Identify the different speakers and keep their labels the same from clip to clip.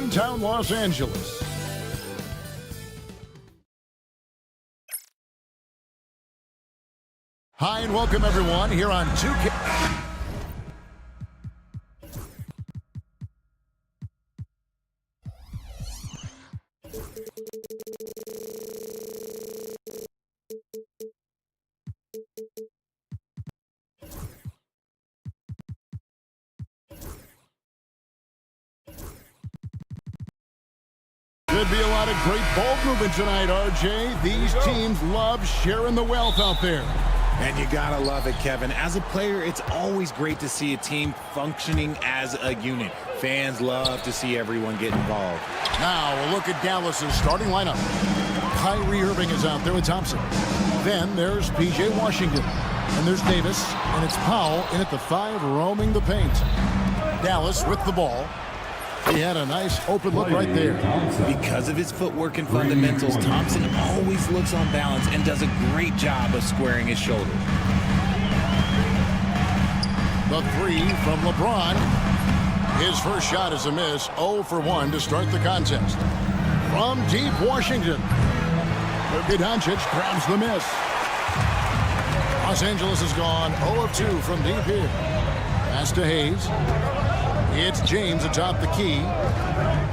Speaker 1: downtown Los Angeles. Hi and welcome everyone here on 2K. Could be a lot of great ball movement tonight, RJ. These teams love sharing the wealth out there.
Speaker 2: And you gotta love it, Kevin. As a player, it's always great to see a team functioning as a unit. Fans love to see everyone get involved.
Speaker 1: Now we'll look at Dallas's starting lineup. Kyrie Irving is out there with Thompson. Then there's P.J. Washington. And there's Davis. And it's Powell in at the 5 roaming the paint. Dallas with the ball. He had a nice open look right there.
Speaker 2: Because of his footwork and fundamentals, Thompson always looks on balance and does a great job of squaring his shoulders.
Speaker 1: The 3 from LeBron. His first shot is a miss. 0 for 1 to start the contest. From deep Washington. Luka Doncic grabs the miss. Los Angeles has gone 0 of 2 from deep here. Pass to Hayes. It's James atop the key.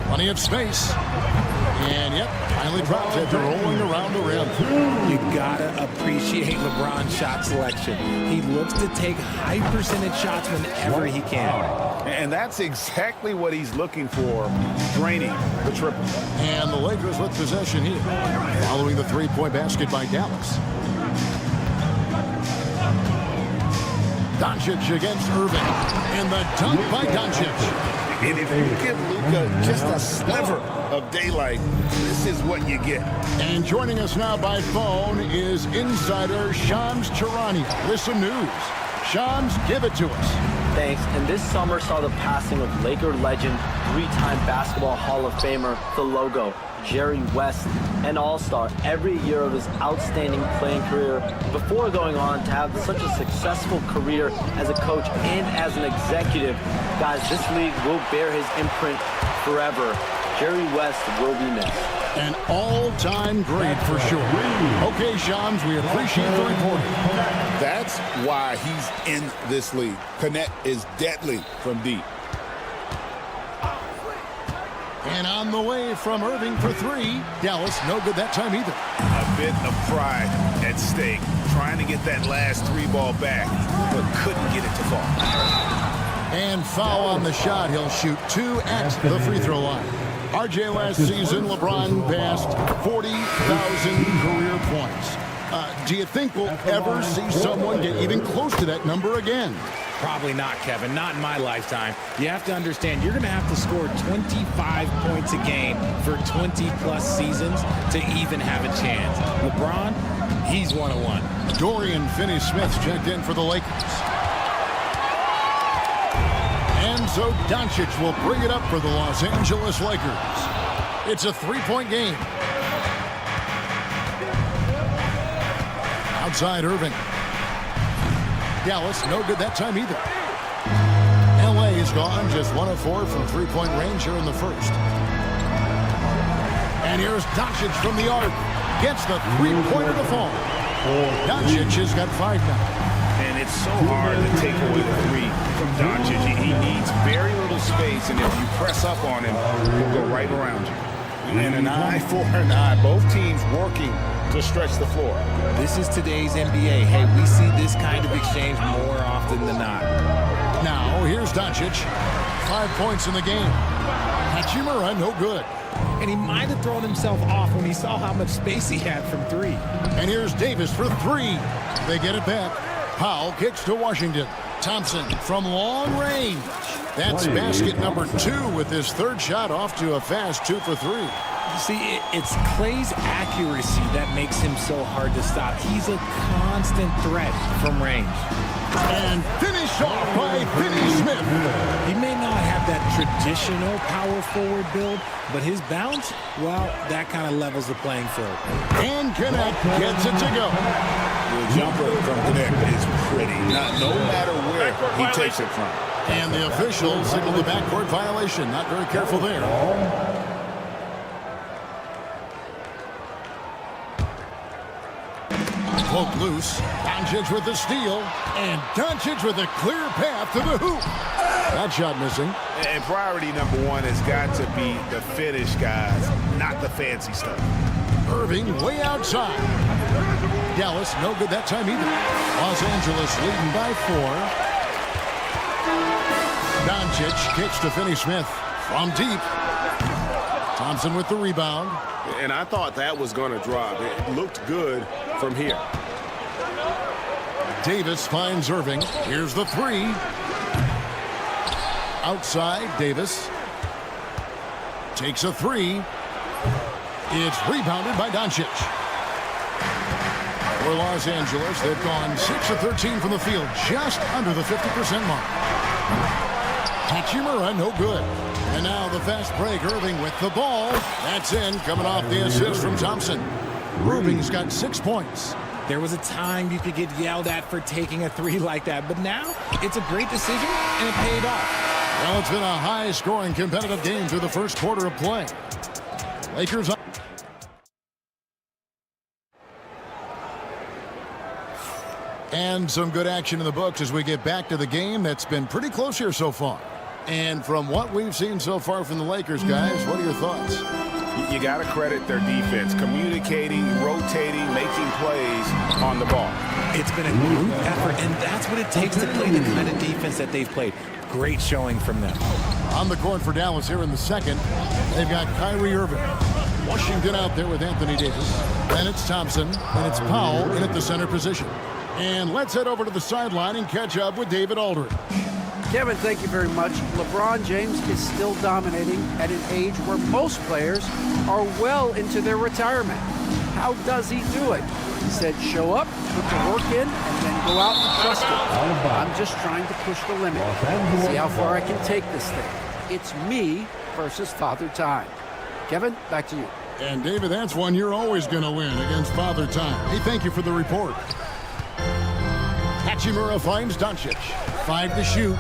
Speaker 1: Plenty of space. And, yep, finally drops it, rolling around the rim.
Speaker 2: You gotta appreciate LeBron's shot selection. He looks to take high percentage shots whenever he can.
Speaker 3: And that's exactly what he's looking for, draining the triple.
Speaker 1: And the Lakers with possession here, following the three-point basket by Dallas. Doncic against Irving. And the dunk by Doncic.
Speaker 3: And if you give Luka just a sliver of daylight, this is what you get.
Speaker 1: And joining us now by phone is insider Shams Charania with some news. Shams, give it to us.
Speaker 4: Thanks. And this summer saw the passing of Laker legend, 3-time Basketball Hall of Famer, the Logo, Jerry West, an all-star every year of his outstanding playing career before going on to have such a successful career as a coach and as an executive. Guys, this league will bear his imprint forever. Jerry West will be missed.
Speaker 1: An all-time great for sure. Okay, Shams, we appreciate the reporting.
Speaker 3: That's why he's in this league. Connect is deadly from deep.
Speaker 1: And on the way from Irving for 3. Dallas, no good that time either.
Speaker 3: A bit of pride at stake. Trying to get that last 3 ball back, but couldn't get it to fall.
Speaker 1: And foul on the shot. He'll shoot 2 at the free throw line. RJ, last season, LeBron passed 40,000 career points. Do you think we'll ever see someone get even close to that number again?
Speaker 2: Probably not, Kevin. Not in my lifetime. You have to understand, you're going to have to score 25 points a game for 20-plus seasons to even have a chance. LeBron, he's 101.
Speaker 1: Dorian Finney-Smith checked in for the Lakers. And so Doncic will bring it up for the Los Angeles Lakers. It's a 3-point game. Outside Irving. Dallas, no good that time either. LA is gone, just 1 of 4 from 3-point range here in the first. And here's Doncic from the arc. Gets the 3-pointer to fall. Doncic has got 5 now.
Speaker 3: And it's so hard to take away the 3 from Doncic. He needs very little space, and if you press up on him, he'll go right around you. And an eye for an eye. Both teams working to stretch the floor.
Speaker 2: This is today's NBA. Hey, we see this kind of exchange more often than not.
Speaker 1: Now, here's Doncic. 5 points in the game. Hachimura, no good.
Speaker 2: And he might have thrown himself off when he saw how much space he had from 3.
Speaker 1: And here's Davis for 3. They get it back. Powell kicks to Washington. Thompson from long range. That's basket number 2 with his 3rd shot off to a fast 2 for 3.
Speaker 2: You see, it's Clay's accuracy that makes him so hard to stop. He's a constant threat from range.
Speaker 1: And finished off by Finney-Smith.
Speaker 2: He may not have that traditional power forward build, but his bounce, well, that kind of levels the playing field.
Speaker 1: And Connect gets it to go.
Speaker 3: The jumper from Connect is pretty. No matter where he takes it from.
Speaker 1: And the official signaled the backcourt violation. Not very careful there. Poke loose. Doncic with the steal. And Doncic with a clear path to the hoop. That shot missing.
Speaker 3: And priority number one has got to be the finish, guys, not the fancy stuff.
Speaker 1: Irving way outside. Dallas no good that time either. Los Angeles leading by 4. Doncic kicks to Finney-Smith from deep. Thompson with the rebound.
Speaker 3: And I thought that was going to drop. It looked good from here.
Speaker 1: Davis finds Irving. Here's the 3. Outside, Davis. Takes a 3. It's rebounded by Doncic. For Los Angeles, they've gone 6 of 13 from the field, just under the 50% mark. Hachimura, no good. And now the fast break, Irving with the ball. That's in, coming off the assist from Thompson. Irving's got 6 points.
Speaker 2: There was a time you could get yelled at for taking a 3 like that, but now it's a great decision, and it paid off.
Speaker 1: Well, it's been a high-scoring competitive game through the first quarter of play. Lakers up. And some good action in the books as we get back to the game that's been pretty close here so far. And from what we've seen so far from the Lakers, guys, what are your thoughts?
Speaker 3: You got to credit their defense, communicating, rotating, making plays on the ball.
Speaker 2: It's been a group effort, and that's what it takes to play the kind of defense that they've played. Great showing from them.
Speaker 1: On the court for Dallas here in the second, they've got Kyrie Irving. Washington out there with Anthony Davis. Then it's Thompson, and it's Powell in at the center position. And let's head over to the sideline and catch up with David Aldridge.
Speaker 5: Kevin, thank you very much. LeBron James is still dominating at an age where most players are well into their retirement. How does he do it? He said, show up, put the work in, and then go out and trust it. I'm just trying to push the limit, see how far I can take this thing. It's me versus Father Time. Kevin, back to you.
Speaker 1: And David, that's one you're always going to win against Father Time. Hey, thank you for the report. Hachimura finds Doncic. 5 to shoot.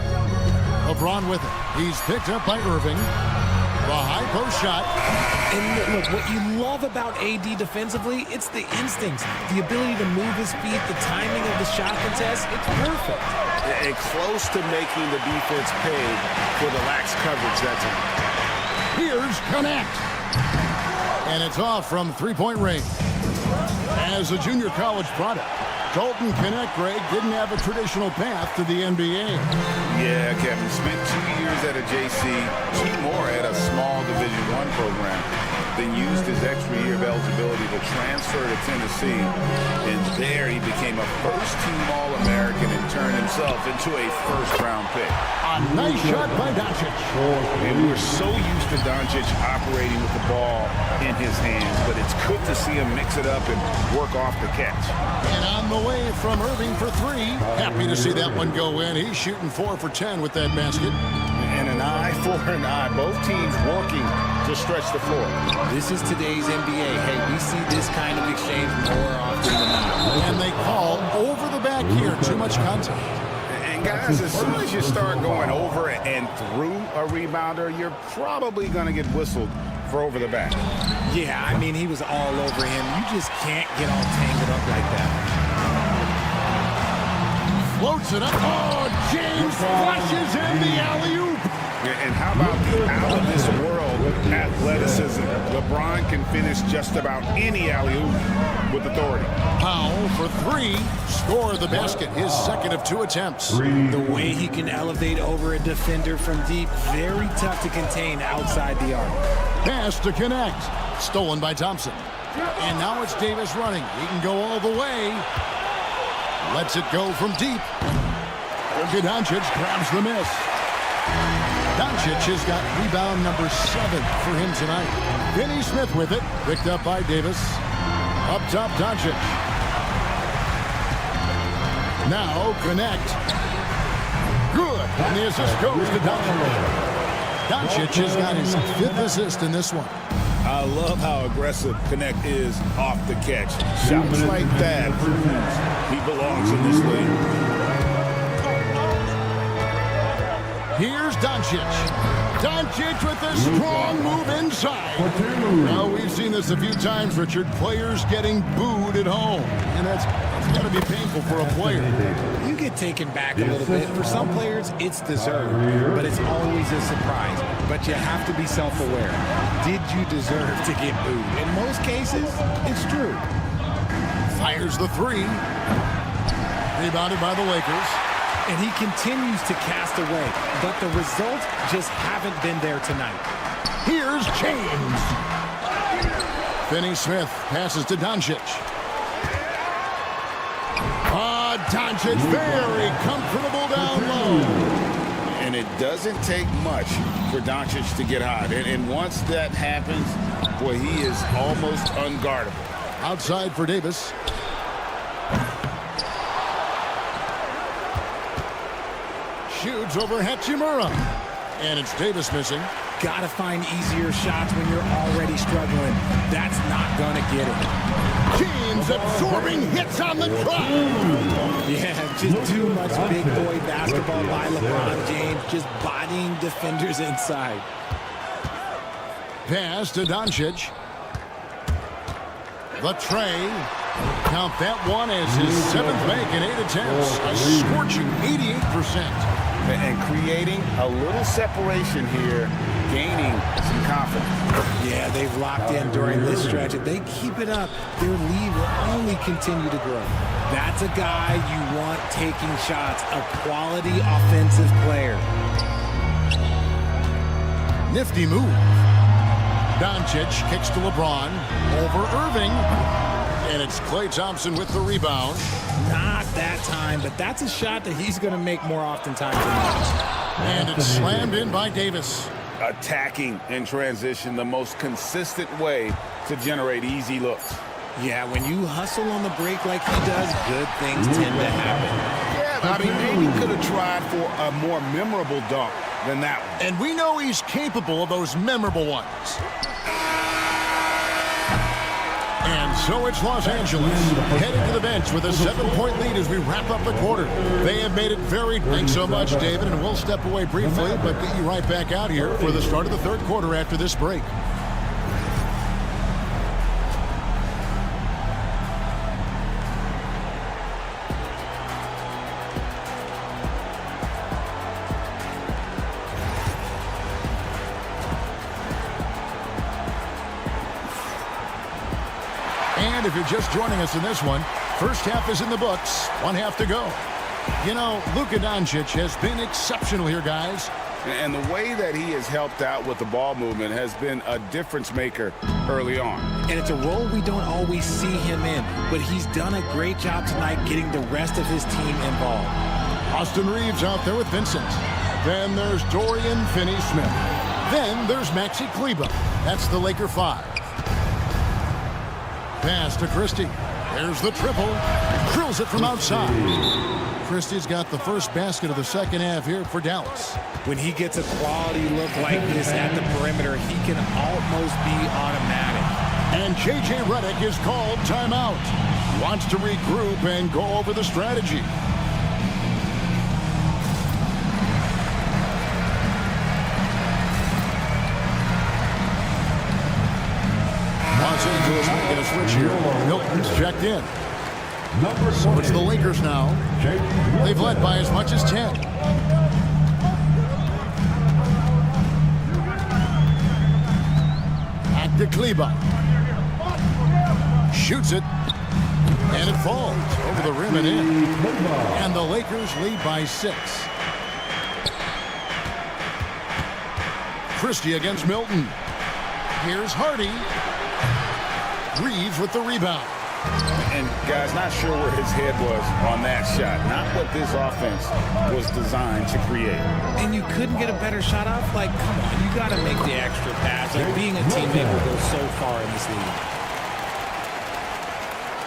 Speaker 1: LeBron with it. He's picked up by Irving. The high post shot.
Speaker 2: And look, what you love about AD defensively, it's the instincts, the ability to move his feet, the timing of the shot contest. It's perfect.
Speaker 3: And close to making the defense pay for the lax coverage that's in.
Speaker 1: Here's Connect. And it's off from three-point range. As a junior college product, Dalton Connect, Greg, didn't have a traditional path to the NBA.
Speaker 3: Yeah, Kevin, spent 2 years at a JC, 2 more at a small Division I program, then used his extra year of eligibility to transfer to Tennessee. And there he became a first-team All-American and turned himself into a first-round pick.
Speaker 1: A nice shot by Doncic.
Speaker 3: And we were so used to Doncic operating with the ball in his hands, but it's good to see him mix it up and work off the catch.
Speaker 1: And on the way from Irving for 3. Happy to see that one go in. He's shooting 4 for 10 with that basket.
Speaker 3: And an eye for an eye. Both teams working to stretch the floor.
Speaker 2: This is today's NBA. Hey, we see this kind of exchange more often than not.
Speaker 1: And they call over the back here. Too much contact.
Speaker 3: And guys, as soon as you start going over and through a rebounder, you're probably going to get whistled for over the back.
Speaker 2: Yeah, I mean, he was all over him. You just can't get all tangled up like that.
Speaker 1: Floats it up. Oh, James flushes in the alley-oop.
Speaker 3: And how about the out-of-this-world athleticism? LeBron can finish just about any alley-oop with authority.
Speaker 1: Powell for 3. Score the basket. His second of 2 attempts.
Speaker 2: The way he can elevate over a defender from deep, very tough to contain outside the arc.
Speaker 1: Pass to Connect. Stolen by Thompson. And now it's Davis running. He can go all the way. Lets it go from deep. Doncic grabs the miss. Doncic has got rebound number 7 for him tonight. Finney-Smith with it. Picked up by Davis. Up top, Doncic. Now, Connect. Good. And the assist goes to Doncic. Doncic has got his 5th assist in this one.
Speaker 3: I love how aggressive Connect is off the catch. Shots like that proves he belongs in this league.
Speaker 1: Here's Doncic. Doncic with a strong move inside. Now, we've seen this a few times, Richard. Players getting booed at home. And that's got to be painful for a player.
Speaker 2: You get taken back a little bit. For some players, it's deserved, but it's always a surprise. But you have to be self-aware. Did you deserve to get booed? In most cases, it's true.
Speaker 1: Fires the three. Rebounded by the Lakers.
Speaker 2: And he continues to cast away, but the results just haven't been there tonight.
Speaker 1: Here's James. Finney-Smith passes to Doncic. Doncic very comfortable down low.
Speaker 3: And it doesn't take much for Doncic to get hot. And once that happens, boy, he is almost unguardable.
Speaker 1: Outside for Davis. Shoots over Hachimura. And it's Davis missing.
Speaker 2: Got to find easier shots when you're already struggling. That's not going to get it.
Speaker 1: James absorbing hits on the drive.
Speaker 2: Yeah, just too much big boy basketball by LeBron James, just bodying defenders inside.
Speaker 1: Pass to Doncic. The tray. Count that one as his 7th make in 8 attempts. A scorching 88%.
Speaker 3: And creating a little separation here, gaining some confidence.
Speaker 2: Yeah, they've locked in during this stretch. If they keep it up, their lead will only continue to grow. That's a guy you want taking shots, a quality offensive player.
Speaker 1: Nifty move. Doncic kicks to LeBron. Over Irving. And it's Klay Thompson with the rebound.
Speaker 2: Not that time, but that's a shot that he's going to make more oftentimes than not.
Speaker 1: And it's slammed in by Davis.
Speaker 3: Attacking in transition, the most consistent way to generate easy looks.
Speaker 2: Yeah, when you hustle on the break like he does, good things tend to happen.
Speaker 3: Yeah, I mean, maybe could have tried for a more memorable dunk than that one.
Speaker 1: And we know he's capable of those memorable ones. And so it's Los Angeles heading to the bench with a 7-point lead as we wrap up the quarter. They have made it very... Thanks so much, David, and we'll step away briefly, but get you right back out here for the start of the third quarter after this break. And if you're just joining us in this one, first half is in the books, 1 half to go. You know, Luka Doncic has been exceptional here, guys.
Speaker 3: And the way that he has helped out with the ball movement has been a difference maker early on.
Speaker 2: And it's a role we don't always see him in, but he's done a great job tonight getting the rest of his team involved.
Speaker 1: Austin Reeves out there with Vincent. Then there's Dorian Finney-Smith. Then there's Maxi Kleber. That's the Laker 5. Pass to Christie. There's the triple. Drills it from outside. Christie's got the first basket of the second half here for Dallas.
Speaker 2: When he gets a quality look like this at the perimeter, he can almost be automatic.
Speaker 1: And J.J. Redick is called timeout. Wants to regroup and go over the strategy. Los Angeles making a switch here. Milton's checked in. So it's the Lakers now. They've led by as much as 10. Back to Kleber. Shoots it. And it falls over the rim and in. And the Lakers lead by 6. Christie against Milton. Here's Hardy. Reeves with the rebound.
Speaker 3: And guys, not sure where his head was on that shot. Not what this offense was designed to create.
Speaker 2: And you couldn't get a better shot off? Like, come on, you got to make the extra pass. Like, being a teammate will go so far in this league.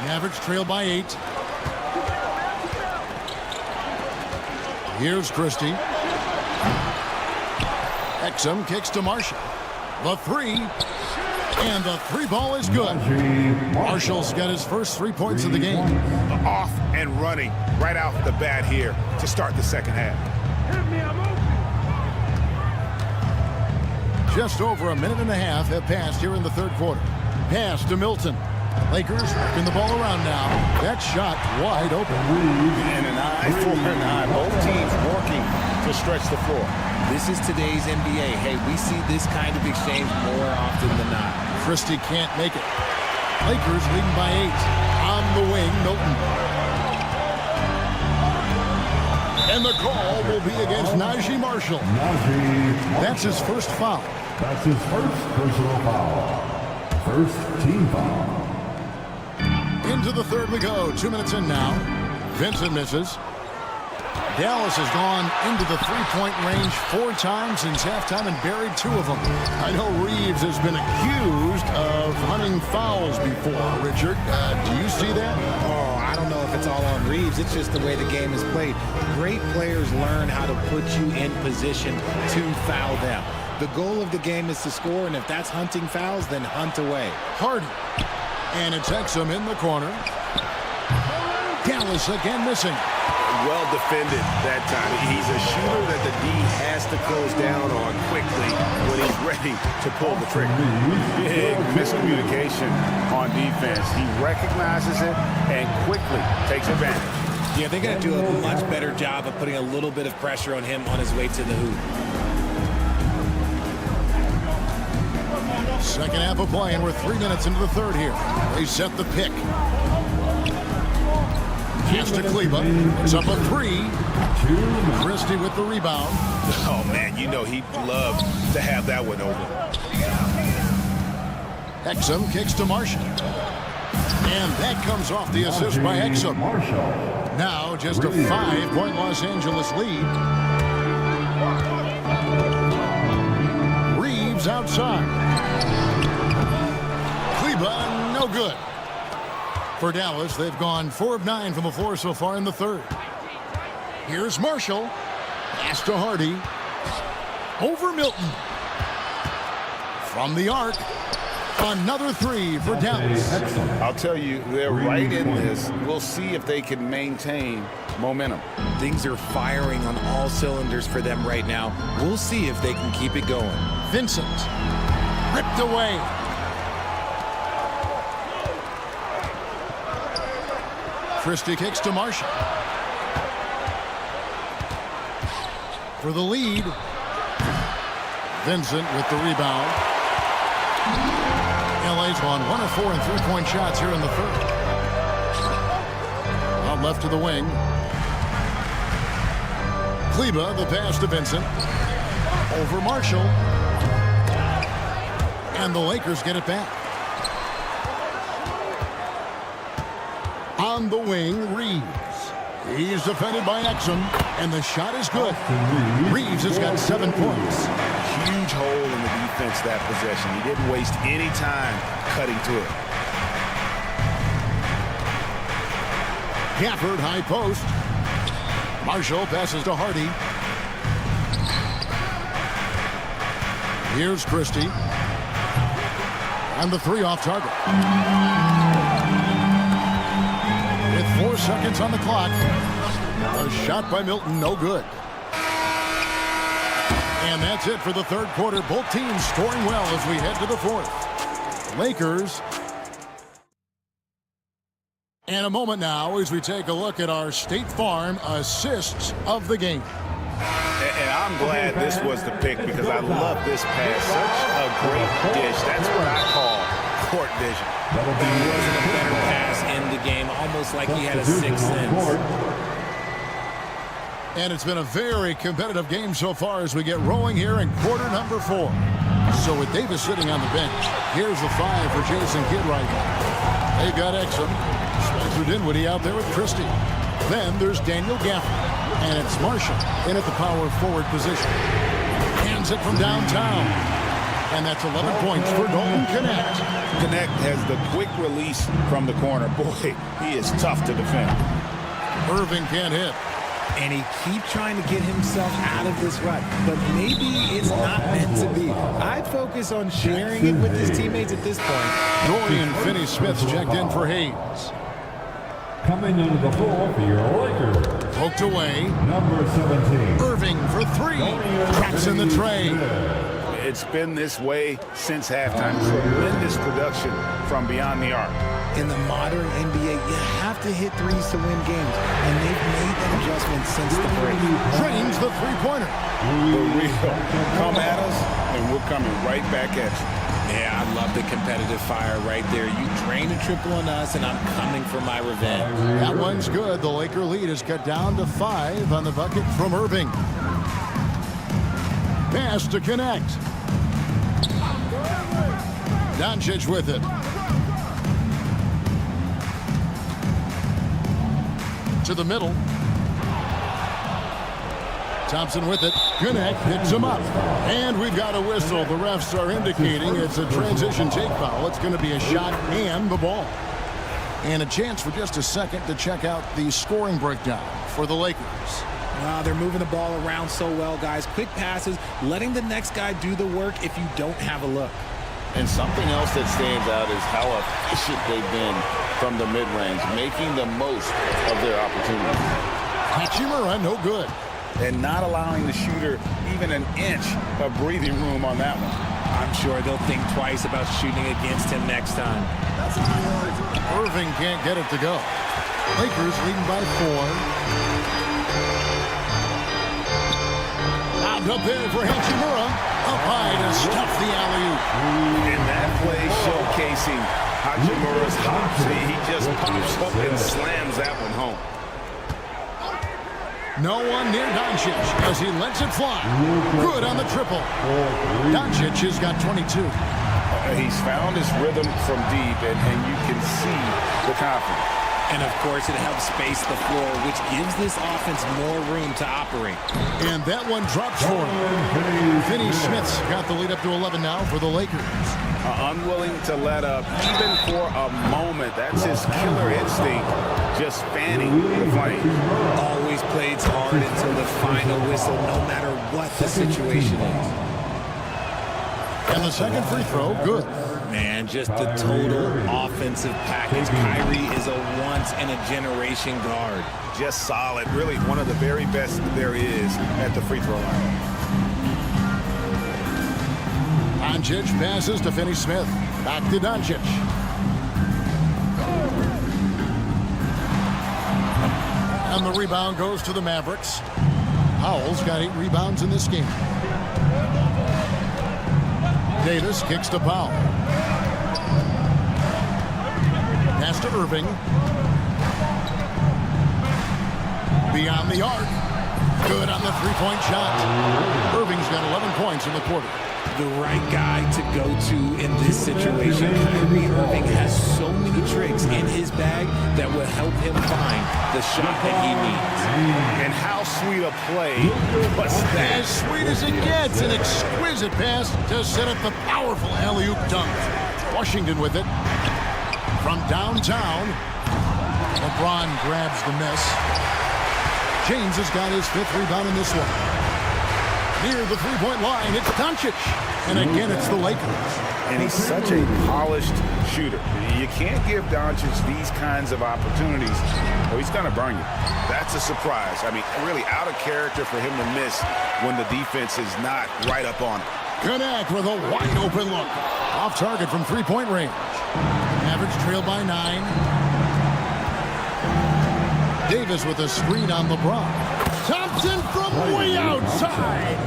Speaker 1: Mavericks trail by 8. Here's Christie. Exum kicks to Marshall. The 3. And the 3 ball is good. Marshall's got his first 3 points of the game.
Speaker 3: Off and running right out the bat here to start the second half.
Speaker 1: Just over a minute and a half have passed here in the third quarter. Pass to Milton. Lakers working the ball around now. That shot wide open.
Speaker 3: And an eye for an eye. Both teams working to stretch the floor.
Speaker 2: This is today's NBA. Hey, we see this kind of exchange more often than not.
Speaker 1: Christie can't make it. Lakers leading by 8. On the wing, Milton. And the call will be against Najee Marshall. That's his first foul.
Speaker 6: That's his first personal foul. First team foul.
Speaker 1: Into the third we go. 2 minutes in now. Vincent misses. Dallas has gone into the three-point range 4 times since halftime and buried 2 of them. I know Reeves has been accused of hunting fouls before. Richard, do you see that?
Speaker 2: Oh, I don't know if it's all on Reeves. It's just the way the game is played. Great players learn how to put you in position to foul them. The goal of the game is to score, and if that's hunting fouls, then hunt away.
Speaker 1: Harden. And it's Exum in the corner. Dallas again missing.
Speaker 3: Well defended that time. He's a shooter that the D has to close down on quickly when he's ready to pull the trigger. Big miscommunication on defense. He recognizes it and quickly takes advantage.
Speaker 2: Yeah, they're going to do a much better job of putting a little bit of pressure on him on his way to the hoop.
Speaker 1: Second half of play, and we're 3 minutes into the third here. They set the pick. Pass to Kleba. It's up a 3. Christie with the rebound.
Speaker 3: Oh, man, you know he'd love to have that one over.
Speaker 1: Exum kicks to Marshall. And that comes off the assist by Exum. Now just a 5-point Los Angeles lead. Reeves outside. Kleba, no good. For Dallas, they've gone 4 of 9 from the floor so far in the third. Here's Marshall. Pass to Hardy. Over Milton. From the arc. Another 3 for Dallas.
Speaker 3: I'll tell you, they're right in this. We'll see if they can maintain momentum.
Speaker 2: Things are firing on all cylinders for them right now. We'll see if they can keep it going.
Speaker 1: Vincent. Ripped away. Christie kicks to Marshall. For the lead. Vincent with the rebound. LA's won 1 of 4 in three-point shots here in the third. Out left to the wing. Kleba, the pass to Vincent. Over Marshall. And the Lakers get it back. On the wing, Reeves. He's defended by Exum, and the shot is good. Reeves has got 7 points.
Speaker 3: Huge hole in the defense that possession. He didn't waste any time cutting to it.
Speaker 1: Gafford, high post. Marshall passes to Hardy. Here's Christie. And the 3 off target. With 4 seconds on the clock. A shot by Milton, no good. And that's it for the third quarter. Both teams scoring well as we head to the fourth. Lakers. And a moment now as we take a look at our State Farm assists of the game.
Speaker 3: And I'm glad this was the pick because I love this pass. Such a great dish. That's what I call court vision.
Speaker 2: He wasn't a better pass in the game, almost like he had a 6th sense.
Speaker 1: And it's been a very competitive game so far as we get rolling here in quarter number 4. So with Davis sitting on the bench, here's the 5 for Jason Kidd right now. They've got Exum, Spencer Dinwiddie out there with Christie. Then there's Daniel Gafford, and it's Marshall in at the power forward position. Hands it from downtown. And that's 11 points for Dalton Knecht.
Speaker 3: Knecht has the quick release from the corner. Boy, he is tough to defend.
Speaker 1: Irving can't hit.
Speaker 2: And he keeps trying to get himself out of this rut. But maybe it's not meant to be. I'd focus on sharing it with his teammates at this point.
Speaker 1: Dorian Finney-Smith's checked in for Hayes.
Speaker 6: Coming into the floor for your Lakers.
Speaker 1: Poked away.
Speaker 6: Number 17.
Speaker 1: Irving for 3. Cracks in the tray.
Speaker 3: It's been this way since halftime. Tremendous production from beyond the arc.
Speaker 2: In the modern NBA, you have to hit threes to win games, and they've made that adjustment since the break.
Speaker 1: Drains the three-pointer.
Speaker 3: The real. Come at us, and we're coming right back at you.
Speaker 2: Yeah, I love the competitive fire right there. You drain a triple on us, and I'm coming for my revenge.
Speaker 1: That one's good. The Laker lead is cut down to 5 on the bucket from Irving. Pass to connect. Doncic with it. To the middle. Thompson with it. Connect picks him up. And we've got a whistle. The refs are indicating it's a transition take foul. It's going to be a shot and the ball. And a chance for just a second to check out the scoring breakdown for the Lakers.
Speaker 2: Wow, they're moving the ball around so well, guys. Quick passes, letting the next guy do the work if you don't have a look.
Speaker 3: And something else that stands out is how efficient they've been from the mid-range, making the most of their opportunities.
Speaker 1: Hachimura, no good.
Speaker 3: And not allowing the shooter even an inch of breathing room on that one.
Speaker 2: I'm sure they'll think twice about shooting against him next time.
Speaker 1: Irving can't get it to go. Lakers leading by 4. Out up there for Hachimura. Up high to stuff the alley-oop.
Speaker 3: And that play showcasing Hachimura's hops. He just pops up and slams that one home.
Speaker 1: No one near Doncic as he lets it fly. Good on the triple. Doncic has got 22.
Speaker 3: He's found his rhythm from deep, and you can see the confidence.
Speaker 2: And, of course, it helps space the floor, which gives this offense more room to operate.
Speaker 1: And that one drops for him. Finney Smith's got the lead up to 11 now for the Lakers.
Speaker 3: Unwilling to let up, even for a moment. That's his killer instinct, just fanning the flame.
Speaker 2: Always plays hard until the final whistle, no matter what the situation is.
Speaker 1: And the second free throw, good.
Speaker 2: Man, just the total offensive package. Kyrie is a once-in-a-generation guard.
Speaker 3: Just solid. Really one of the very best there is at the free throw line.
Speaker 1: Doncic passes to Finney Smith. Back to Doncic. And the rebound goes to the Mavericks. Howell's got 8 rebounds in this game. Davis kicks to Powell. Pass to Irving. Beyond the arc. Good on the three-point shot. Irving's got 11 points in the quarter.
Speaker 2: The right guy to go to in this situation. Kyrie Irving has so many tricks in his bag that will help him find the shot that he needs.
Speaker 3: And how sweet a play was that?
Speaker 1: As sweet as it gets, an exquisite pass to set up the powerful alley-oop dunk. Washington with it. From downtown, LeBron grabs the miss. James has got his 5th rebound in this one. Near the three-point line, it's Doncic. And again, it's the Lakers.
Speaker 3: And he's such a polished shooter. You can't give Doncic these kinds of opportunities, or he's going to burn you. That's a surprise. I mean, really out of character for him to miss when the defense is not right up on him.
Speaker 1: Connect with a wide-open look. Off target from three-point range. Mavericks trail by 9. Davis with a screen on LeBron. Thompson from way outside.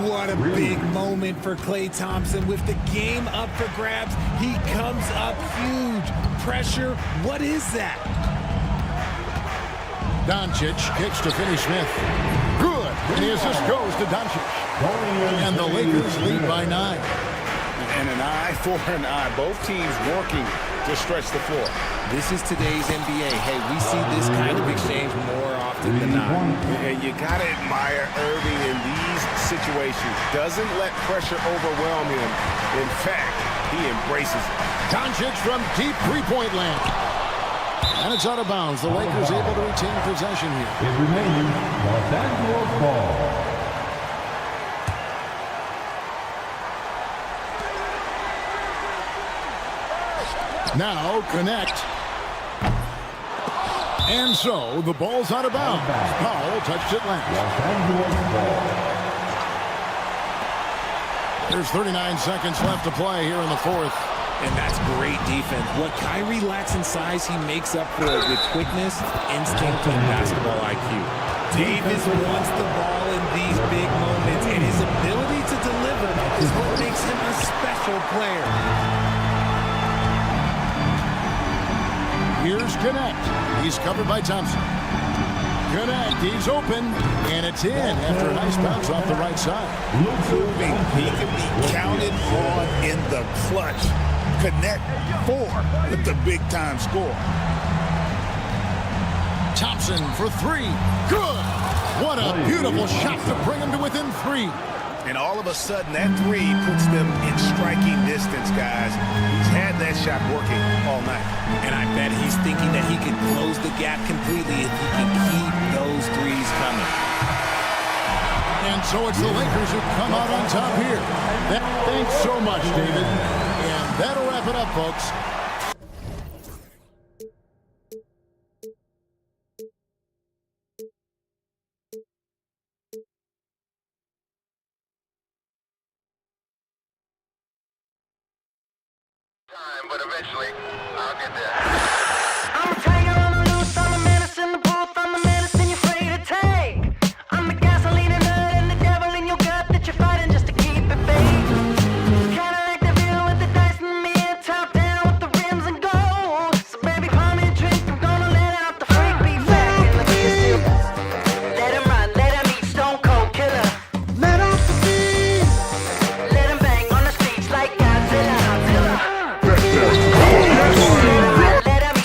Speaker 2: What a big moment for Klay Thompson. With the game up for grabs, he comes up huge. Pressure, what is that? Doncic
Speaker 1: kicks to Finney Smith. Good. And the assist goes to Doncic. And the Lakers lead by 9.
Speaker 3: And an eye for an eye. Both teams working to stretch the floor.
Speaker 2: This is today's NBA. Hey, we see this kind of exchange more often than not.
Speaker 3: And you got to admire Irving in these situations. Doesn't let pressure overwhelm him. In fact, he embraces it.
Speaker 1: Doncic from deep three-point land. And it's out of bounds. The Lakers able to retain possession here.
Speaker 6: It remains Los Angeles ball.
Speaker 1: Now connect. And so the ball's out of bounds. Powell touched it last.
Speaker 6: Los Angeles ball.
Speaker 1: There's 39 seconds left to play here in the fourth.
Speaker 2: And that's great defense. What Kyrie lacks in size, he makes up for it with quickness, instinct, and basketball IQ. Davis wants the ball in these big moments, and his ability to deliver is what makes him a special player.
Speaker 1: Here's Connect. He's covered by Thompson. Connect, he's open, and it's in after a nice bounce off the right side.
Speaker 3: Moving, he can be counted on in the clutch. Connect 4 with the big-time score.
Speaker 1: Thompson for 3. Good! What a beautiful shot to bring him to within 3.
Speaker 3: And all of a sudden, that 3 puts them in striking distance, guys. He's had that shot working all night.
Speaker 2: And I bet he's thinking that he can close the gap completely if he can keep those threes coming.
Speaker 1: And so it's the Lakers who come out on top here. Thanks so much, David. And that'll wrap it up, folks.
Speaker 7: But eventually, I'll get there.
Speaker 8: I'm a tiger on the loose, I'm a menace in the booth, I'm the medicine you're afraid to take. I'm the gasoline and nut and the devil in your gut that you're fighting just to keep it fake. Kinda like the view with the dice in the mid, top down with the rims and gold. So baby, pour me a drink, I'm gonna let out the freak beat faggot. Let me still let him run, let him eat stone cold killer. Let off the beat, let him bang on the streets like Godzilla. Let him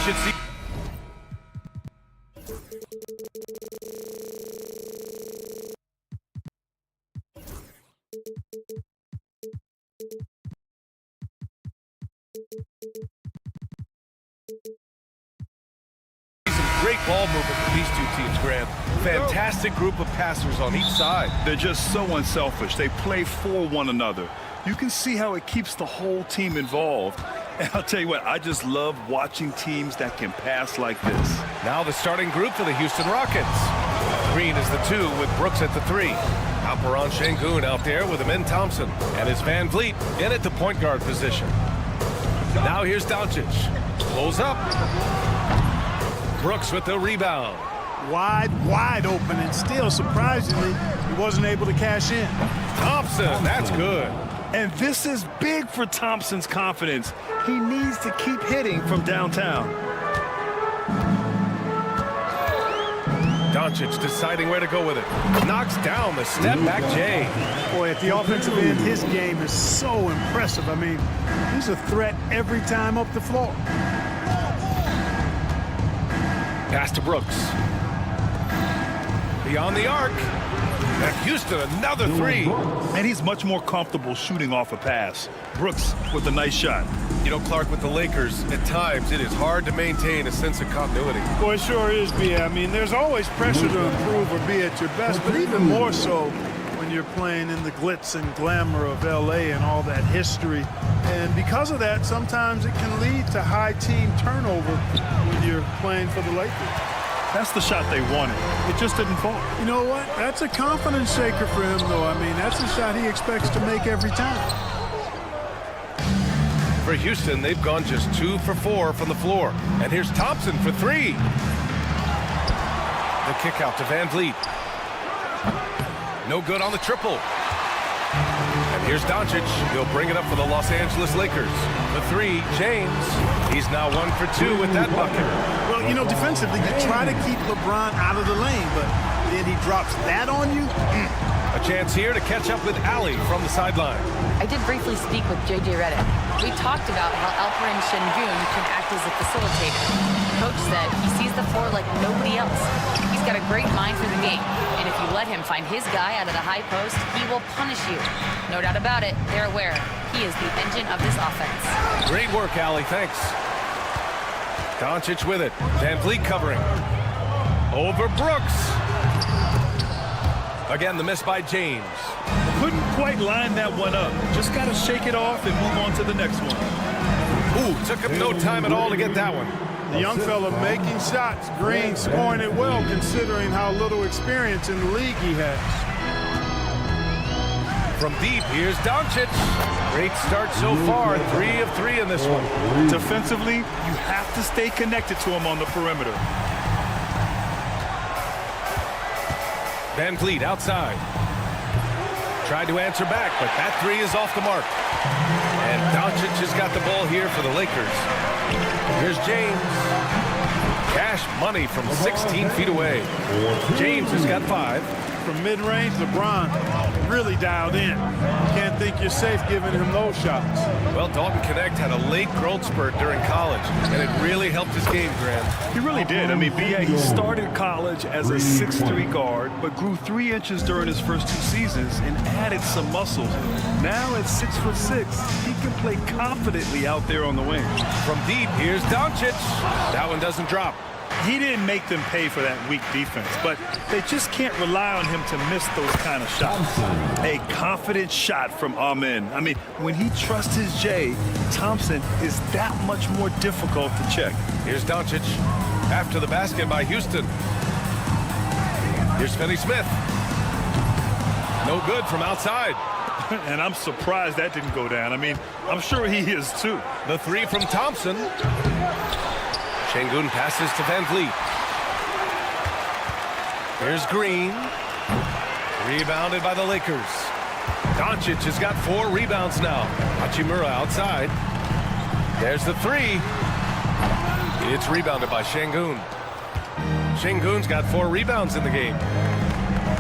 Speaker 9: should see. Great ball movement from these two teams, Grant. Fantastic group of passers on each side.
Speaker 3: They're just so unselfish. They play for one another. You can see how it keeps the whole team involved. And I'll tell you what, I just love watching teams that can pass like this.
Speaker 9: Now the starting group for the Houston Rockets. Green is the 2 with Brooks at the 3. Alperon Şengün out there with Amin Thompson. And it's Van Vliet in at the point guard position. Now here's Doncic. Pulls up. Brooks with the rebound.
Speaker 10: Wide open, and still, surprisingly, he wasn't able to cash in.
Speaker 9: Thompson, that's good.
Speaker 3: And this is big for Thompson's confidence. He needs to keep hitting from downtown.
Speaker 9: Doncic deciding where to go with it. Knocks down the step-back J.
Speaker 10: Boy, at the offensive end, his game is so impressive. I mean, he's a threat every time up the floor.
Speaker 9: Pass to Brooks. Beyond the arc. And Houston, another 3.
Speaker 3: And he's much more comfortable shooting off a pass. Brooks with a nice shot.
Speaker 9: You know, Clark, with the Lakers, at times it is hard to maintain a sense of continuity.
Speaker 10: Boy, it sure is, B. I mean, there's always pressure to improve or be at your best, but even more so when you're playing in the glitz and glamour of L.A. and all that history. And because of that, sometimes it can lead to high team turnover when you're playing for the Lakers.
Speaker 3: That's the shot they wanted. It just didn't fall.
Speaker 10: You know what? That's a confidence shaker for him, though. I mean, that's a shot he expects to make every time.
Speaker 9: For Houston, they've gone just 2 for 4 from the floor. And here's Thompson for 3. The kick out to Van Vliet. No good on the triple. And here's Doncic. He'll bring it up for the Los Angeles Lakers. The 3, James. He's now 1 for 2 with that bucket.
Speaker 10: Well, you know, defensively, you try to keep LeBron out of the lane, but then he drops that on you.
Speaker 9: A chance here to catch up with Allie from the sideline.
Speaker 11: I did briefly speak with J.J. Redick. We talked about how Alperon Şengün can act as a facilitator. Coach said he sees the floor like nobody else. He's got a great mind for the game, and if you let him find his guy out of the high post, he will punish you. No doubt about it, they're aware. He is the engine of this offense.
Speaker 9: Great work, Allie. Thanks. Doncic with it. Van Vliet covering. Over Brooks. Again, the miss by James.
Speaker 3: Couldn't quite line that one up. Just got to shake it off and move on to the next one.
Speaker 9: Ooh, took him no time at all to get that one.
Speaker 10: The young fella making shots. Green scoring it well, considering how little experience in the league he has.
Speaker 9: From deep, here's Doncic. Great start so far. 3 of 3 in this one.
Speaker 3: Defensively, you have to stay connected to him on the perimeter.
Speaker 9: Van Vliet outside. Tried to answer back, but that 3 is off the mark. And Doncic has got the ball here for the Lakers. Here's James. Cash money from 16 feet away. James has got 5.
Speaker 10: From mid-range, LeBron really dialed in. Can't think you're safe giving him those shots.
Speaker 9: Well, Dalton Connect had a late growth spurt during college, and it really helped his game, Grant.
Speaker 3: He really did. I mean, B.A., he started college as a 6'3" guard, but grew 3 inches during his first 2 seasons and added some muscle. Now at 6'6", he can play confidently out there on the wing.
Speaker 9: From deep, here's Doncic. That one doesn't drop.
Speaker 3: He didn't make them pay for that weak defense, but they just can't rely on him to miss those kind of shots. A confident shot from Amin. I mean, when he trusts his J, Thompson is that much more difficult to check.
Speaker 9: Here's Doncic after the basket by Houston. Here's Finney-Smith. No good from outside.
Speaker 3: And I'm surprised that didn't go down. I mean, I'm sure he is too.
Speaker 9: The 3 from Thompson. Şengün passes to Van Vliet. Here's Green. Rebounded by the Lakers. Doncic has got 4 rebounds now. Hachimura outside. There's the 3. It's rebounded by Şengün. Şengün's got 4 rebounds in the game.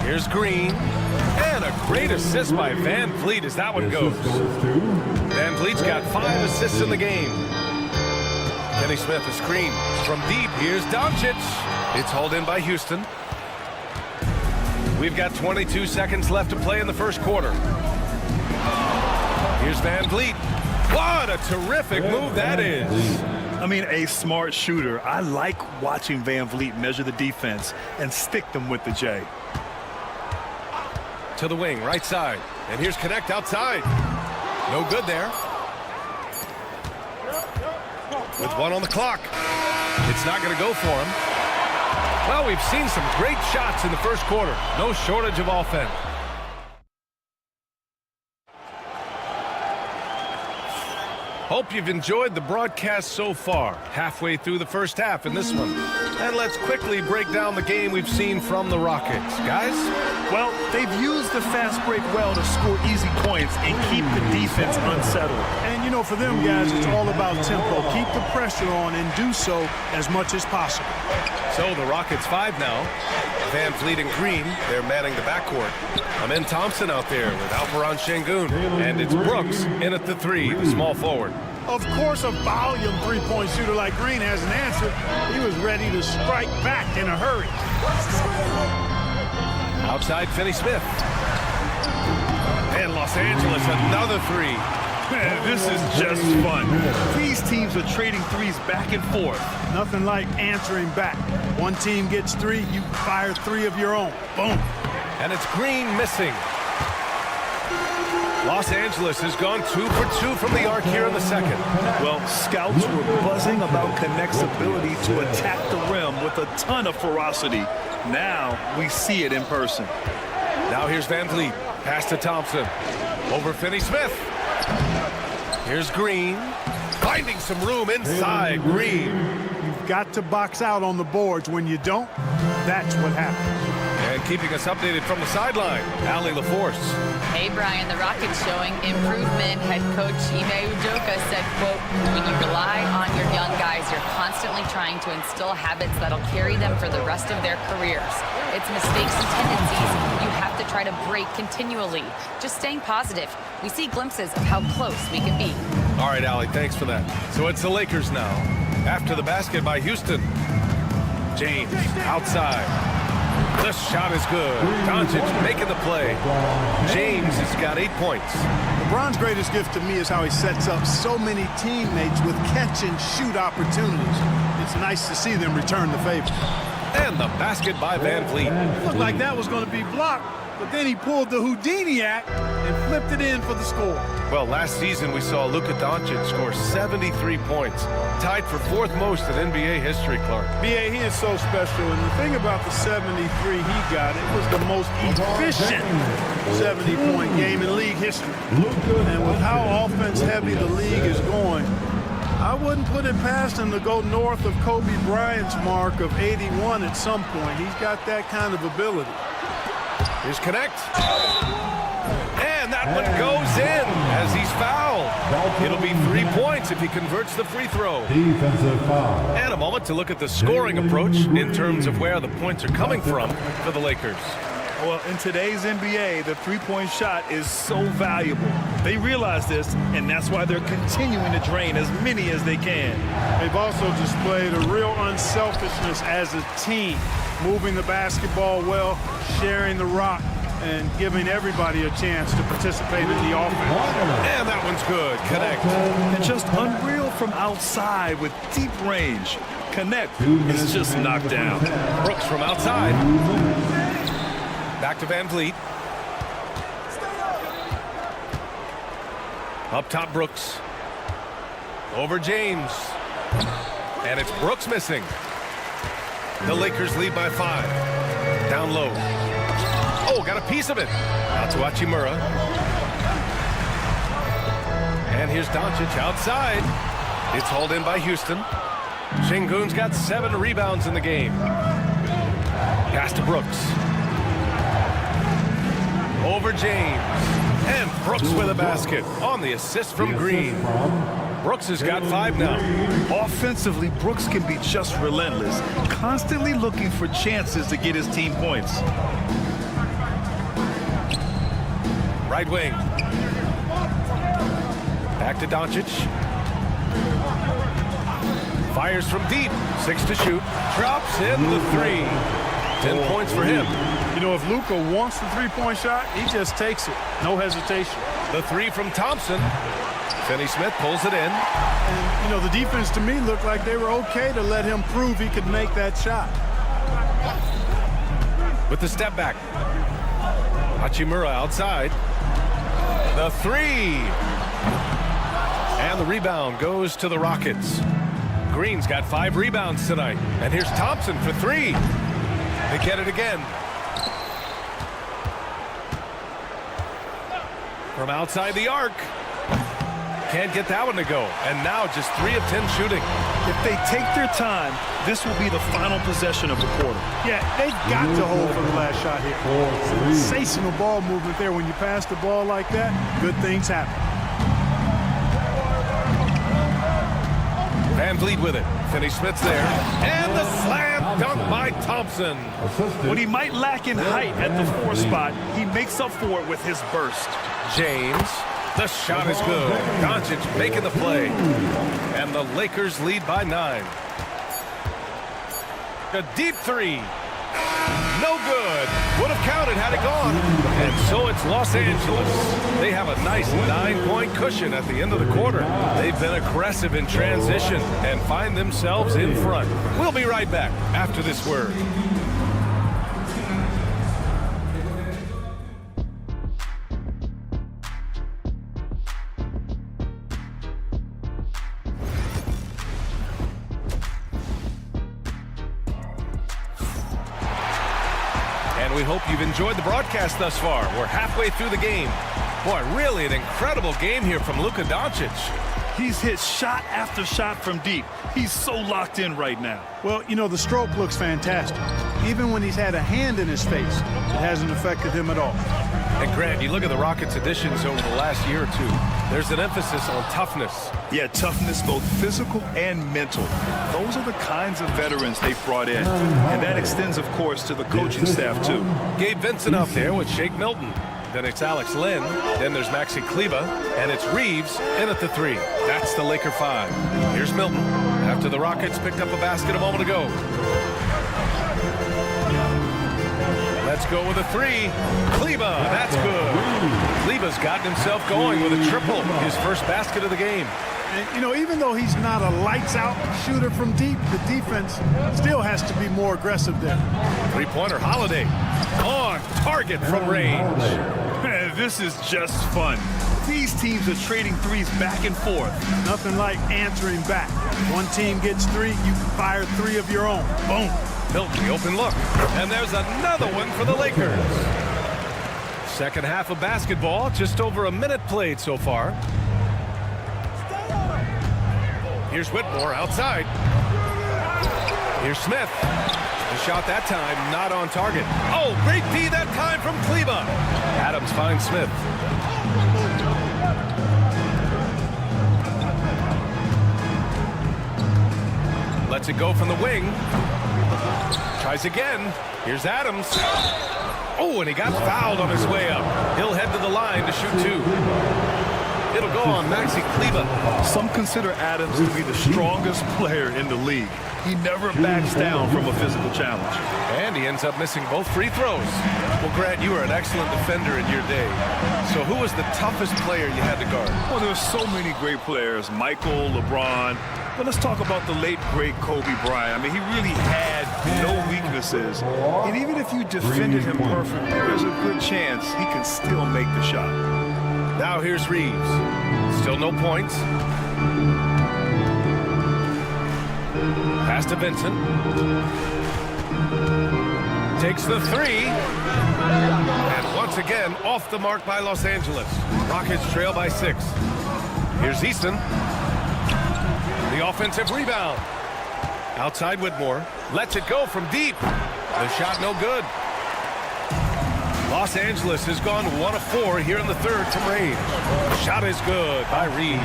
Speaker 9: Here's Green. And a great assist by Van Vliet as that one goes. Van Vliet's got 5 assists in the game. Finney Smith, a screen. From deep, here's Doncic. It's hauled in by Houston. We've got 22 seconds left to play in the first quarter. Here's Van Vliet. What a terrific move that is.
Speaker 12: I mean, a smart shooter. I like watching Van Vliet measure the defense and stick them with the J.
Speaker 9: To the wing, right side. And here's Connect outside. No good there. With 1 on the clock. It's not going to go for him. Well, we've seen some great shots in the first quarter. No shortage of offense. Hope you've enjoyed the broadcast so far. Halfway through the first half in this one. And let's quickly break down the game we've seen from the Rockets. Guys?
Speaker 12: Well, they've used the fast break well to score easy points and keep the defense unsettled.
Speaker 10: And, you know, for them guys, it's all about tempo. Keep the pressure on and do so as much as possible.
Speaker 9: So the Rockets 5 now. Van Vliet and Green, they're manning the backcourt. Amin Thompson out there with Alperen Şengün. And it's Brooks in at the 3, the small forward.
Speaker 10: Of course, a volume three-point shooter like Green has an answer. He was ready to strike back in a hurry.
Speaker 9: Outside, Finney Smith. And Los Angeles, another 3.
Speaker 12: Man, this is just fun. These teams are trading threes back and forth.
Speaker 10: Nothing like answering back. One team gets 3, you fire 3 of your own. Boom.
Speaker 9: And it's Green missing. Los Angeles has gone 2 for 2 from the arc here in the second.
Speaker 12: Well, scouts were buzzing about Connect's ability to attack the rim with a ton of ferocity. Now we see it in person.
Speaker 9: Now here's Van Vliet. Pass to Thompson. Over Finney Smith. Here's Green. Finding some room inside. Green.
Speaker 10: You've got to box out on the boards. When you don't, that's what happens.
Speaker 9: And keeping us updated from the sideline, Allie LaForce.
Speaker 11: Hey, Brian, the Rockets showing improvement. Head coach Ime Udoka said, quote, when you rely on your young guys, you're constantly trying to instill habits that'll carry them for the rest of their careers. It's mistakes and tendencies you have to try to break continually. Just staying positive. We see glimpses of how close we can be.
Speaker 9: All right, Allie, thanks for that. So it's the Lakers now. After the basket by Houston. James outside. The shot is good. Doncic making the play. James has got 8 points.
Speaker 10: LeBron's greatest gift to me is how he sets up so many teammates with catch-and-shoot opportunities. It's nice to see them return the favor.
Speaker 9: And the basket by Van Vliet.
Speaker 10: It looked like that was going to be blocked, but then he pulled the Houdini act and flipped it in for the score.
Speaker 9: Well, last season we saw Luka Doncic score 73 points, tied for 4th most in NBA history, Clark.
Speaker 10: B.A., he is so special, and the thing about the 73 he got, it was the most efficient 70-point game in league history. And with how offense-heavy the league is going, I wouldn't put it past him to go north of Kobe Bryant's mark of 81 at some point. He's got that kind of ability.
Speaker 9: Here's Connect. And that one goes in as he's fouled. It'll be 3 points if he converts the free throw.
Speaker 6: Defensive foul.
Speaker 9: And a moment to look at the scoring approach in terms of where the points are coming from for the Lakers.
Speaker 12: Well, in today's NBA, the three-point shot is so valuable. They realize this, and that's why they're continuing to drain as many as they can.
Speaker 10: They've also displayed a real unselfishness as a team, moving the basketball well, sharing the rock, and giving everybody a chance to participate in the offense.
Speaker 9: And that one's good. Connect.
Speaker 12: And just unreal from outside with deep range. Connect is just knocked down.
Speaker 9: Brooks from outside. Back to Van Vliet. Up top, Brooks. Over James. And it's Brooks missing. The Lakers lead by 5. Down low. Oh, got a piece of it. Out to Hachimura. And here's Doncic outside. It's hauled in by Houston. Şengün's got 7 rebounds in the game. Pass to Brooks. Over James. And Brooks with a basket on the assist from Green. Brooks has got 5 now.
Speaker 12: Offensively, Brooks can be just relentless, constantly looking for chances to get his team points.
Speaker 9: Right wing. Back to Doncic. Fires from deep. 6 to shoot. Drops in the 3. 10 points for him.
Speaker 10: You know, if Luka wants the three-point shot, he just takes it. No hesitation.
Speaker 9: The 3 from Thompson. Finney-Smith pulls it in.
Speaker 10: And, you know, the defense to me looked like they were okay to let him prove he could make that shot.
Speaker 9: With the step back. Hachimura outside. The 3. And the rebound goes to the Rockets. Green's got 5 rebounds tonight. And here's Thompson for 3. They get it again. From outside the arc. Can't get that one to go. And now just 3 of 10 shooting.
Speaker 12: If they take their time, this will be the final possession of the quarter.
Speaker 10: Yeah, they've got to hold for the last shot here. Sensational ball movement there. When you pass the ball like that, good things happen.
Speaker 9: Van Vliet with it. Finney-Smith's there. And the slam dunk by Thompson.
Speaker 12: What he might lack in height at the 4 spot, he makes up for it with his burst.
Speaker 9: James. The shot is good. Doncic making the play. And the Lakers lead by 9. A deep 3. No good. Would have counted had it gone. And so it's Los Angeles. They have a nice 9-point cushion at the end of the quarter. They've been aggressive in transition and find themselves in front. We'll be right back after this word. We hope you've enjoyed the broadcast thus far. We're halfway through the game. Boy, really an incredible game here from Luka Doncic.
Speaker 12: He's hit shot after shot from deep. He's so locked in right now.
Speaker 10: Well, you know, the stroke looks fantastic. Even when he's had a hand in his face, it hasn't affected him at all.
Speaker 9: And Grant, you look at the Rockets' additions over the last year or two. There's an emphasis on toughness.
Speaker 12: Yeah, toughness, both physical and mental. Those are the kinds of veterans they've brought in. And that extends, of course, to the coaching staff, too.
Speaker 9: Gabe Vincent out there with Shake Milton. Then it's Alex Len. Then there's Maxi Kleber. And it's Reeves in at the 3. That's the Laker 5. Here's Milton after the Rockets picked up a basket a moment ago. Let's go with a 3. Kleber, that's good. Kleber's gotten himself going with a triple. His first basket of the game.
Speaker 10: And, you know, even though he's not a lights-out shooter from deep, the defense still has to be more aggressive there.
Speaker 9: 3-pointer Holiday. On target from range.
Speaker 12: This is just fun. These teams are trading threes back and forth.
Speaker 10: Nothing like answering back. One team gets 3, you fire 3 of your own. Boom.
Speaker 9: Milton, the open look. And there's another one for the Lakers. Second half of basketball, just over a minute played so far. Here's Whitmore outside. Here's Smith. The shot that time, not on target. Oh, great D that time from Kleber. Adams finds Smith. Lets it go from the wing. Tries again. Here's Adams. Oh, and he got fouled on his way up. He'll head to the line to shoot 2. It'll go on Maxi Kleber.
Speaker 12: Some consider Adams to be the strongest player in the league. He never backs down from a physical challenge.
Speaker 9: And he ends up missing both free throws. Well, Grant, you were an excellent defender in your day. So who was the toughest player you had to guard?
Speaker 12: Well, there's so many great players. Michael, LeBron. But let's talk about the late, great Kobe Bryant. I mean, he really had no weaknesses. And even if you defended him perfectly, there's a good chance he can still make the shot.
Speaker 9: Now here's Reeves. Still no points. Pass to Vincent. Takes the 3. And once again, off the mark by Los Angeles. Rockets trail by 6. Here's Easton. The offensive rebound. Outside Whitmore. Lets it go from deep. The shot no good. Los Angeles has gone 1 of 4 here in the third from range. Shot is good by Reeves.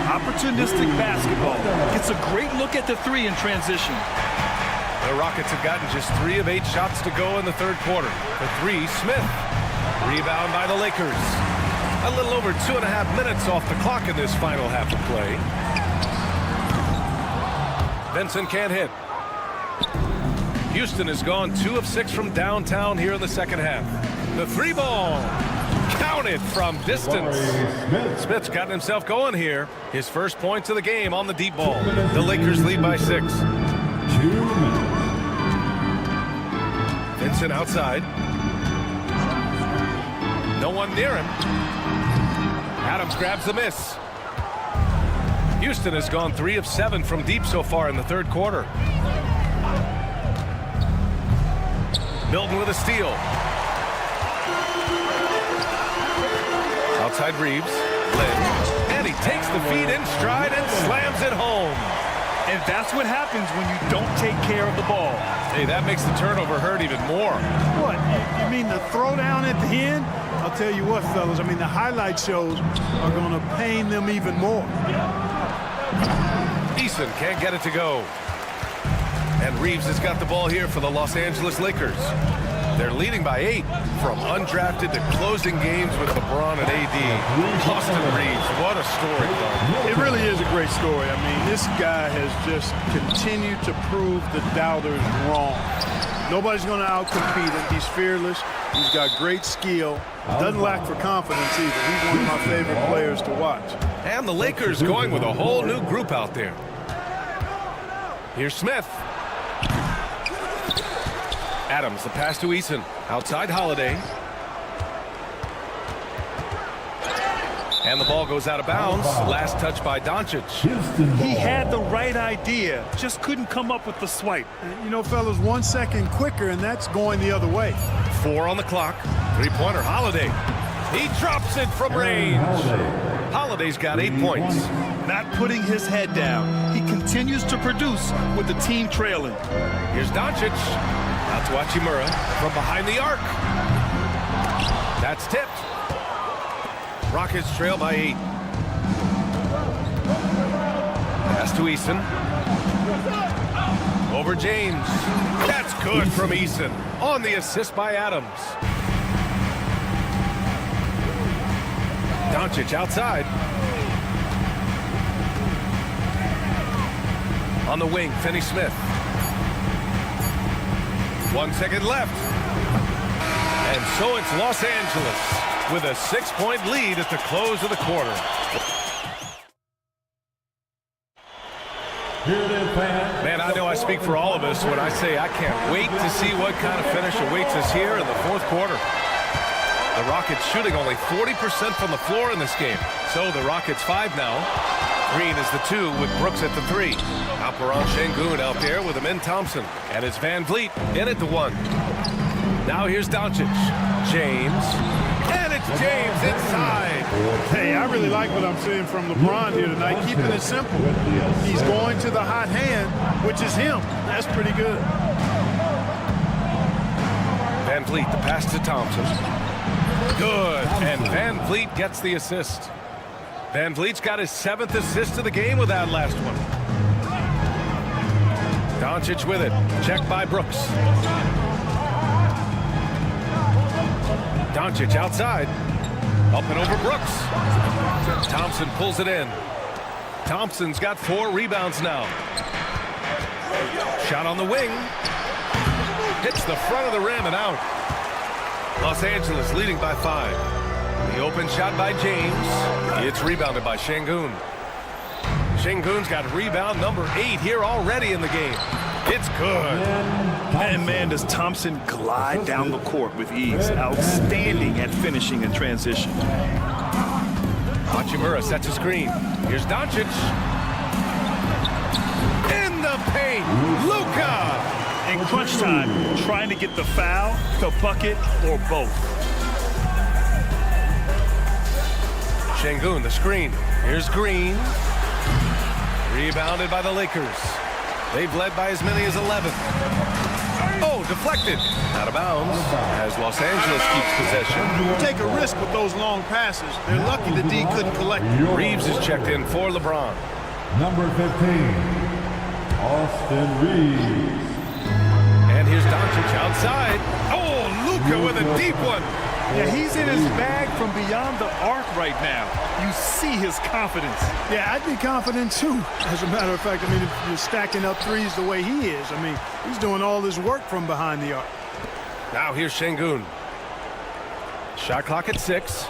Speaker 12: Opportunistic basketball. Gets a great look at the 3 in transition.
Speaker 9: The Rockets have gotten just 3 of 8 shots to go in the third quarter. For 3, Smith. Rebound by the Lakers. A little over 2.5 minutes off the clock in this final half of play. Vincent can't hit. Houston has gone 2 of 6 from downtown here in the second half. The 3 ball. Counted from distance. Smith's gotten himself going here. His first points of the game on the deep ball. The Lakers lead by 6.
Speaker 6: 2 minutes.
Speaker 9: Vincent outside. No one near him. Adams grabs the miss. Houston has gone 3 of 7 from deep so far in the third quarter. Milton with a steal. Outside Reeves. Lynn. And he takes the feed in stride and slams it home.
Speaker 12: And that's what happens when you don't take care of the ball.
Speaker 9: Hey, that makes the turnover hurt even more.
Speaker 10: What? You mean the throwdown at the end? I'll tell you what, fellas. I mean, the highlight shows are going to pain them even more.
Speaker 9: Eason can't get it to go. And Reeves has got the ball here for the Los Angeles Lakers. They're leading by 8 from undrafted to closing games with LeBron and AD. Austin Reeves, what a story, though.
Speaker 10: It really is a great story. I mean, this guy has just continued to prove the doubters wrong. Nobody's going to outcompete him. He's fearless. He's got great skill. Doesn't lack for confidence either. He's one of my favorite players to watch.
Speaker 9: And the Lakers going with a whole new group out there. Here's Smith. Adams, the pass to Eason. Outside Holiday. And the ball goes out of bounds. Last touch by Doncic.
Speaker 12: He had the right idea, just couldn't come up with the swipe.
Speaker 10: You know, fellas, 1 second quicker, and that's going the other way.
Speaker 9: 4 on the clock. 3-pointer, Holiday. He drops it from range. Holiday's got 8 points.
Speaker 12: Not putting his head down. He continues to produce with the team trailing.
Speaker 9: Here's Doncic. Out to Hachimura from behind the arc. That's tipped. Rockets trail by 8. Pass to Eason. Over James. That's good from Eason. On the assist by Adams. Doncic outside. On the wing, Finney-Smith. 1 second left. And so it's Los Angeles with a 6-point lead at the close of the quarter. Man, I know I speak for all of us when I say I can't wait to see what kind of finish awaits us here in the fourth quarter. The Rockets shooting only 40% from the floor in this game. So the Rockets 5 now. Green is the 2 with Brooks at the 3. Alperon Şengün out there with Amin Thompson. And it's Van Vliet in at the 1. Now here's Doncic. James. And it's James inside.
Speaker 10: Hey, I really like what I'm seeing from LeBron here tonight. Keeping it simple. He's going to the hot hand, which is him. That's pretty good.
Speaker 9: Van Vliet, the pass to Thompson. Good. And Van Vliet gets the assist. Van Vliet's got his 7th assist of the game with that last one. Doncic with it. Checked by Brooks. Doncic outside. Up and over Brooks. Thompson pulls it in. Thompson's got 4 rebounds now. Shot on the wing. Hits the front of the rim and out. Los Angeles leading by 5. The open shot by James. It's rebounded by Şengün. Şengün's got rebound number 8 here already in the game. It's good.
Speaker 12: And man, does Thompson glide down the court with ease. Outstanding at finishing in transition.
Speaker 9: Hachimura sets a screen. Here's Doncic. In the paint. Luka.
Speaker 12: In crunch time, trying to get the foul, the bucket, or both.
Speaker 9: Şengün, the screen. Here's Green. Rebounded by the Lakers. They've led by as many as 11. Oh, deflected. Out of bounds as Los Angeles keeps possession.
Speaker 10: Take a risk with those long passes. They're lucky the D couldn't collect.
Speaker 9: Reeves is checked in for LeBron.
Speaker 6: Number 15, Austin Reeves.
Speaker 9: And here's Doncic outside. Oh, Luka with a deep one.
Speaker 12: Yeah, he's in his bag from beyond the arc right now. You see his confidence.
Speaker 10: Yeah, I'd be confident too. As a matter of fact, I mean, if you're stacking up threes the way he is, I mean, he's doing all this work from behind the arc.
Speaker 9: Now here's Şengün. Shot clock at 6.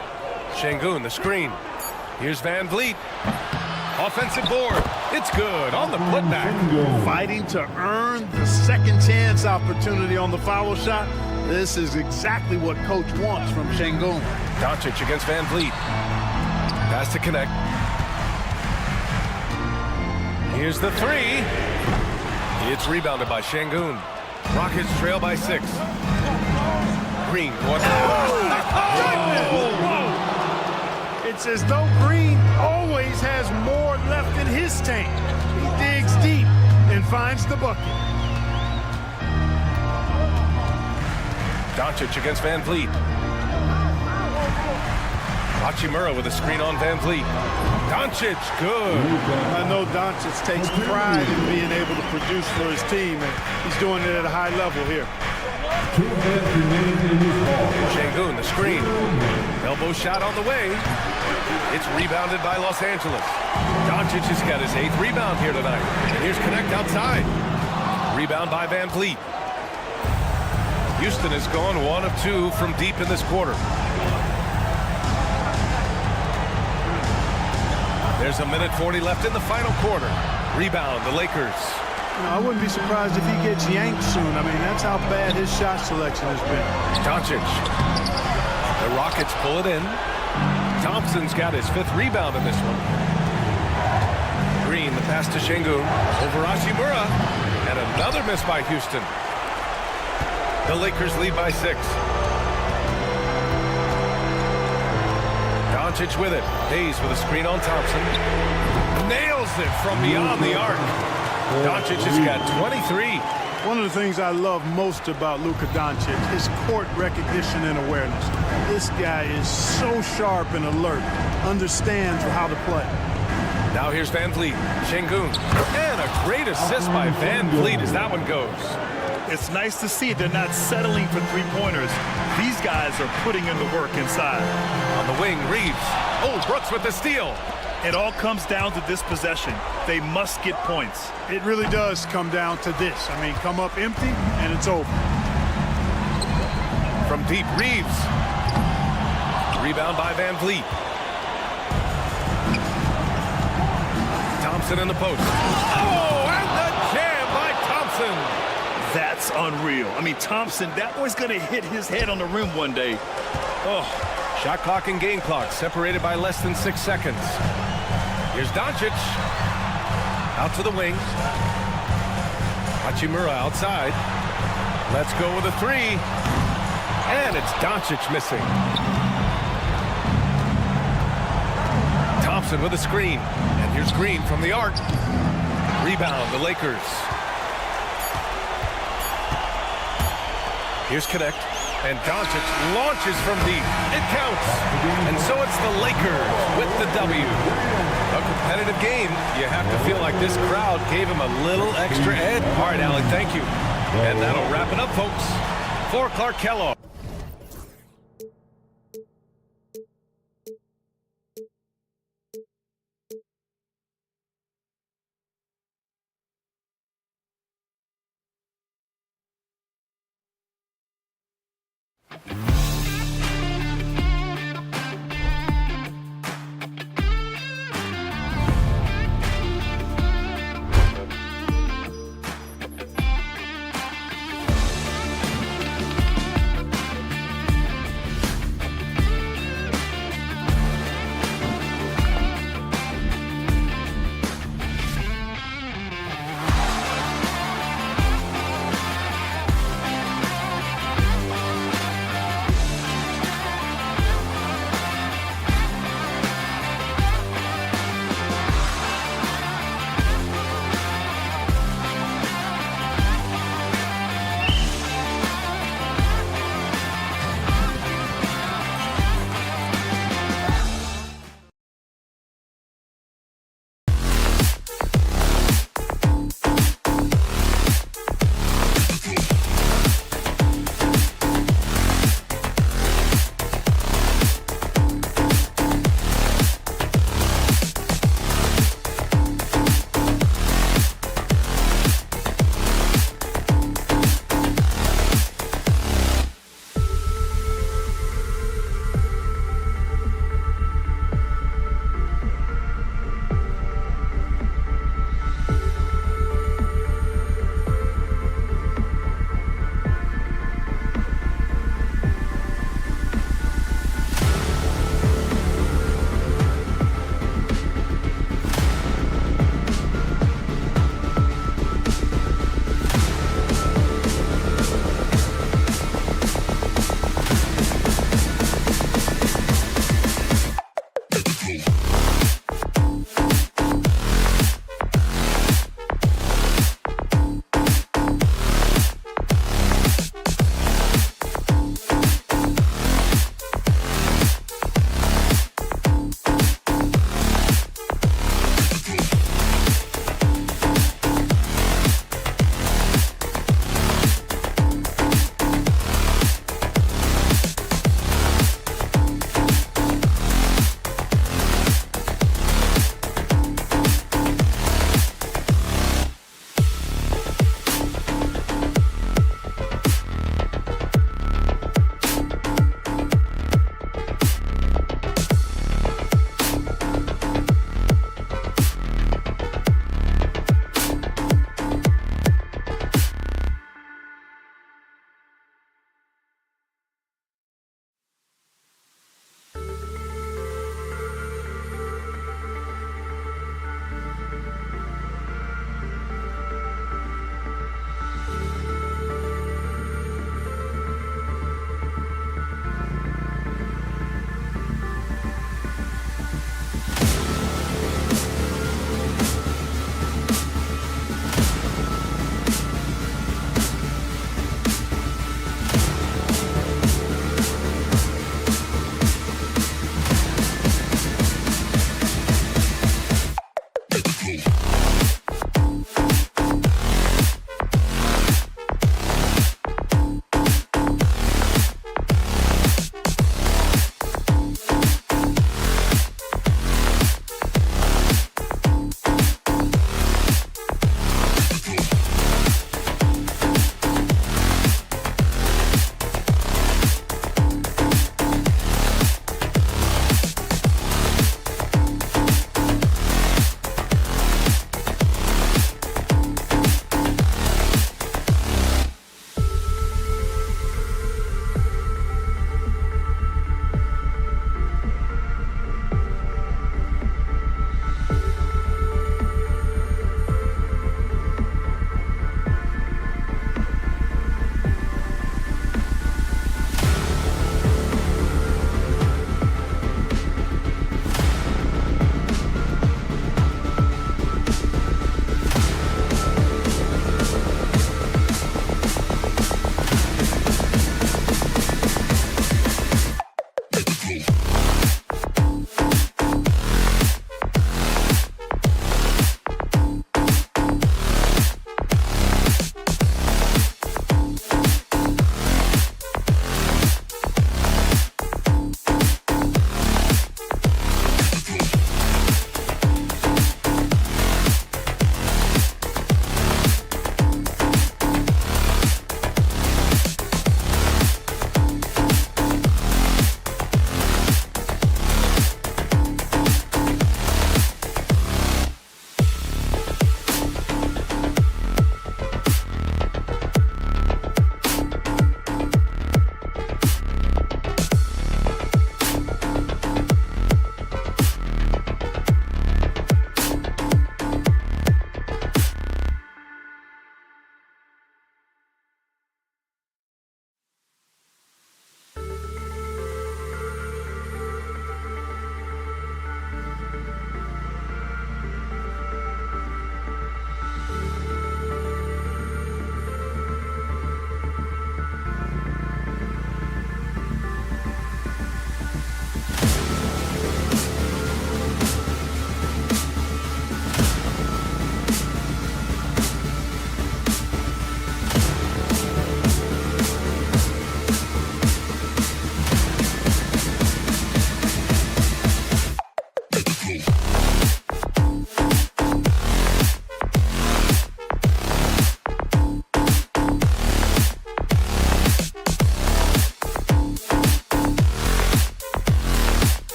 Speaker 9: Şengün, the screen. Here's Van Vliet. Offensive board. It's good on the putback.
Speaker 10: Fighting to earn the second chance opportunity on the foul shot. This is exactly what coach wants from Şengün.
Speaker 9: Doncic against Van Vliet. Pass to connect. Here's the 3. It's rebounded by Şengün. Rockets trail by 6. Green.
Speaker 10: It's as though Green always has more left in his tank. He digs deep and finds the bucket.
Speaker 9: Doncic against Van Vliet. Hachimura with a screen on Van Vliet. Doncic, good.
Speaker 10: I know Doncic takes pride in being able to produce for his team, and he's doing it at a high level here.
Speaker 9: Şengün, the screen. Elbow shot on the way. It's rebounded by Los Angeles. Doncic has got his 8th rebound here tonight. And here's Connect outside. Rebound by Van Vliet. Houston has gone 1 of 2 from deep in this quarter. There's a minute 40 left in the final quarter. Rebound, the Lakers.
Speaker 10: You know, I wouldn't be surprised if he gets yanked soon. I mean, that's how bad his shot selection has been.
Speaker 9: Doncic. The Rockets pull it in. Thompson's got his 5th rebound in this one. Green, the pass to Şengün. Over Hachimura. And another miss by Houston. The Lakers lead by 6. Doncic with it. Hayes with a screen on Thompson. Nails it from beyond the arc. Doncic has got 23.
Speaker 10: One of the things I love most about Luka Doncic is court recognition and awareness. This guy is so sharp and alert, understands how to play.
Speaker 9: Now here's Van Vliet. Şengün. And a great assist by Van Vliet as that one goes.
Speaker 12: It's nice to see they're not settling for three-pointers. These guys are putting in the work inside.
Speaker 9: On the wing, Reeves. Oh, Brooks with the steal.
Speaker 12: It all comes down to this possession. They must get points.
Speaker 10: It really does come down to this. I mean, come up empty, and it's over.
Speaker 9: From deep, Reeves. Rebound by Van Vliet. Thompson in the post. Oh, and the jam by Thompson.
Speaker 12: That's unreal. I mean, Thompson, that boy's going to hit his head on the rim one day.
Speaker 9: Oh, shot clock and game clock separated by less than 6 seconds. Here's Doncic. Out to the wing. Hachimura outside. Let's go with a 3. And it's Doncic missing. Thompson with a screen. And here's Green from the arc. Rebound, the Lakers. Here's Connect. And Doncic launches from deep. It counts. And so it's the Lakers with the W. A competitive game. You have to feel like this crowd gave him a little extra edge. All right, Alec, thank you. And that'll wrap it up, folks. For Clark Kellogg.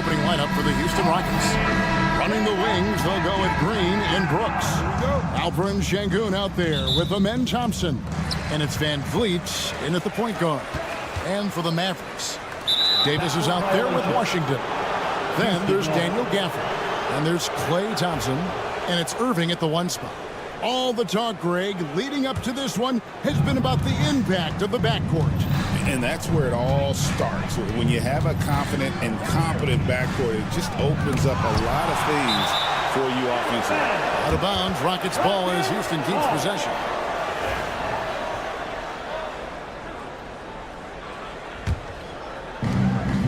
Speaker 1: opening lineup for the Houston Rockets. Running the wings, they'll go with Green and Brooks. Alperen Sengun out there with Amen Thompson. And it's Van Vliet in at the point guard. And for the Mavericks, Davis is out there with Washington. Then there's Daniel Gafford. And there's Klay Thompson. And it's Irving at the 1 spot. All the talk, Greg, leading up to this one has been about the impact of the backcourt.
Speaker 3: And that's where it all starts. When you have a confident and competent backcourt, it just opens up a lot of things for you offensively.
Speaker 1: Out of bounds, Rockets ball as Houston keeps possession.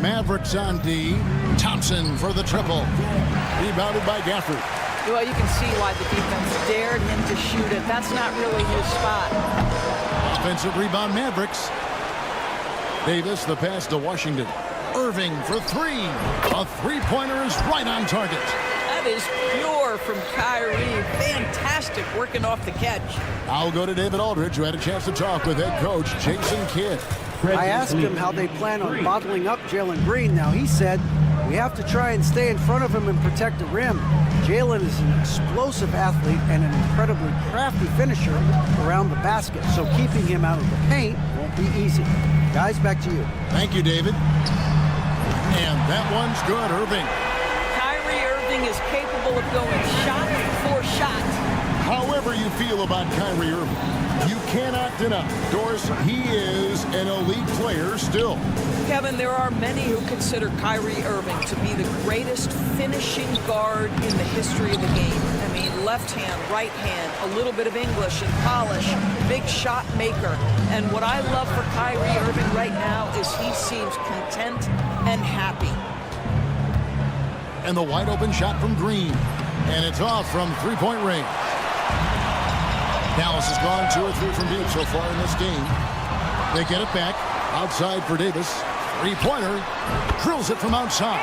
Speaker 1: Mavericks on D. Thompson for the triple. Rebounded by Gafford.
Speaker 13: Well, you can see why the defense dared him to shoot it. That's not really his spot.
Speaker 1: Offensive rebound, Mavericks. Davis, the pass to Washington. Irving for 3. A three-pointer is right on target.
Speaker 13: That is pure from Kyrie. Fantastic working off the catch.
Speaker 1: I'll go to David Aldridge, who had a chance to talk with head coach Jason Kidd.
Speaker 5: I asked him how they plan on bottling up Jalen Green. Now, he said, we have to try and stay in front of him and protect the rim. Jalen is an explosive athlete and an incredibly crafty finisher around the basket, so keeping him out of the paint won't be easy. Guys, back to you.
Speaker 1: Thank you, David. And that one's good, Irving.
Speaker 13: Kyrie Irving is capable of going shot for shot.
Speaker 1: However you feel about Kyrie Irving, you cannot deny, Doris, he is an elite player still.
Speaker 13: Kevin, there are many who consider Kyrie Irving to be the greatest finishing guard in the history of the game. I mean, left hand, right hand, a little bit of English and polish, big shot maker. And what I love for Kyrie Irving right now is he seems content and happy.
Speaker 1: And the wide open shot from Green. And it's off from three-point range. Dallas has gone 2 or 3 from deep so far in this game. They get it back. Outside for Davis. Three-pointer. Drills it from outside.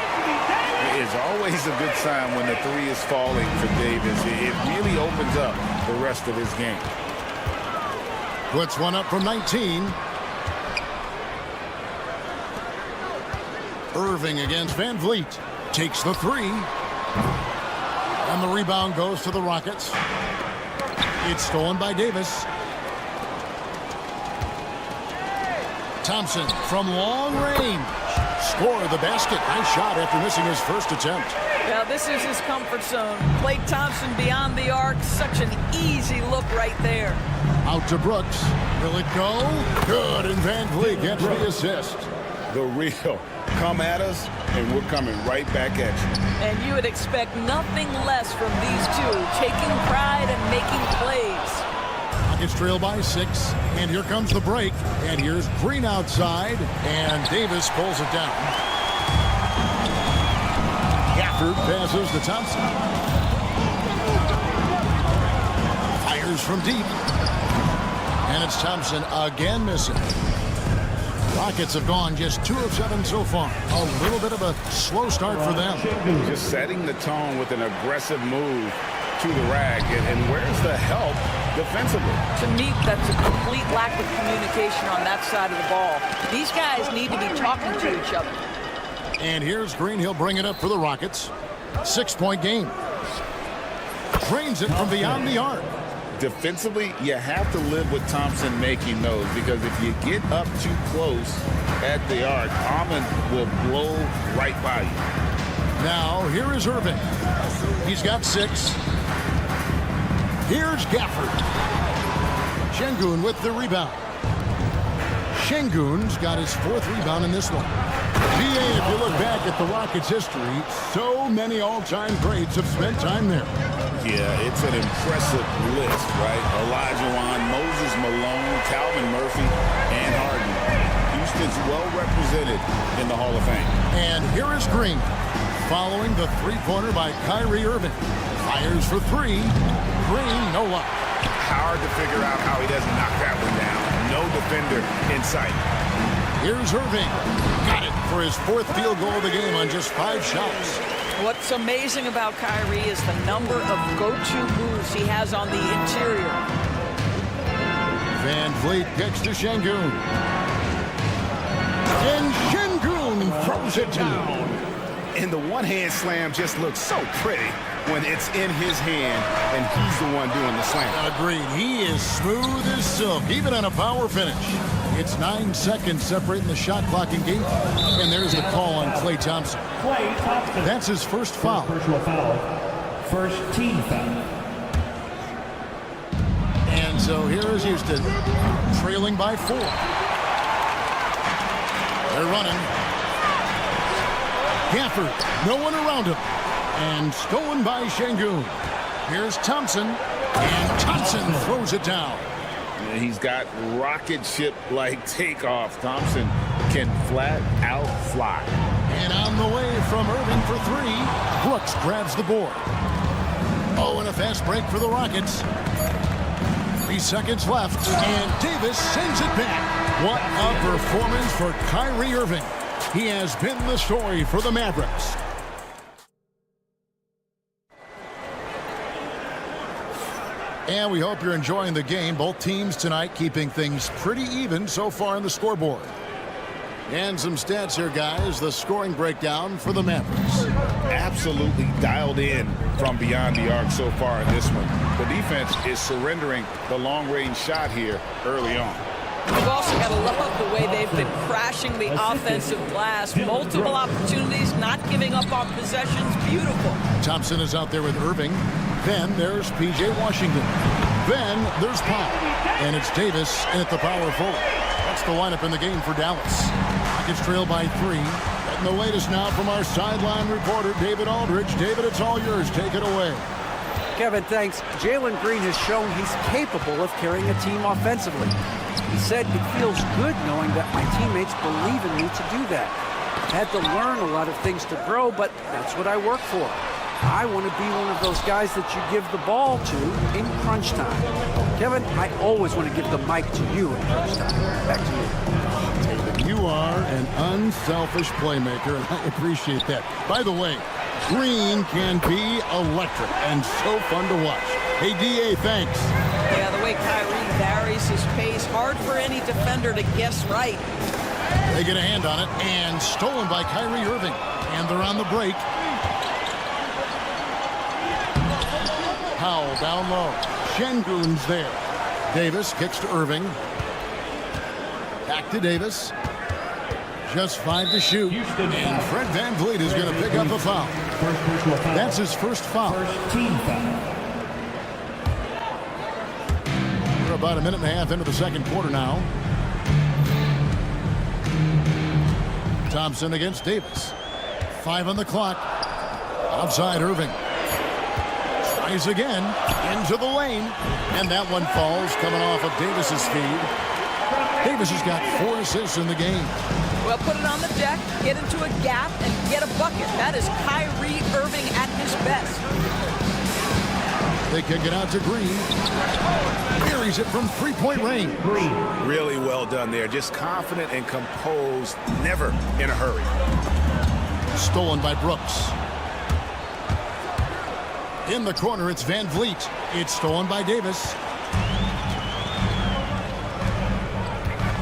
Speaker 3: It's always a good sign when the 3 is falling for Davis. It really opens up the rest of his game.
Speaker 1: Puts one up from 19. Irving against Van Vliet. Takes the 3. And the rebound goes to the Rockets. It's stolen by Davis. Thompson from long range. Score the basket. Nice shot after missing his first attempt.
Speaker 13: Now this is his comfort zone. Klay Thompson beyond the arc. Such an easy look right there.
Speaker 1: Out to Brooks. Will it go? Good, and Van Vliet gets the assist.
Speaker 3: The real. Come at us, and we're coming right back at you.
Speaker 13: And you would expect nothing less from these two, taking pride and making plays.
Speaker 1: Rockets trail by 6, and here comes the break. And here's Green outside, and Davis pulls it down. Gafford passes to Thompson. Fires from deep. And it's Thompson again missing. Rockets have gone just 2 of 7 so far. A little bit of a slow start for them.
Speaker 3: Just setting the tone with an aggressive move to the rack. And where's the help defensively?
Speaker 13: To me, that's a complete lack of communication on that side of the ball. These guys need to be talking to each other.
Speaker 1: And here's Green. He'll bring it up for the Rockets. 6-point game. Drains it from beyond the arc.
Speaker 3: Defensively, you have to live with Thompson making those, because if you get up too close at the arc, Almond will blow right by you.
Speaker 1: Now, here is Irving. He's got 6. Here's Gafford. Sengun with the rebound. Sengun's got his 4th rebound in this one. GA, if you look back at the Rockets' history, so many all-time greats have spent time there.
Speaker 3: Yeah, it's an impressive list, right? Olajuwon, Moses Malone, Calvin Murphy, and Harden. Houston's well represented in the Hall of Fame.
Speaker 1: And here is Green, following the three-pointer by Kyrie Irving. Fires for 3. Green, no luck.
Speaker 3: Hard to figure out how he doesn't knock that one down. No defender in sight.
Speaker 1: Here's Irving. Got it for his 4th field goal of the game on just 5 shots.
Speaker 13: What's amazing about Kyrie is the number of go-to moves he has on the interior.
Speaker 1: Van Vliet kicks to Sengun. And Sengun throws it down.
Speaker 3: And the one-hand slam just looks so pretty when it's in his hand and he's the one doing the slam.
Speaker 1: Agreed. He is smooth as silk, even on a power finish. It's 9 seconds separating the shot clock and game. And there's the call on Klay Thompson. That's his first foul.
Speaker 6: Personal foul. First team foul.
Speaker 1: And so here is Houston, trailing by 4. They're running. Gafford, no one around him. And stolen by Şengün. Here's Thompson. And Thompson throws it down.
Speaker 3: He's got rocket ship-like takeoff. Thompson can flat out fly.
Speaker 1: And on the way from Irving for 3. Brooks grabs the board. Oh, and a fast break for the Rockets. 3 seconds left, and Davis sends it back. What a performance for Kyrie Irving. He has been the story for the Mavericks. And we hope you're enjoying the game. Both teams tonight keeping things pretty even so far on the scoreboard. And some stats here, guys. The scoring breakdown for the Mavericks.
Speaker 3: Absolutely dialed in from beyond the arc so far in this one. The defense is surrendering the long-range shot here early on.
Speaker 13: You've also got to love the way they've been crashing the offensive glass. Multiple opportunities, not giving up on possessions. Beautiful.
Speaker 1: Thompson is out there with Irving. Then there's P.J. Washington. Then there's Powell. And it's Davis in at the power forward. That's the lineup in the game for Dallas. Rockets trail by 3. And the latest now from our sideline reporter, David Aldridge. David, it's all yours. Take it away.
Speaker 5: Kevin, thanks. Jalen Green has shown he's capable of carrying a team offensively. He said it feels good knowing that my teammates believe in me to do that. I had to learn a lot of things to grow, but that's what I work for. I want to be one of those guys that you give the ball to in crunch time. Kevin, I always want to give the mic to you in crunch time. Back to you.
Speaker 1: David, you are an unselfish playmaker, and I appreciate that. By the way, Green can be electric and so fun to watch. Hey, D.A., thanks.
Speaker 13: Yeah, the way Kyrie varies his pace, hard for any defender to guess right.
Speaker 1: They get a hand on it, and stolen by Kyrie Irving. And they're on the break. Powell down low. Şengün's there. Davis kicks to Irving. Back to Davis. Just 5 to shoot. And Fred VanVleet is going to pick up a foul. That's his first foul.
Speaker 6: First team foul.
Speaker 1: We're about a minute and a half into the second quarter now. Thompson against Davis. 5 on the clock. Outside Irving. Tries again. Into the lane. And that one falls coming off of Davis's feed. Davis has got 4 assists in the game.
Speaker 13: Well, put it on the deck, get into a gap, and get a bucket. That is Kyrie Irving at his best.
Speaker 1: They kick it out to Green. Buries it from three-point range.
Speaker 3: Really well done there. Just confident and composed, never in a hurry.
Speaker 1: Stolen by Brooks. In the corner, it's VanVleet. It's stolen by Davis.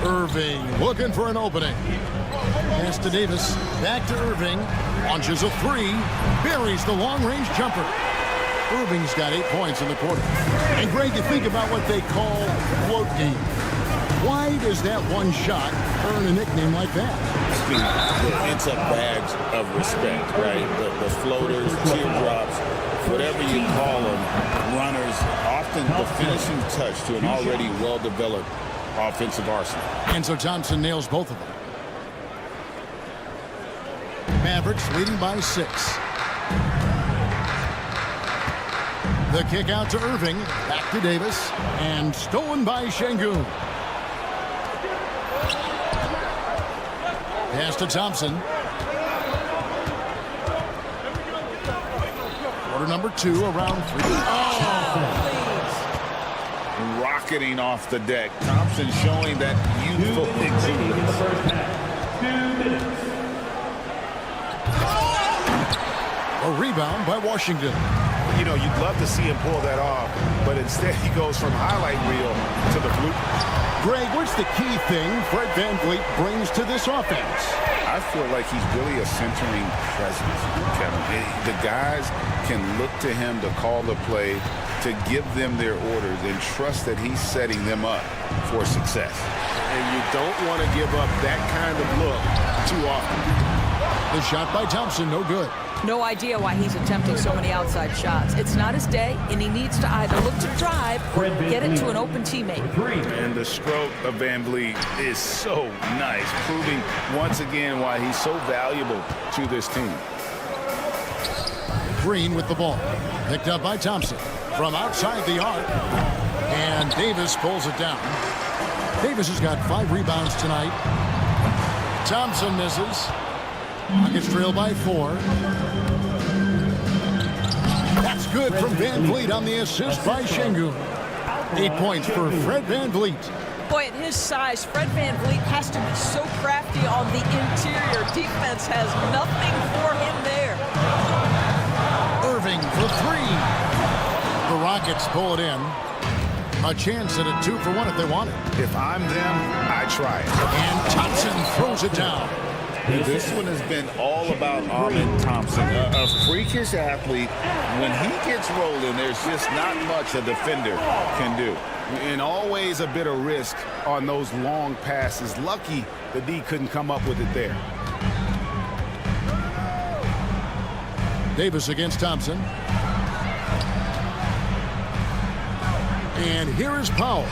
Speaker 1: Irving looking for an opening. Pass to Davis. Back to Irving. Launches a 3. Buries the long-range jumper. Irving's got 8 points in the quarter. And Greg, you think about what they call float game. Why does that one shot earn a nickname like that?
Speaker 3: It's a badge of respect, right? The floaters, teardrops, whatever you call them, runners, often the finishing touch to an already well-developed offensive arsenal.
Speaker 1: And so Thompson nails both of them. Mavericks leading by 6. The kick out to Irving. Back to Davis. And stolen by Şengün. Pass to Thompson. Quarter number 2, around 3. Oh!
Speaker 3: Rocketing off the deck. Thompson showing that youthful exuberance.
Speaker 6: 2 minutes.
Speaker 1: A rebound by Washington.
Speaker 12: You know, you'd love to see him pull that off, but instead he goes from highlight reel to the blue.
Speaker 1: Greg, what's the key thing Fred VanVleet brings to this offense?
Speaker 3: I feel like he's really a centering presence, Kevin. The guys can look to him to call the play, to give them their orders, and trust that he's setting them up for success.
Speaker 12: And you don't want to give up that kind of look too often.
Speaker 1: The shot by Thompson, no good.
Speaker 13: No idea why he's attempting so many outside shots. It's not his day, and he needs to either look to drive or get it to an open teammate.
Speaker 3: And the stroke of VanVleet is so nice, proving once again why he's so valuable to this team.
Speaker 1: Green with the ball. Picked up by Thompson from outside the arc. And Davis pulls it down. Davis has got 5 rebounds tonight. Thompson misses. Rockets trail by 4. That's good from VanVleet on the assist by Şengün. 8 points for Fred VanVleet.
Speaker 13: Boy, at his size, Fred VanVleet has to be so crafty on the interior. Defense has nothing for him there.
Speaker 1: Irving for 3. The Rockets pull it in. A chance at a 2 for 1 if they want it.
Speaker 3: If I'm them, I try it.
Speaker 1: And Thompson throws it down.
Speaker 3: This one has been all about Ahmed Thompson, a freakish athlete. When he gets rolling, there's just not much a defender can do. And always a bit of risk on those long passes. Lucky the D couldn't come up with it there.
Speaker 1: Davis against Thompson. And here is Powell.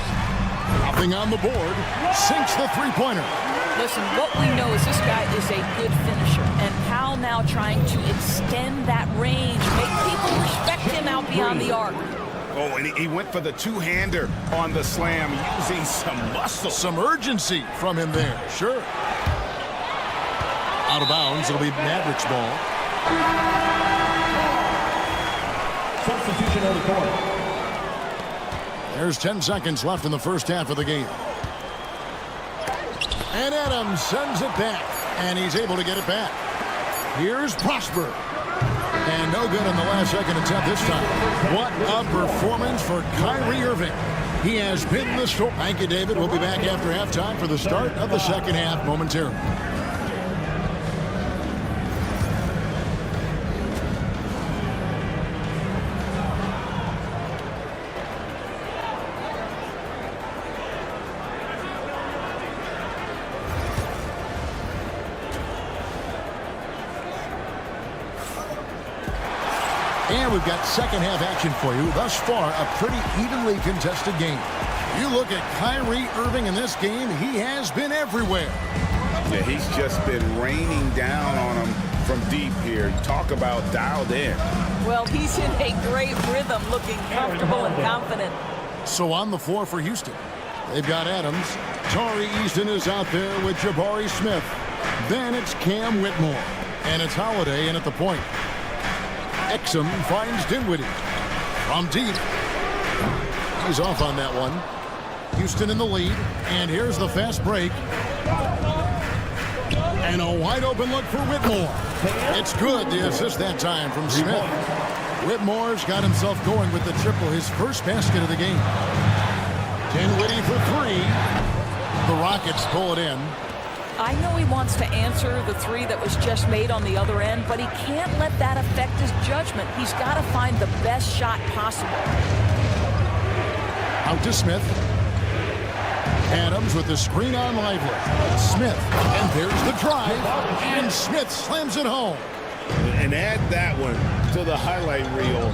Speaker 1: Nothing on the board. Sinks the three-pointer.
Speaker 13: Listen, what we know is this guy is a good finisher. And Powell now trying to extend that range, make people respect him out beyond the arc.
Speaker 3: Oh, and he went for the two-hander on the slam, using some muscle.
Speaker 1: Some urgency from him there, sure. Out of bounds, it'll be Mavericks ball.
Speaker 6: Substitution on the court.
Speaker 1: There's 10 seconds left in the first half of the game. And Adams sends it back, and he's able to get it back. Here's Prosper. And no good on the last second attempt this time. What a performance for Kyrie Irving. He has been the story. Thank you, David. We'll be back after halftime for the start of the second half momentarily. And we've got second half action for you. Thus far, a pretty evenly contested game. You look at Kyrie Irving in this game, he has been everywhere.
Speaker 3: Yeah, he's just been raining down on him from deep here. Talk about dialed in.
Speaker 13: Well, he's in a great rhythm, looking comfortable and confident.
Speaker 1: So on the floor for Houston, they've got Adams. Tari Easton is out there with Jabari Smith. Then it's Cam Whitmore. And it's Holiday in at the point. Exum finds Dinwiddie from deep. He's off on that one. Houston in the lead, and here's the fast break. And a wide open look for Whitmore. It's good, the assist that time from Smith. Whitmore's got himself going with the triple, his first basket of the game. Dinwiddie for 3. The Rockets pull it in.
Speaker 13: I know he wants to answer the 3 that was just made on the other end, but he can't let that affect his judgment. He's got to find the best shot possible.
Speaker 1: Out to Smith. Adams with the screen on Lively. Smith, and there's the drive, and Smith slams it home.
Speaker 3: And add that one to the highlight reel.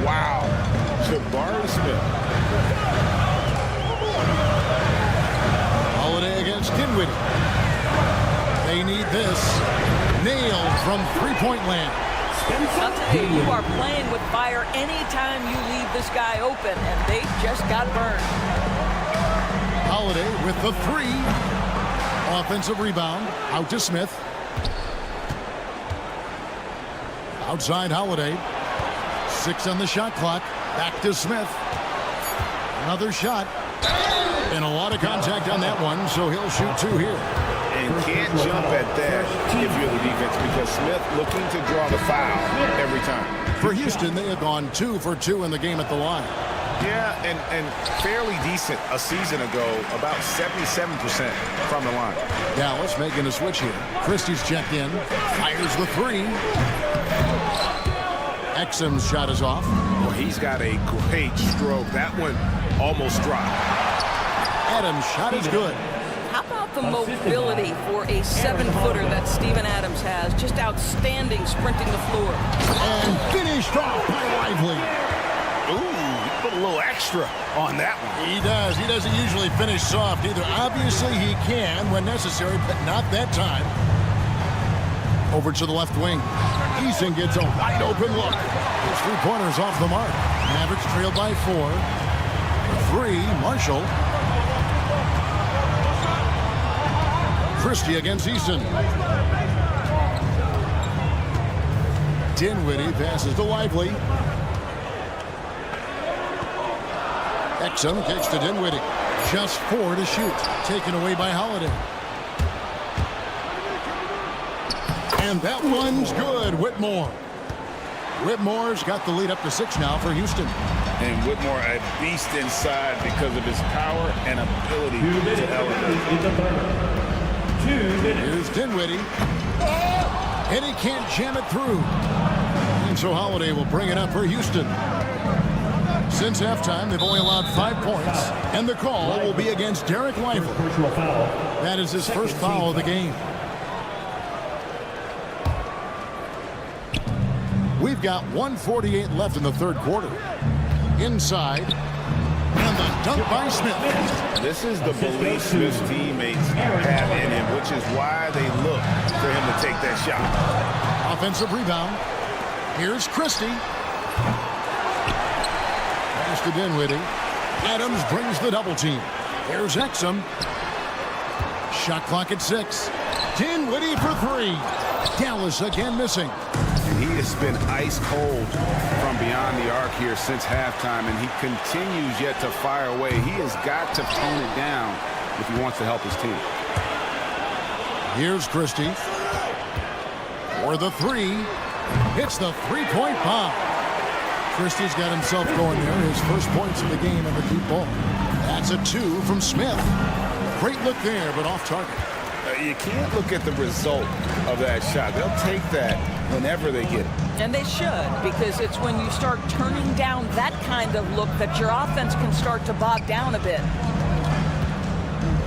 Speaker 3: Wow. Jabari Smith.
Speaker 1: Holiday against Dinwiddie. They need this. Nailed from three-point land.
Speaker 13: I'll tell you, you are playing with fire anytime you leave this guy open, and they just got burned.
Speaker 1: Holiday with the 3. Offensive rebound. Out to Smith. Outside Holiday. 6 on the shot clock. Back to Smith. Another shot. And a lot of contact on that one, so he'll shoot 2 here.
Speaker 3: And can't jump at that if you're the defense, because Smith looking to draw the foul every time.
Speaker 1: For Houston, they have gone 2 for 2 in the game at the line.
Speaker 3: Yeah, and fairly decent a season ago, about 77% from the line.
Speaker 1: Dallas making a switch here. Christie's checked in. Fires the three. Exum's shot is off.
Speaker 3: Well, he's got a great stroke. That one almost dropped.
Speaker 1: Adams' shot is good.
Speaker 13: How about the mobility for a 7-footer that Steven Adams has? Just outstanding sprinting the floor.
Speaker 1: And finished off by Lively.
Speaker 3: Ooh, he put a little extra on that one.
Speaker 1: He does. He doesn't usually finish soft either. Obviously, he can when necessary, but not that time. Over to the left wing. Eason gets a wide open look. His three-pointers off the mark. Mavericks trailed by 4. For 3, Marshall. Christie against Eason. Dinwiddie passes to Lively. Exum kicks to Dinwiddie. Just 4 to shoot. Taken away by Holiday. And that one's good. Whitmore. Whitmore's got the lead up to 6 now for Houston.
Speaker 3: And Whitmore a beast inside because of his power and ability to elevate.
Speaker 1: Here's Dinwiddie. And he can't jam it through. And so Holiday will bring it up for Houston. Since halftime, they've only allowed 5 points. And the call will be against Derek Lively. That is his first foul of the game. We've got 1:48 left in the third quarter. Inside. And the dunk by Smith.
Speaker 3: This is the belief Smith's teammates have in him, which is why they look for him to take that shot.
Speaker 1: Offensive rebound. Here's Christie. Pass to Dinwiddie. Adams brings the double team. Here's Exum. Shot clock at 6. Dinwiddie for 3. Dallas again missing.
Speaker 3: He has been ice cold from beyond the arc here since halftime, and he continues yet to fire away. He has got to tone it down if he wants to help his team.
Speaker 1: Here's Christie. For the 3. Hits the three-point bomb. Christie's got himself going there. His first points of the game in the deep ball. That's a 2 from Smith. Great look there, but off target.
Speaker 3: You can't look at the result of that shot. They'll take that whenever they get it.
Speaker 13: And they should, because it's when you start turning down that kind of look that your offense can start to bog down a bit.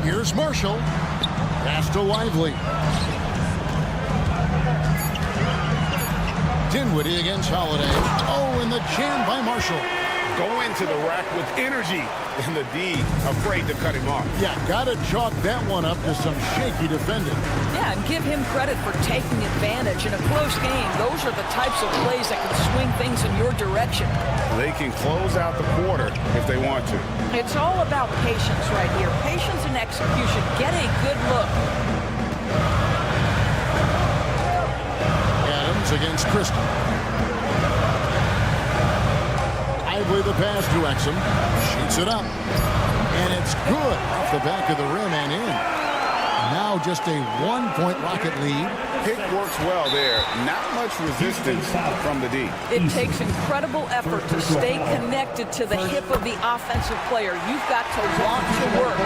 Speaker 1: Here's Marshall. Pass to Lively. Dinwiddie against Holiday. Oh, and the jam by Marshall.
Speaker 3: Go into the rack with energy, and the D afraid to cut him off.
Speaker 1: Yeah, gotta chalk that one up to some shaky defending.
Speaker 13: Yeah, and give him credit for taking advantage. In a close game, those are the types of plays that can swing things in your direction.
Speaker 3: They can close out the quarter if they want to.
Speaker 13: It's all about patience right here. Patience and execution. Get a good look.
Speaker 1: Adams against Christie. Lively the pass to Exum. Shoots it up. And it's good off the back of the rim and in. Now just a 1-point Rocket lead.
Speaker 3: Pick works well there. Not much resistance from the D.
Speaker 13: It takes incredible effort to stay connected to the hip of the offensive player. You've got to want to work.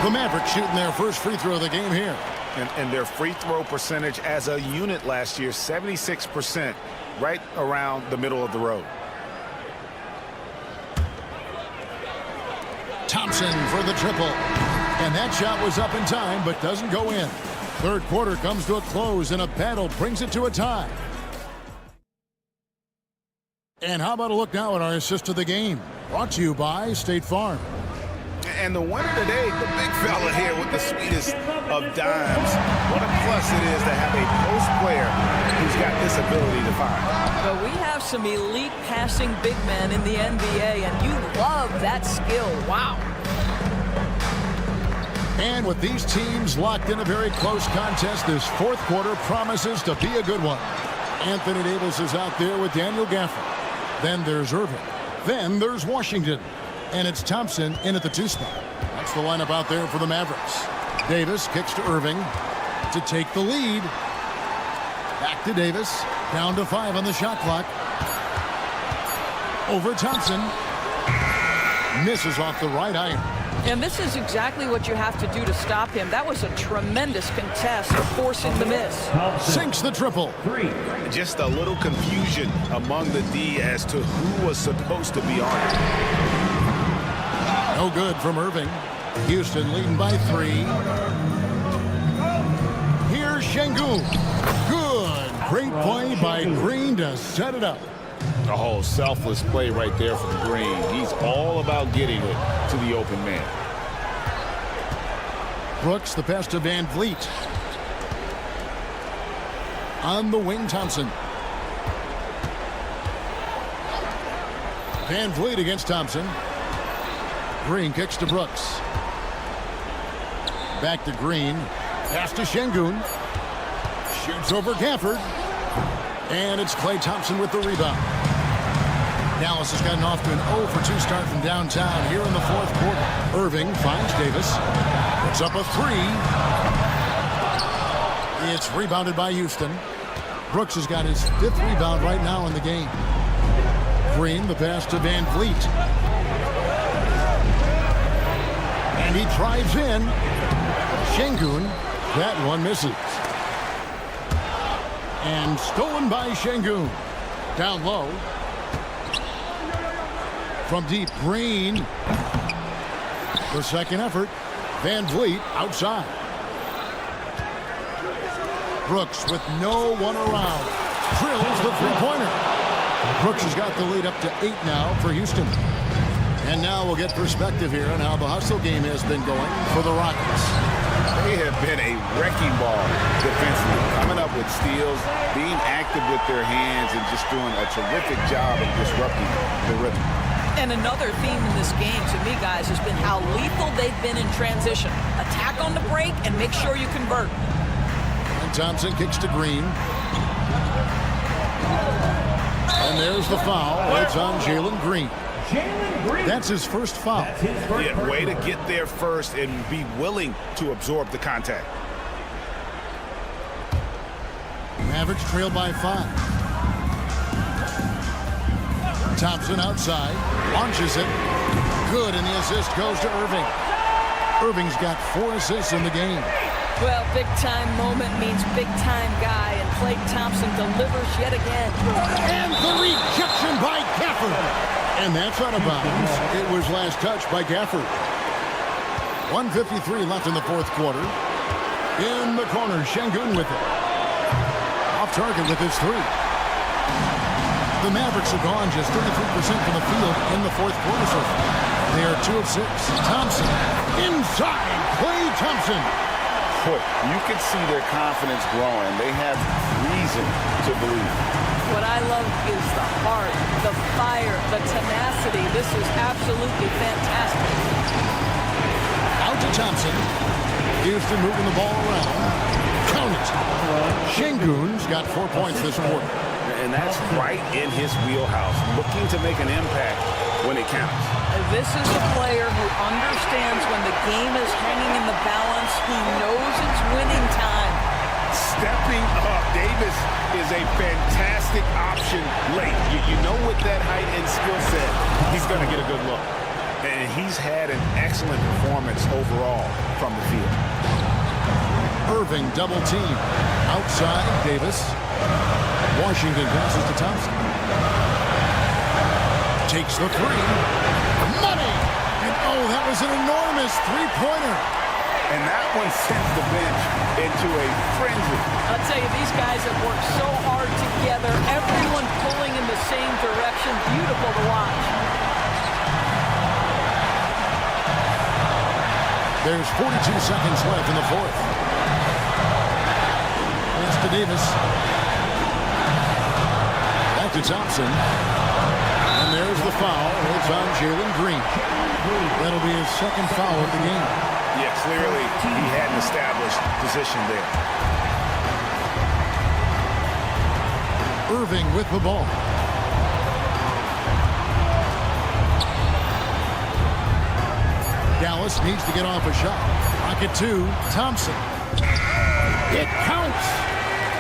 Speaker 1: The Mavericks shooting their first free throw of the game here.
Speaker 3: And their free throw percentage as a unit last year, 76%, right around the middle of the road.
Speaker 1: Thompson for the triple. And that shot was up in time, but doesn't go in. Third quarter comes to a close, and a battle brings it to a tie. And how about a look now at our assist of the game? Brought to you by State Farm.
Speaker 3: And the winner today, the big fella here with the sweetest of dimes. What a plus it is to have a post player who's got this ability to fire.
Speaker 13: But we have some elite passing big men in the NBA, and you love that skill. Wow.
Speaker 1: And with these teams locked in a very close contest, this fourth quarter promises to be a good one. Anthony Davis is out there with Daniel Gafford. Then there's Irving. Then there's Washington. And it's Thompson in at the 2 spot. That's the lineup out there for the Mavericks. Davis kicks to Irving to take the lead. Back to Davis. Down to 5 on the shot clock. Over Thompson. Misses off the right iron.
Speaker 13: And this is exactly what you have to do to stop him. That was a tremendous contest, forcing the miss.
Speaker 1: Sinks the triple.
Speaker 3: Just a little confusion among the D as to who was supposed to be on it.
Speaker 1: No good from Irving. Houston leading by 3. Here's Şengün. Good. Great play by Green to set it up.
Speaker 3: Oh, selfless play right there from Green. He's all about getting it to the open man.
Speaker 1: Brooks, the pass to Van Vliet. On the wing, Thompson. Van Vliet against Thompson. Green kicks to Brooks. Back to Green. Pass to Şengün. Shoots over Gafford. And it's Klay Thompson with the rebound. Dallas has gotten off to an 0 for 2 start from downtown here in the fourth quarter. Irving finds Davis. Puts up a 3. It's rebounded by Houston. Brooks has got his 5th rebound right now in the game. Green, the pass to Van Vliet. And he drives in. Şengün, that one misses. And stolen by Şengün. Down low. From deep, Green. The second effort. Van Vliet outside. Brooks with no one around. Drills the three-pointer. Brooks has got the lead up to 8 now for Houston. And now we'll get perspective here on how the hustle game has been going for the Rockets.
Speaker 3: They have been a wrecking ball defensively, coming up with steals, being active with their hands, and just doing a terrific job of disrupting the rhythm.
Speaker 13: And another theme in this game, to me, guys, has been how lethal they've been in transition. Attack on the break and make sure you convert.
Speaker 1: And Thompson kicks to Green. And there's the foul. It's on Jalen Green. That's his first foul.
Speaker 3: Yeah, way to get there first and be willing to absorb the contact.
Speaker 1: Mavericks trail by 5. Thompson outside, launches it. Good, and the assist goes to Irving. Irving's got 4 assists in the game.
Speaker 13: Well, big-time moment means big-time guy, and Klay Thompson delivers yet again.
Speaker 1: And the rejection by Gafford. And that's out of bounds. It was last touched by Gafford. 1:53 left in the fourth quarter. In the corner, Şengün with it. Off target with his 3. The Mavericks have gone just 33% from the field in the fourth quarter so far. They are 2 of 6. Thompson inside. Klay Thompson.
Speaker 3: Boy, you can see their confidence growing. They have reason to believe.
Speaker 13: What I love is the heart, the fire, the tenacity. This is absolutely fantastic.
Speaker 1: Out to Thompson. Houston moving the ball around. Count it. Şengün's got 4 points this quarter.
Speaker 3: And that's right in his wheelhouse, looking to make an impact when it counts.
Speaker 13: This is a player who understands when the game is hanging in the balance. He knows it's winning time.
Speaker 3: Stepping up, Davis is a fantastic option late. You know with that height and skill set, he's going to get a good look. And he's had an excellent performance overall from the field.
Speaker 1: Irving double team. Outside, Davis. Washington passes to Thompson. Takes the 3. Money! And oh, that was an enormous three-pointer.
Speaker 3: And that one sends the bench into a frenzy.
Speaker 13: I'll tell you, these guys have worked so hard together. Everyone pulling in the same direction. Beautiful to watch.
Speaker 1: There's 42 seconds left in the fourth. Pass to Davis. Back to Thompson. And there's the foul. It's on Jalen Green. That'll be his second foul of the game.
Speaker 3: Yeah, clearly he had an established position there.
Speaker 1: Irving with the ball. Dallas needs to get off a shot. Rocket 2, Thompson. It counts.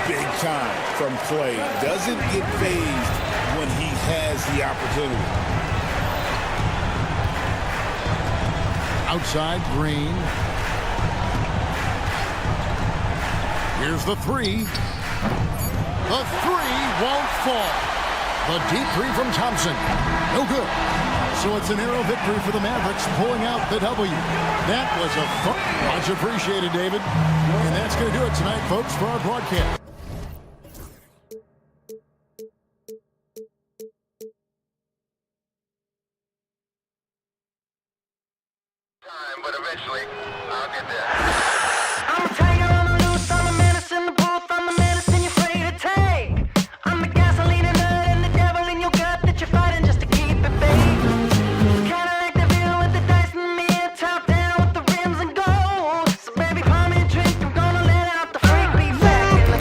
Speaker 3: Big time from Klay. Doesn't get phased when he has the opportunity.
Speaker 1: Outside, Green. Here's the three. The three won't fall. The deep three from Thompson. No good. So it's a narrow victory for the Mavericks, pulling out the W. That was a fun. Much appreciated, David. And that's going to do it tonight, folks, for our broadcast.
Speaker 7: But eventually, I'll get there.
Speaker 8: I'm a tiger on the loose, I'm a menace in the booth, I'm the medicine you're afraid to take. I'm the gasoline and nut and the devil in your gut that you're fighting just to keep it baked. Kinda like the view with the dice in the mirror, top down with the rims and gold. So baby, pour me a drink, I'm gonna let out the freak beat back in the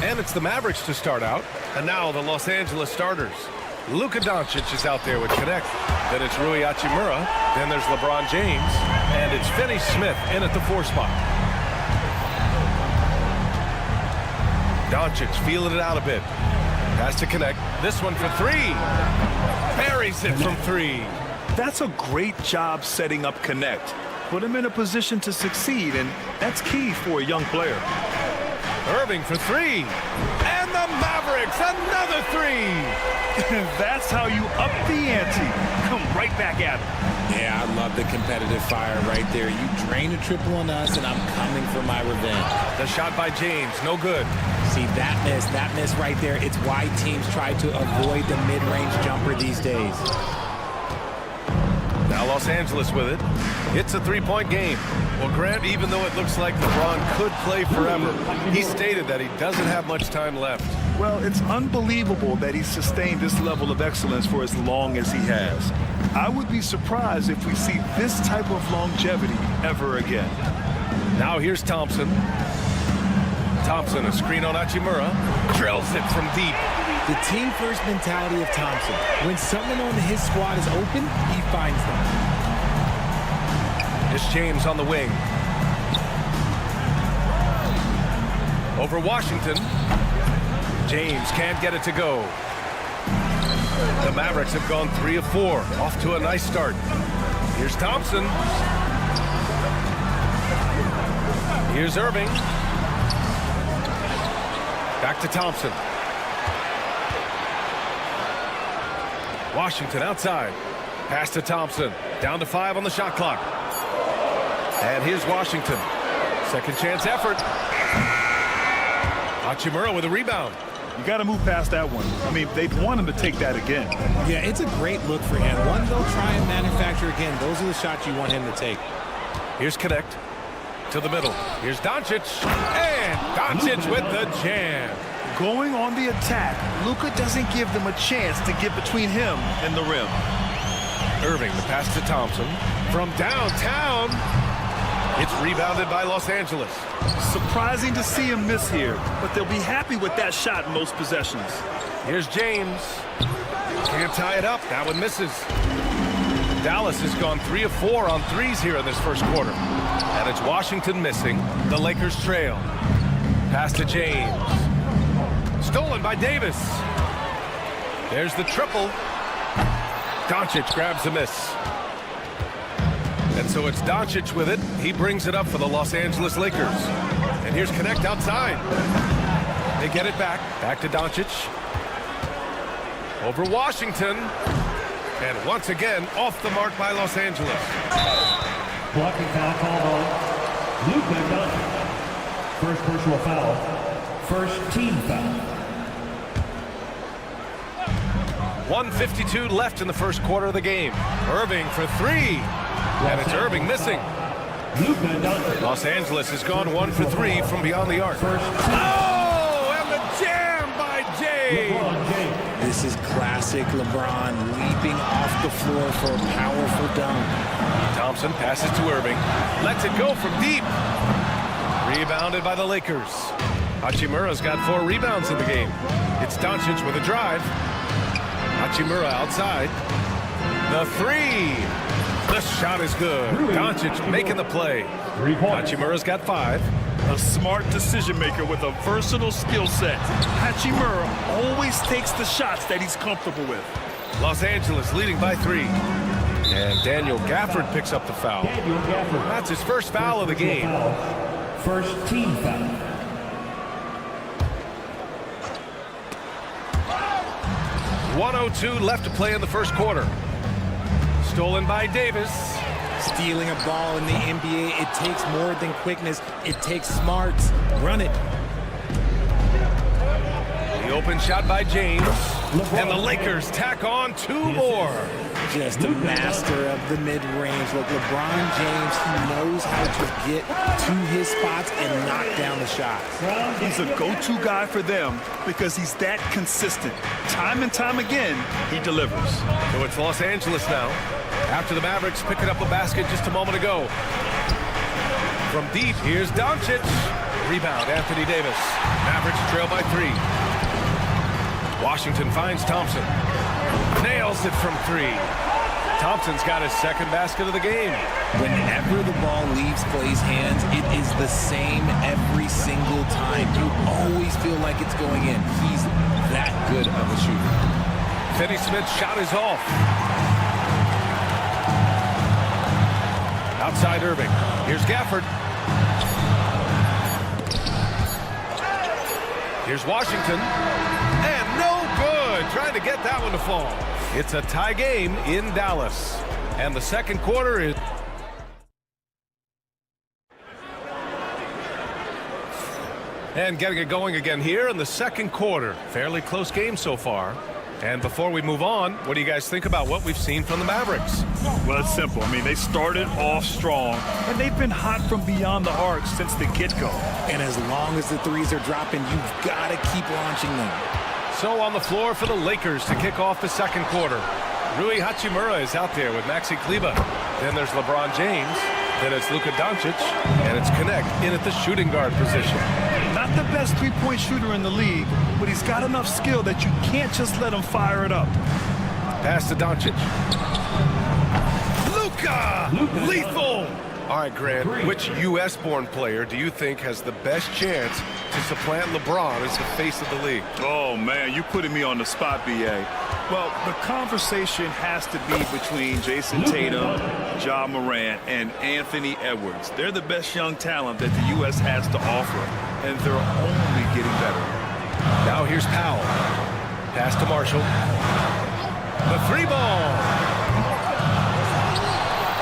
Speaker 9: And it's the Mavericks to start out. And now the Los Angeles starters. Luka Doncic is out there with Connect. Then it's Rui Hachimura. Then there's LeBron James. And it's Finney Smith in at the 4 spot. Doncic feeling it out a bit. Has to Connect. This one for 3. Buries it from 3.
Speaker 12: That's a great job setting up Connect. Put him in a position to succeed, and that's key for a young player.
Speaker 9: Irving for 3. And the Mavericks, another 3.
Speaker 12: That's how you up the ante. Come right back at him.
Speaker 2: Yeah, I love the competitive fire right there. You drain a triple on us, and I'm coming for my revenge.
Speaker 9: The shot by James, no good.
Speaker 2: See, that miss right there, it's why teams try to avoid the mid-range jumper these days.
Speaker 9: Now Los Angeles with it. It's a 3-point game. Well, Grant, even though it looks like LeBron could play forever, he stated that he doesn't have much time left.
Speaker 12: Well, it's unbelievable that he's sustained this level of excellence for as long as he has. I would be surprised if we see this type of longevity ever again.
Speaker 9: Now here's Thompson. Thompson, a screen on Hachimura. Drills it from deep.
Speaker 2: The team-first mentality of Thompson. When someone on his squad is open, he finds them.
Speaker 9: It's James on the wing. Over Washington. James can't get it to go. The Mavericks have gone 3 of 4. Off to a nice start. Here's Thompson. Here's Irving. Back to Thompson. Washington outside. Pass to Thompson. Down to 5 on the shot clock. And here's Washington. Second chance effort. Hachimura with a rebound.
Speaker 12: You got to move past that one. I mean, they'd want him to take that again.
Speaker 2: Yeah, it's a great look for him. One they'll try and manufacture again. Those are the shots you want him to take.
Speaker 9: Here's Connect. To the middle. Here's Doncic. And Doncic with the jam.
Speaker 12: Going on the attack, Luka doesn't give them a chance to get between him and the rim.
Speaker 9: Irving, the pass to Thompson. From downtown. It's rebounded by Los Angeles.
Speaker 12: Surprising to see him miss here, but they'll be happy with that shot in most possessions.
Speaker 9: Here's James. Can't tie it up. That one misses. Dallas has gone 3 of 4 on threes here in this first quarter. And it's Washington missing. The Lakers trail. Pass to James. Stolen by Davis. There's the triple. Doncic grabs the miss. And so it's Doncic with it. He brings it up for the Los Angeles Lakers. And here's Connect outside. They get it back. Back to Doncic. Over Washington. And once again, off the mark by Los Angeles.
Speaker 6: Blocking foul called on Luka Doncic. First personal foul. First team foul.
Speaker 9: 1:52 left in the first quarter of the game. Irving for 3. And it's Irving missing. Los Angeles has gone 1 for 3 from beyond the arc. Oh, and the jam by James.
Speaker 2: This is classic LeBron leaping off the floor for a powerful dunk.
Speaker 9: Thompson passes to Irving. Lets it go from deep. Rebounded by the Lakers. Hachimura's got 4 rebounds in the game. It's Doncic with a drive. Hachimura outside. The 3. The shot is good. Doncic making the play. Hachimura's got 5.
Speaker 12: A smart decision maker with a versatile skill set. Hachimura always takes the shots that he's comfortable with.
Speaker 9: Los Angeles leading by 3. And Daniel Gafford picks up the foul. That's his first foul of the game.
Speaker 6: First team foul.
Speaker 9: .102 left to play in the first quarter. Stolen by Davis.
Speaker 2: Stealing a ball in the NBA, it takes more than quickness. It takes smarts. Run it.
Speaker 9: The open shot by James. And the Lakers tack on 2 more.
Speaker 2: Just a master of the mid-range. Look, LeBron James, he knows how to get to his spots and knock down the shots.
Speaker 12: He's a go-to guy for them because he's that consistent. Time and time again, he delivers.
Speaker 9: So it's Los Angeles now. After the Mavericks picking up a basket just a moment ago. From deep, here's Doncic. Rebound, Anthony Davis. Mavericks trail by 3. Washington finds Thompson. Nails it from 3. Thompson's got his second basket of the game.
Speaker 2: Whenever the ball leaves Clay's hands, it is the same every single time. You always feel like it's going in. He's that good of a shooter.
Speaker 9: Finney-Smith's shot is off. Outside Irving. Here's Gafford. Here's Washington. And no good. Trying to get that one to fall. It's a tie game in Dallas. And the second quarter is... And getting it going again here in the second quarter. Fairly close game so far. And before we move on, what do you guys think about what we've seen from the Mavericks?
Speaker 12: Well, it's simple. I mean, they started off strong, and they've been hot from beyond the arc since the get-go.
Speaker 2: And as long as the threes are dropping, you've got to keep launching them.
Speaker 9: So on the floor for the Lakers to kick off the second quarter. Rui Hachimura is out there with Maxi Kleber. Then there's LeBron James. Then it's Luka Doncic. And it's Connect in at the shooting guard position.
Speaker 12: Not the best three-point shooter in the league, but he's got enough skill that you can't just let him fire it up.
Speaker 9: Pass to Doncic. Luka! Lethal! All right, Grant, which U.S.-born player do you think has the best chance to supplant LeBron as the face of the league?
Speaker 12: Oh, man, you're putting me on the spot, B.A. Well, the conversation has to be between Jason Tatum, Ja Morant, and Anthony Edwards. They're the best young talent that the U.S. has to offer, and they're only getting better.
Speaker 9: Now here's Powell. Pass to Marshall. The 3-ball.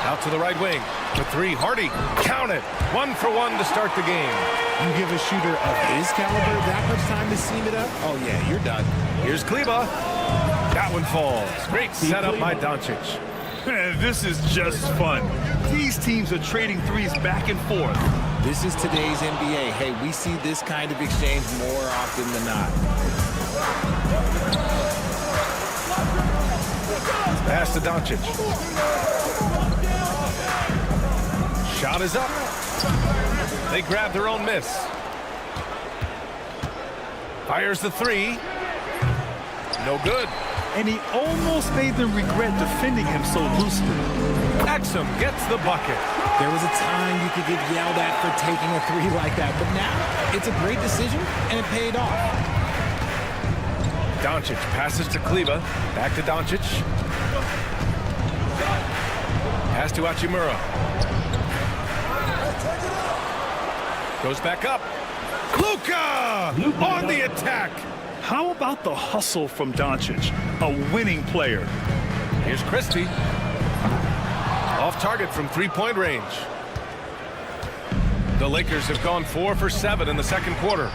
Speaker 9: Out to the right wing. The 3, Hardy. Count it. 1 for 1 to start the game.
Speaker 2: You give a shooter of his caliber that much time to seam it up? Oh, yeah, you're done.
Speaker 9: Here's Kleber. That one falls. Great setup by Doncic.
Speaker 12: Man, this is just fun. These teams are trading threes back and forth.
Speaker 2: This is today's NBA. Hey, we see this kind of exchange more often than not.
Speaker 9: Pass to Doncic. Shot is up. They grab their own miss. Fires the 3. No good.
Speaker 12: And he almost made them regret defending him so loosely.
Speaker 9: Exum gets the bucket.
Speaker 2: There was a time you could get yelled at for taking a 3 like that, but now it's a great decision, and it paid off.
Speaker 9: Doncic passes to Kleber. Back to Doncic. Pass to Hachimura. Goes back up. Luka on the attack.
Speaker 12: How about the hustle from Doncic, a winning player?
Speaker 9: Here's Christie. Off target from three-point range. The Lakers have gone 4 for 7 in the second quarter.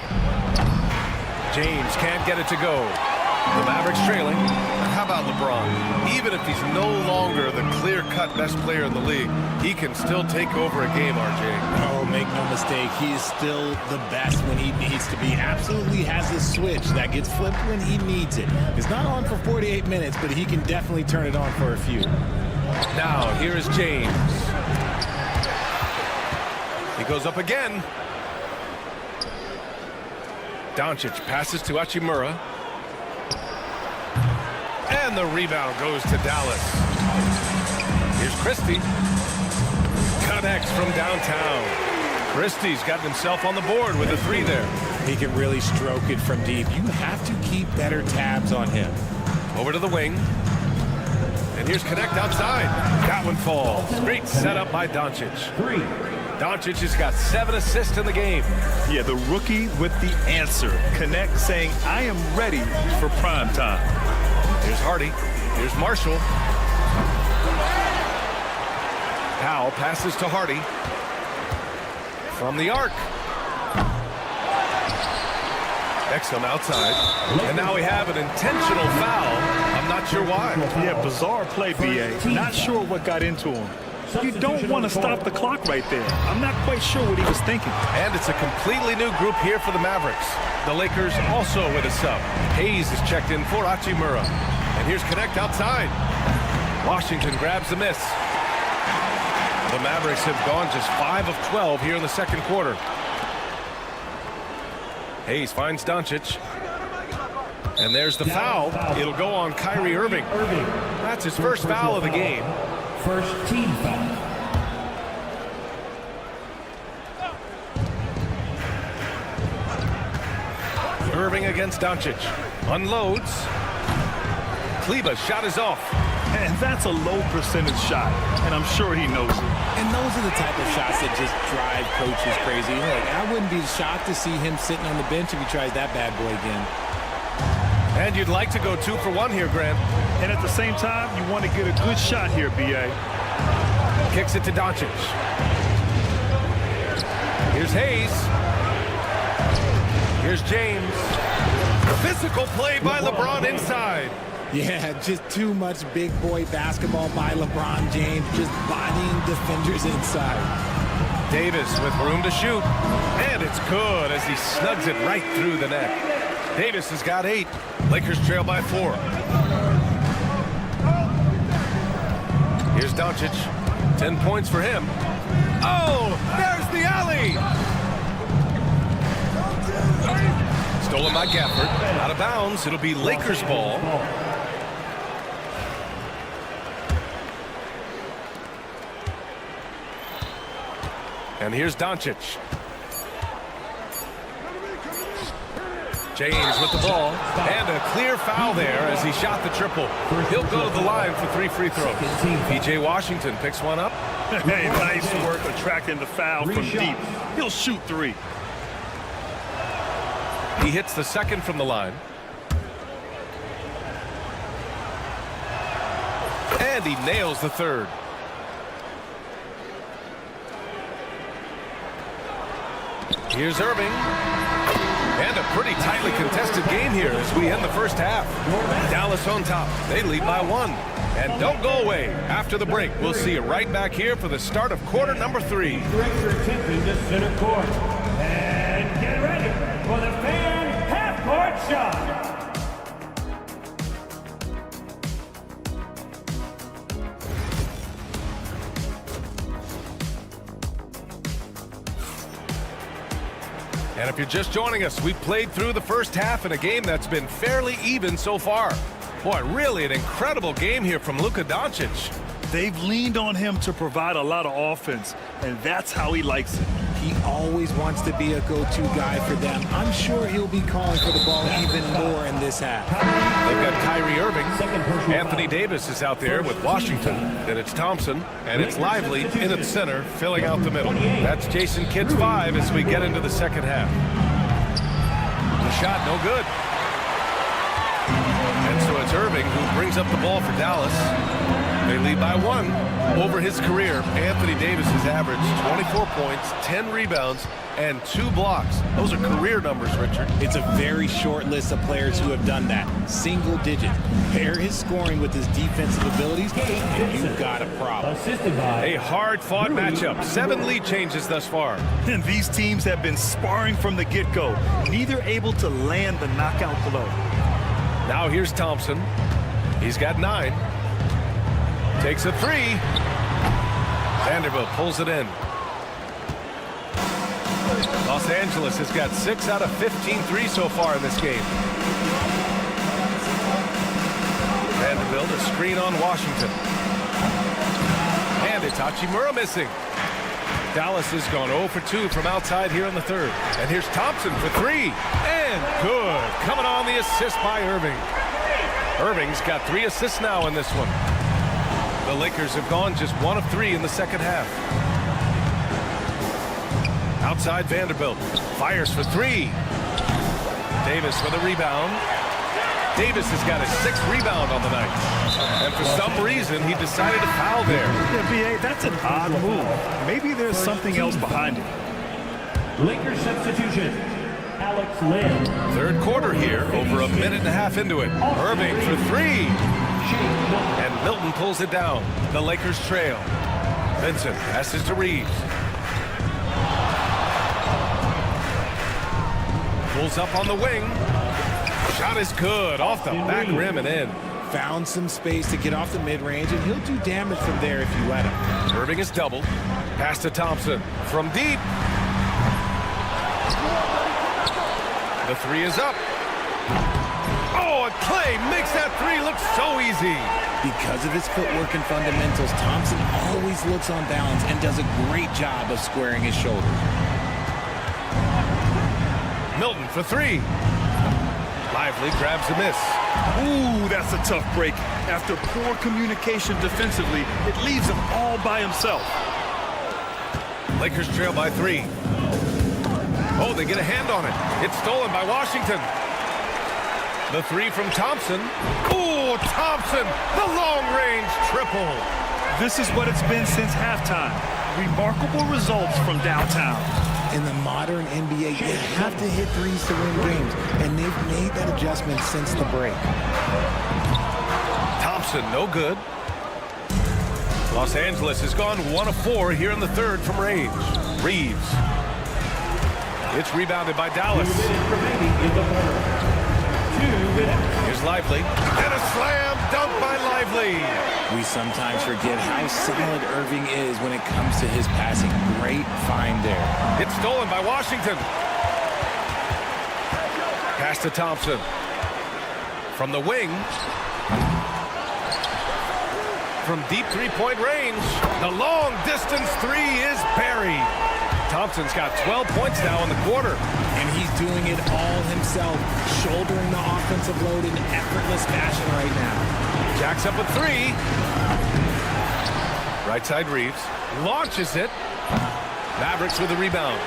Speaker 9: James can't get it to go. The Mavericks trailing. How about LeBron? Even if he's no longer the clear-cut best player in the league, he can still take over a game, RJ.
Speaker 2: Oh, make no mistake, he is still the best when he needs to be. Absolutely has a switch that gets flipped when he needs it. It's not on for 48 minutes, but he can definitely turn it on for a few.
Speaker 9: Now, here is James. He goes up again. Doncic passes to Hachimura. And the rebound goes to Dallas. Here's Christie. Connects from downtown. Christie's got himself on the board with a 3 there.
Speaker 2: He can really stroke it from deep. You have to keep better tabs on him.
Speaker 9: Over to the wing. And here's Connect outside. That one falls. Great setup by Doncic.
Speaker 6: 3.
Speaker 9: Doncic has got 7 assists in the game.
Speaker 12: Yeah, the rookie with the answer. Connect saying, I am ready for prime time.
Speaker 9: Here's Hardy. Here's Marshall. Powell passes to Hardy. From the arc. Exum outside. And now we have an intentional foul. I'm not sure why.
Speaker 12: Yeah, bizarre play, B.A. Not sure what got into him. You don't want to stop the clock right there. I'm not quite sure what he was thinking.
Speaker 9: And it's a completely new group here for the Mavericks. The Lakers also with a sub. Hayes is checked in for Hachimura. And here's Connect outside. Washington grabs the miss. The Mavericks have gone just 5 of 12 here in the second quarter. Hayes finds Doncic. And there's the foul. It'll go on Kyrie Irving. That's his first foul of the game.
Speaker 6: First team foul.
Speaker 9: Irving against Doncic. Unloads. Kleber's shot is off.
Speaker 12: And that's a low percentage shot, and I'm sure he knows it.
Speaker 2: And those are the type of shots that just drive coaches crazy. Like, I wouldn't be shocked to see him sitting on the bench if he tries that bad boy again.
Speaker 9: And you'd like to go 2 for 1 here, Grant.
Speaker 12: And at the same time, you want to get a good shot here, B.A.
Speaker 9: Kicks it to Doncic. Here's Hayes. Here's James. Physical play by LeBron inside.
Speaker 2: Yeah, just too much big boy basketball by LeBron James, just bodying defenders inside.
Speaker 9: Davis with room to shoot. And it's good as he snugs it right through the net. Davis has got 8. Lakers trail by 4. Here's Doncic. 10 points for him. Oh, there's the alley. Stolen by Gafford. Out of bounds. It'll be Lakers ball. And here's Doncic. James with the ball. And a clear foul there as he shot the triple. He'll go to the line for 3 free throws. P.J. Washington picks one up.
Speaker 12: Hey, nice work attracting the foul from deep. He'll shoot 3.
Speaker 9: He hits the second from the line. And he nails the third. Here's Irving. And a pretty tightly contested game here as we end the first half. Dallas on top. They lead by 1. And don't go away. After the break, we'll see you right back here for the start of quarter number 3.
Speaker 6: Director attempting to center court. And get ready for the fan half-court shot.
Speaker 9: And if you're just joining us, we played through the first half in a game that's been fairly even so far. Boy, really an incredible game here from Luka Doncic.
Speaker 12: They've leaned on him to provide a lot of offense, and that's how he likes it.
Speaker 2: He always wants to be a go-to guy for them. I'm sure he'll be calling for the ball even more in this half.
Speaker 9: They've got Kyrie Irving. Anthony Davis is out there with Washington. Then it's Thompson, and it's Lively in at center, filling out the middle. That's Jason Kidd's 5 as we get into the second half. The shot, no good. And so it's Irving who brings up the ball for Dallas. They lead by 1. Over his career, Anthony Davis has averaged 24 points, 10 rebounds, and 2 blocks. Those are career numbers, Richard.
Speaker 2: It's a very short list of players who have done that. Single digit. Pair his scoring with his defensive abilities, and you've got a problem.
Speaker 9: A hard-fought matchup. 7 lead changes thus far.
Speaker 12: And these teams have been sparring from the get-go, neither able to land the knockout blow.
Speaker 9: Now here's Thompson. He's got 9. Takes a 3. Vanderbilt pulls it in. Los Angeles has got 6 out of 15 threes so far in this game. Vanderbilt a screen on Washington. And it's Hachimura missing. Dallas has gone 0 for 2 from outside here in the third. And here's Thompson for 3. And good. Coming on the assist by Irving. Irving's got 3 assists now in this one. The Lakers have gone just 1 of 3 in the second half. Outside Vanderbilt. Fires for 3. Davis for the rebound. Davis has got his 6th rebound on the night. And for some reason, he decided to foul there.
Speaker 12: Yeah, B.A., that's an odd move. Maybe there's something else behind it.
Speaker 6: Lakers substitution. Alex Lynn.
Speaker 9: Third quarter here, over a minute and a half into it. Irving for 3. And Milton pulls it down. The Lakers trail. Vincent passes to Reeves. Pulls up on the wing. Shot is good. Off the back rim and in.
Speaker 2: Found some space to get off the mid-range, and he'll do damage from there if you let him.
Speaker 9: Irving is doubled. Pass to Thompson. From deep. The three is up. Oh, and Clay makes that three look so easy.
Speaker 2: Because of his footwork and fundamentals, Thompson always looks on balance and does a great job of squaring his shoulders.
Speaker 9: Milton for three. Lively grabs a miss.
Speaker 12: Ooh, that's a tough break. After poor communication defensively, it leaves him all by himself.
Speaker 9: Lakers trail by 3. Oh, they get a hand on it. It's stolen by Washington. The three from Thompson. Oh, Thompson, the long-range triple.
Speaker 12: This is what it's been since halftime. Remarkable results from downtown.
Speaker 2: In the modern NBA, you have to hit threes to win games, and they've made that adjustment since the break.
Speaker 9: Thompson, no good. Los Angeles has gone 1 of 4 here in the third from range. Reeves. It's rebounded by Dallas. Here's Lively. And a slam dunk by Lively.
Speaker 2: We sometimes forget how solid Irving is when it comes to his passing. Great find there.
Speaker 9: It's stolen by Washington. Pass to Thompson. From the wing. From deep three-point range. The long-distance three is buried. Thompson's got 12 points now in the quarter.
Speaker 2: And he's doing it all himself, shouldering the offensive load in effortless fashion right now.
Speaker 9: Jacks up a three. Right side Reeves. Launches it. Mavericks with a rebound.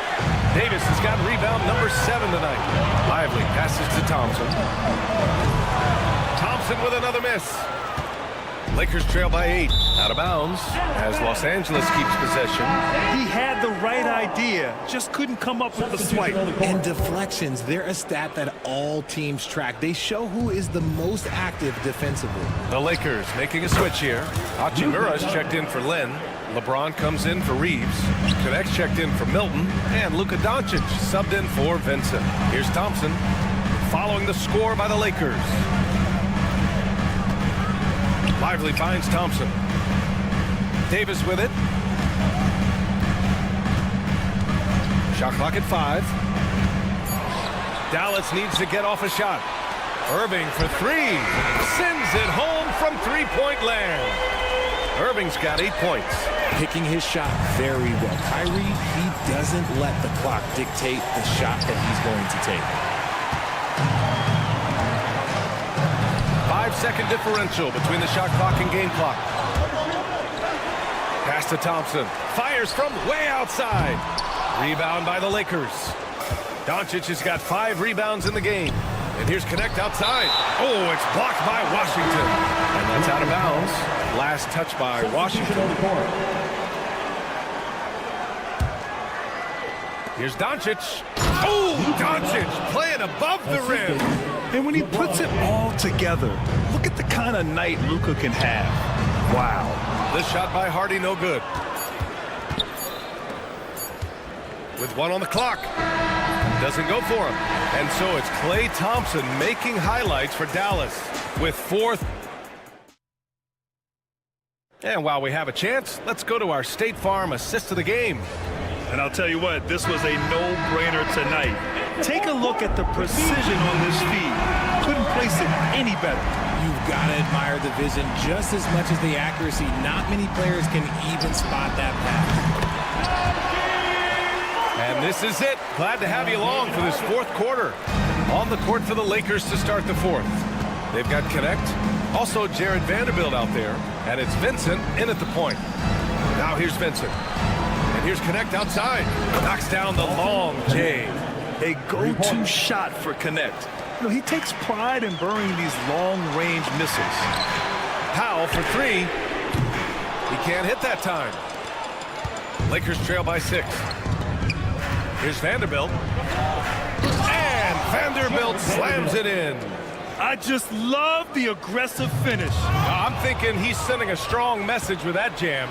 Speaker 9: Davis has got rebound number 7 tonight. Lively passes to Thompson. Thompson with another miss. Lakers trail by 8. Out of bounds as Los Angeles keeps possession.
Speaker 12: He had the right idea, just couldn't come up with the swipe.
Speaker 2: And deflections, they're a stat that all teams track. They show who is the most active defensively.
Speaker 9: The Lakers making a switch here. Hachimura's checked in for Len. LeBron comes in for Reeves. Connect's checked in for Milton. And Luka Doncic subbed in for Vincent. Here's Thompson following the score by the Lakers. Lively finds Thompson. Davis with it. Shot clock at 5. Dallas needs to get off a shot. Irving for 3. Sends it home from three-point land. Irving's got 8 points.
Speaker 2: Picking his shot very well. Kyrie, he doesn't let the clock dictate the shot that he's going to take.
Speaker 9: 5-second differential between the shot clock and game clock. Pass to Thompson. Fires from way outside. Rebound by the Lakers. Doncic has got 5 rebounds in the game. And here's Connect outside. Oh, it's blocked by Washington. And that's out of bounds. Last touch by Washington. Here's Doncic. Oh, Doncic playing above the rim.
Speaker 12: And when he puts it all together, look at the kind of night Luka can have. Wow.
Speaker 9: This shot by Hardy, no good. With 1 on the clock. Doesn't go for him. And so it's Klay Thompson making highlights for Dallas with 4th. And while we have a chance, let's go to our State Farm assist of the game.
Speaker 12: And I'll tell you what, this was a no-brainer tonight. Take a look at the precision on this feed. Couldn't place it any better.
Speaker 2: You've got to admire the vision just as much as the accuracy. Not many players can even spot that pass.
Speaker 9: And this is it. Glad to have you along for this 4th quarter. On the court for the Lakers to start the 4th. They've got Connect. Also Jared Vanderbilt out there. And it's Vincent in at the point. Now here's Vincent. And here's Connect outside. Knocks down the long J.
Speaker 12: A go-to shot for Connect. You know, he takes pride in burying these long-range missiles.
Speaker 9: Powell for 3. He can't hit that time. Lakers trail by 6. Here's Vanderbilt. And Vanderbilt slams it in.
Speaker 12: I just love the aggressive finish.
Speaker 9: I'm thinking he's sending a strong message with that jam.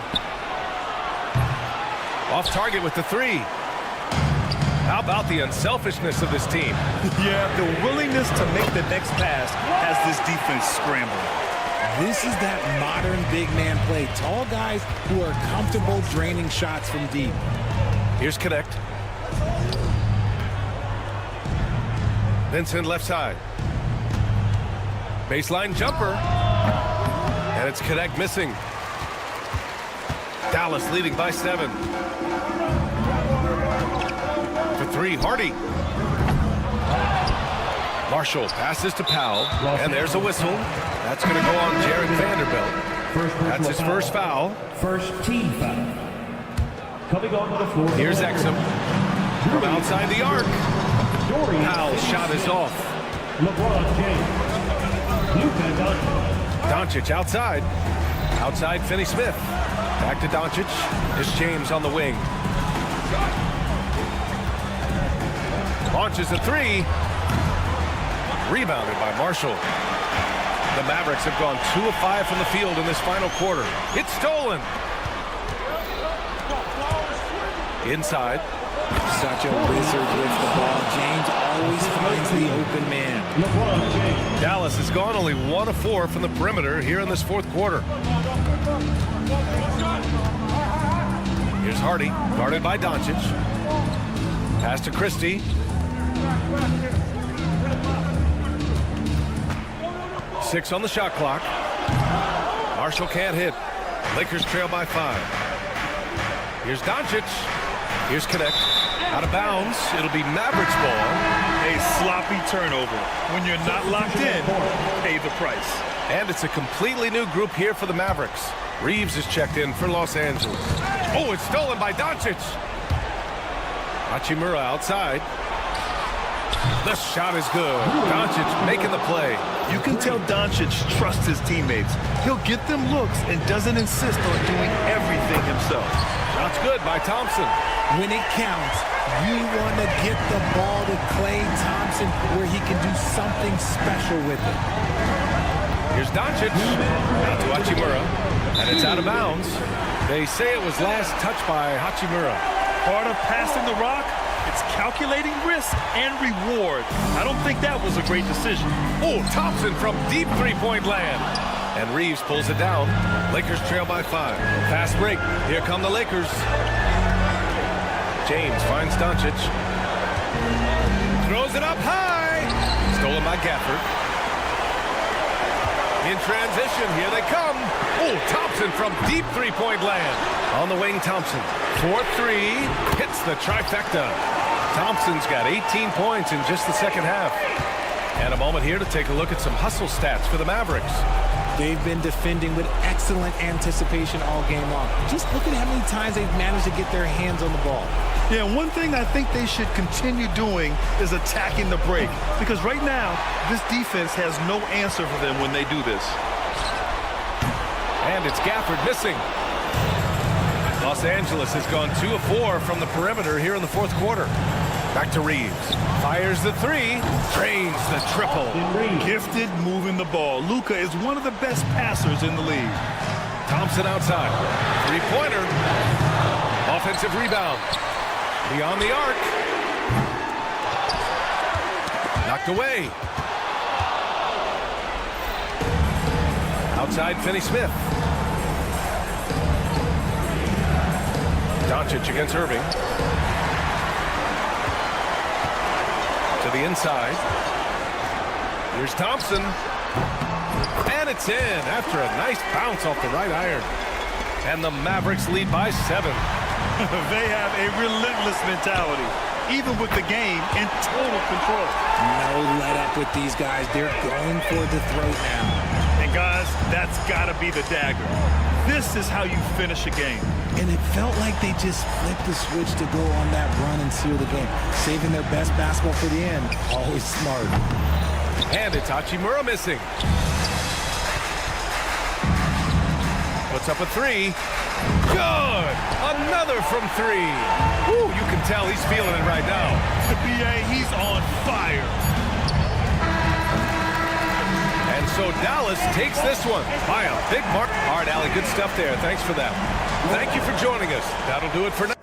Speaker 9: Off target with the 3. How about the unselfishness of this team?
Speaker 12: Yeah, the willingness to make the next pass has this defense scrambling.
Speaker 2: This is that modern big man play. Tall guys who are comfortable draining shots from deep.
Speaker 9: Here's Connect. Vincent left side. Baseline jumper. And it's Connect missing. Dallas leading by 7. For 3, Hardy. Marshall passes to Powell. And there's a whistle. That's going to go on Jared Vanderbilt. That's his first foul.
Speaker 6: First team foul. Coming onto the floor.
Speaker 9: Here's Exum. From outside the arc. Powell's shot is off.
Speaker 6: LeBron James. Luka
Speaker 9: Doncic outside. Outside Finney-Smith. Back to Doncic. It's James on the wing. Launches a 3. Rebounded by Marshall. The Mavericks have gone 2 of 5 from the field in this final quarter. It's stolen. Inside.
Speaker 2: Such a wizard with the ball. James always finds the open man.
Speaker 9: Dallas has gone only 1 of 4 from the perimeter here in this fourth quarter. Here's Hardy, guarded by Doncic. Pass to Christie. Six on the shot clock. Marshall can't hit. Lakers trail by 5. Here's Doncic. Here's Connect. Out of bounds. It'll be Mavericks ball.
Speaker 12: A sloppy turnover. When you're not locked in, pay the price.
Speaker 9: And it's a completely new group here for the Mavericks. Reeves is checked in for Los Angeles. Oh, it's stolen by Doncic. Hachimura outside. The shot is good. Doncic making the play.
Speaker 12: You can tell Doncic trusts his teammates. He'll get them looks and doesn't insist on doing everything himself.
Speaker 9: Shot's good by Thompson.
Speaker 2: When it counts, you want to get the ball to Klay Thompson where he can do something special with it.
Speaker 9: Here's Doncic. Out to Hachimura. And it's out of bounds. They say it was last touched by Hachimura.
Speaker 12: Part of passing the rock, it's calculating risk and reward. I don't think that was a great decision.
Speaker 9: Oh, Thompson from deep three-point land. And Reeves pulls it down. Lakers trail by 5. Fast break. Here come the Lakers. James finds Doncic. Throws it up high. Stolen by Gafford. In transition, here they come. Oh, Thompson from deep three-point land. On the wing, Thompson. 4-3. Hits the trifecta. Thompson's got 18 points in just the second half. And a moment here to take a look at some hustle stats for the Mavericks.
Speaker 2: They've been defending with excellent anticipation all game long. Just look at how many times they've managed to get their hands on the ball.
Speaker 12: Yeah, one thing I think they should continue doing is attacking the break. Because right now, this defense has no answer for them when they do this.
Speaker 9: And it's Gafford missing. Los Angeles has gone 2 of 4 from the perimeter here in the fourth quarter. Back to Reeves. Fires the 3. Drains the triple.
Speaker 12: Gifted moving the ball. Luka is one of the best passers in the league.
Speaker 9: Thompson outside. Three-pointer. Offensive rebound. Beyond the arc. Knocked away. Outside Finney-Smith. Doncic against Irving. To the inside. Here's Thompson. And it's in after a nice bounce off the right iron. And the Mavericks lead by 7.
Speaker 12: They have a relentless mentality, even with the game in total control.
Speaker 2: No let up with these guys. They're going for the throat now.
Speaker 12: And guys, that's got to be the dagger. This is how you finish a game.
Speaker 2: And it felt like they just flipped the switch to go on that run and seal the game. Saving their best basketball for the end. Always smart.
Speaker 9: And it's Hachimura missing. Puts up a 3. Good! Another from 3. Woo, you can tell he's feeling it right now.
Speaker 12: The BA, he's on fire.
Speaker 9: And so Dallas takes this one by a big mark. All right, Allie, good stuff there. Thanks for that. Thank you for joining us. That'll do it for now.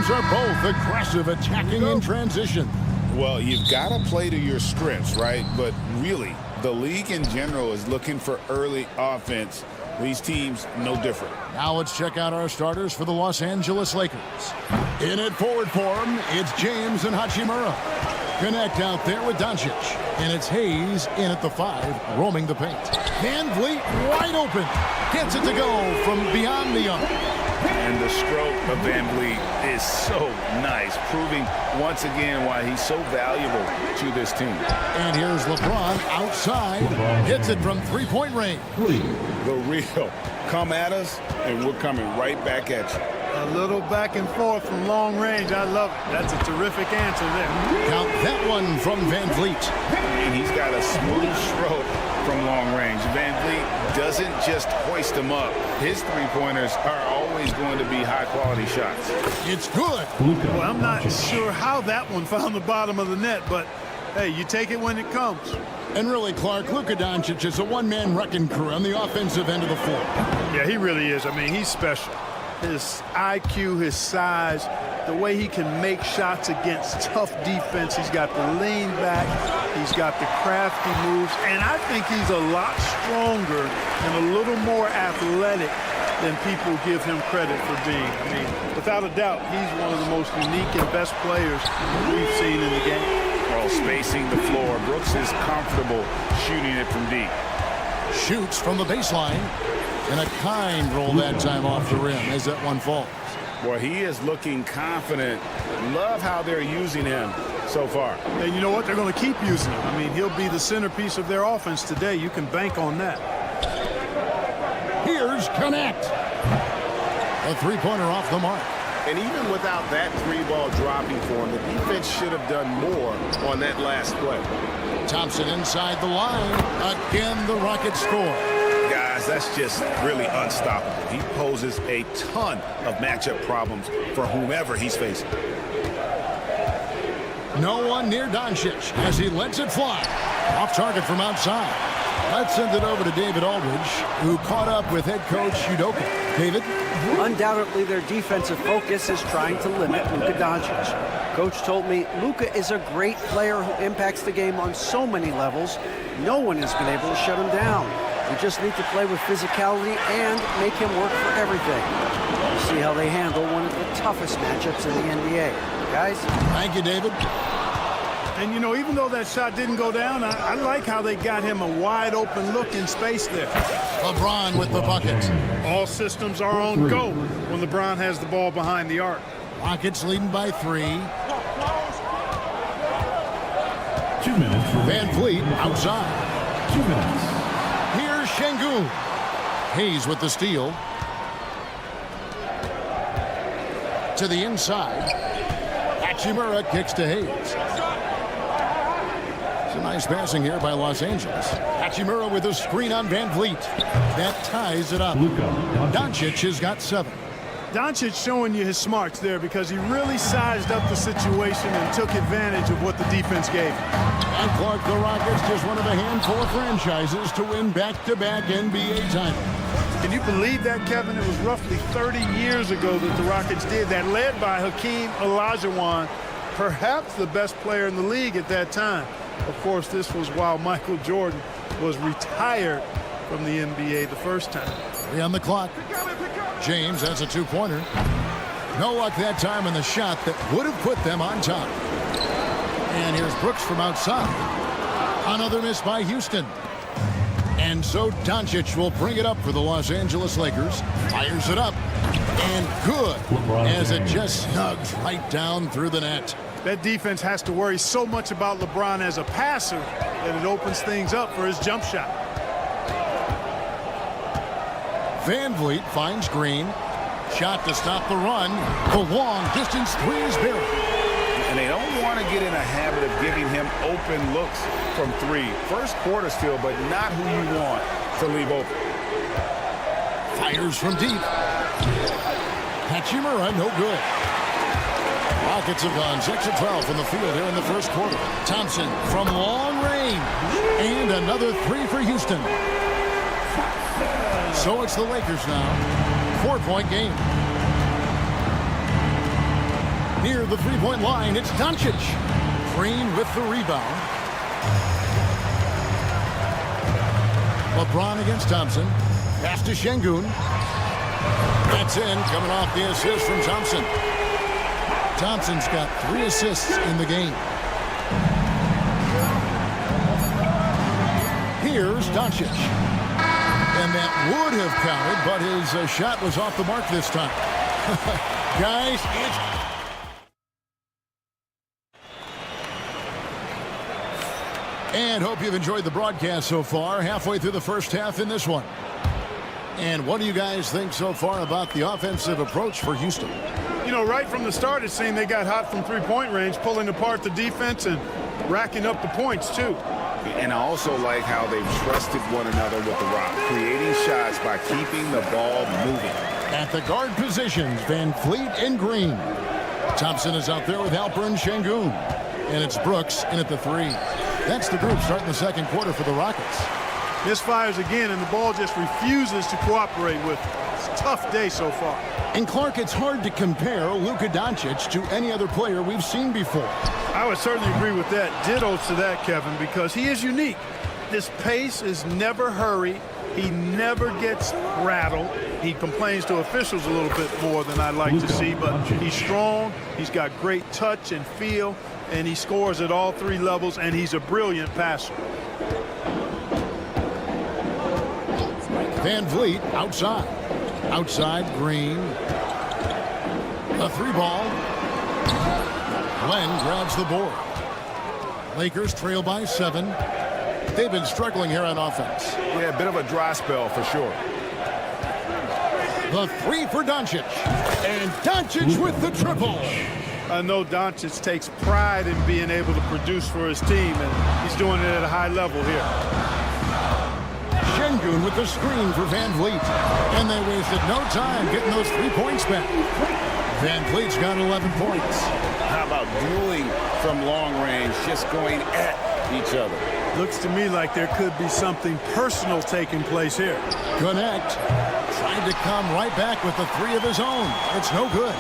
Speaker 1: teams are both aggressive, attacking in transition.
Speaker 3: Well, you've got to play to your strengths, right? But really, the league in general is looking for early offense. These teams, no different.
Speaker 1: Now let's check out our starters for the Los Angeles Lakers. In at forward form, it's James and Hachimura. Connect out there with Doncic. And it's Hayes in at the 5, roaming the paint. Van Vliet wide open. Gets it to go from beyond the arc.
Speaker 3: And the stroke of Van Vliet is so nice, proving once again why he's so valuable to this team.
Speaker 1: And here's LeBron outside. Hits it from three-point range.
Speaker 3: The real. Come at us, and we're coming right back at you.
Speaker 10: A little back and forth from long range. I love it. That's a terrific answer there.
Speaker 1: Count that one from Van Vliet.
Speaker 3: And he's got a smooth stroke from long range. Van Vliet doesn't just hoist them up. His three-pointers are always going to be high-quality shots.
Speaker 1: It's good.
Speaker 10: Well, I'm not sure how that one found the bottom of the net, but hey, you take it when it comes.
Speaker 1: And really, Clark, Luka Doncic is a one-man wrecking crew on the offensive end of the floor.
Speaker 10: Yeah, he really is. I mean, he's special. His IQ, his size, the way he can make shots against tough defense. He's got the lean back. He's got the crafty moves. And I think he's a lot stronger and a little more athletic than people give him credit for being. I mean, without a doubt, he's one of the most unique and best players we've seen in the game.
Speaker 3: Well, spacing the floor. Brooks is comfortable shooting it from deep.
Speaker 1: Shoots from the baseline. And a kind roll that time off the rim as that one falls.
Speaker 3: Well, he is looking confident. Love how they're using him so far.
Speaker 10: And you know what? They're going to keep using him. I mean, he'll be the centerpiece of their offense today. You can bank on that.
Speaker 1: Here's Connect. A three-pointer off the mark.
Speaker 3: And even without that three-ball dropping for him, the defense should have done more on that last play.
Speaker 1: Thompson inside the line. Again, the Rockets score.
Speaker 3: Guys, that's just really unstoppable. He poses a ton of matchup problems for whomever he's facing.
Speaker 1: No one near Doncic as he lets it fly. Off target from outside. Let's send it over to David Aldridge, who caught up with head coach Udoka. David?
Speaker 5: Undoubtedly, their defensive focus is trying to limit Luka Doncic. Coach told me Luka is a great player who impacts the game on so many levels. No one has been able to shut him down. We just need to play with physicality and make him work for everything. We'll see how they handle one of the toughest matchups in the NBA. Guys?
Speaker 1: Thank you, David.
Speaker 10: And, you know, even though that shot didn't go down, I like how they got him a wide-open look in space there.
Speaker 1: LeBron with the bucket.
Speaker 10: All systems are on go when LeBron has the ball behind the arc.
Speaker 1: Rockets leading by 3.
Speaker 6: 2 minutes.
Speaker 1: Van Vliet outside.
Speaker 6: 2 minutes.
Speaker 1: Here's Şengün. Hayes with the steal. To the inside. Hachimura kicks to Hayes. Some nice passing here by Los Angeles. Hachimura with a screen on Van Vliet. That ties it up. Doncic has got 7.
Speaker 10: Doncic showing you his smarts there because he really sized up the situation and took advantage of what the defense gave him.
Speaker 1: And Clark, the Rockets, just one of a handful of franchises to win back-to-back NBA titles.
Speaker 10: Can you believe that, Kevin? It was roughly 30 years ago that the Rockets did that, led by Hakeem Olajuwon, perhaps the best player in the league at that time. Of course, this was while Michael Jordan was retired from the NBA the first time.
Speaker 1: 3 on the clock. James has a 2-pointer. No luck that time in the shot that would have put them on top. And here's Brooks from outside. Another miss by Houston. And so Doncic will bring it up for the Los Angeles Lakers. Fires it up. And good as it just snugs right down through the net.
Speaker 10: That defense has to worry so much about LeBron as a passer that it opens things up for his jump shot.
Speaker 1: Van Vliet finds Green. Shot to stop the run. The long distance 3 is buried.
Speaker 3: And they don't want to get in a habit of giving him open looks from 3. First quarter still, but not who you want to leave open.
Speaker 1: Fires from deep. Hachimura, no good. Rockets have gone 6 of 12 from the field here in the first quarter. Thompson from long range. And another 3 for Houston. So it's the Lakers now. 4-point game. Near the three-point line, it's Doncic. Green with the rebound. LeBron against Thompson. Pass to Şengün. That's in, coming off the assist from Thompson. Thompson's got 3 assists in the game. Here's Doncic. And that would have counted, but his shot was off the mark this time. Guys, it's... And hope you've enjoyed the broadcast so far. Halfway through the first half in this one. And what do you guys think so far about the offensive approach for Houston?
Speaker 10: You know, right from the start, it seemed they got hot from three-point range, pulling apart the defense and racking up the points, too.
Speaker 3: And I also like how they've trusted one another with the rock, creating shots by keeping the ball moving.
Speaker 1: At the guard positions, Van Fleet and Green. Thompson is out there with Alperen Şengün. And it's Brooks in at the 3. That's the group starting the second quarter for the Rockets.
Speaker 10: Misfires again, and the ball just refuses to cooperate with it. It's a tough day so far.
Speaker 1: And Clark, it's hard to compare Luka Doncic to any other player we've seen before.
Speaker 10: I would certainly agree with that. Ditto to that, Kevin, because he is unique. His pace is never hurried. He never gets rattled. He complains to officials a little bit more than I'd like to see, but he's strong. He's got great touch and feel, and he scores at all 3 levels, and he's a brilliant passer.
Speaker 1: Van Vliet outside. Outside, Green. A 3-ball. Glenn grabs the board. Lakers trail by 7. They've been struggling here on offense.
Speaker 3: Yeah, a bit of a dry spell for sure.
Speaker 1: The 3 for Doncic. And Doncic with the triple.
Speaker 10: I know Doncic takes pride in being able to produce for his team, and he's doing it at a high level here.
Speaker 1: Şengün with the screen for Van Vliet. And they wasted no time getting those 3 points back. Van Vliet's got 11 points.
Speaker 3: How about dueling from long range, just going at each other?
Speaker 10: Looks to me like there could be something personal taking place here.
Speaker 1: Connect. Tried to come right back with the 3 of his own. It's no good.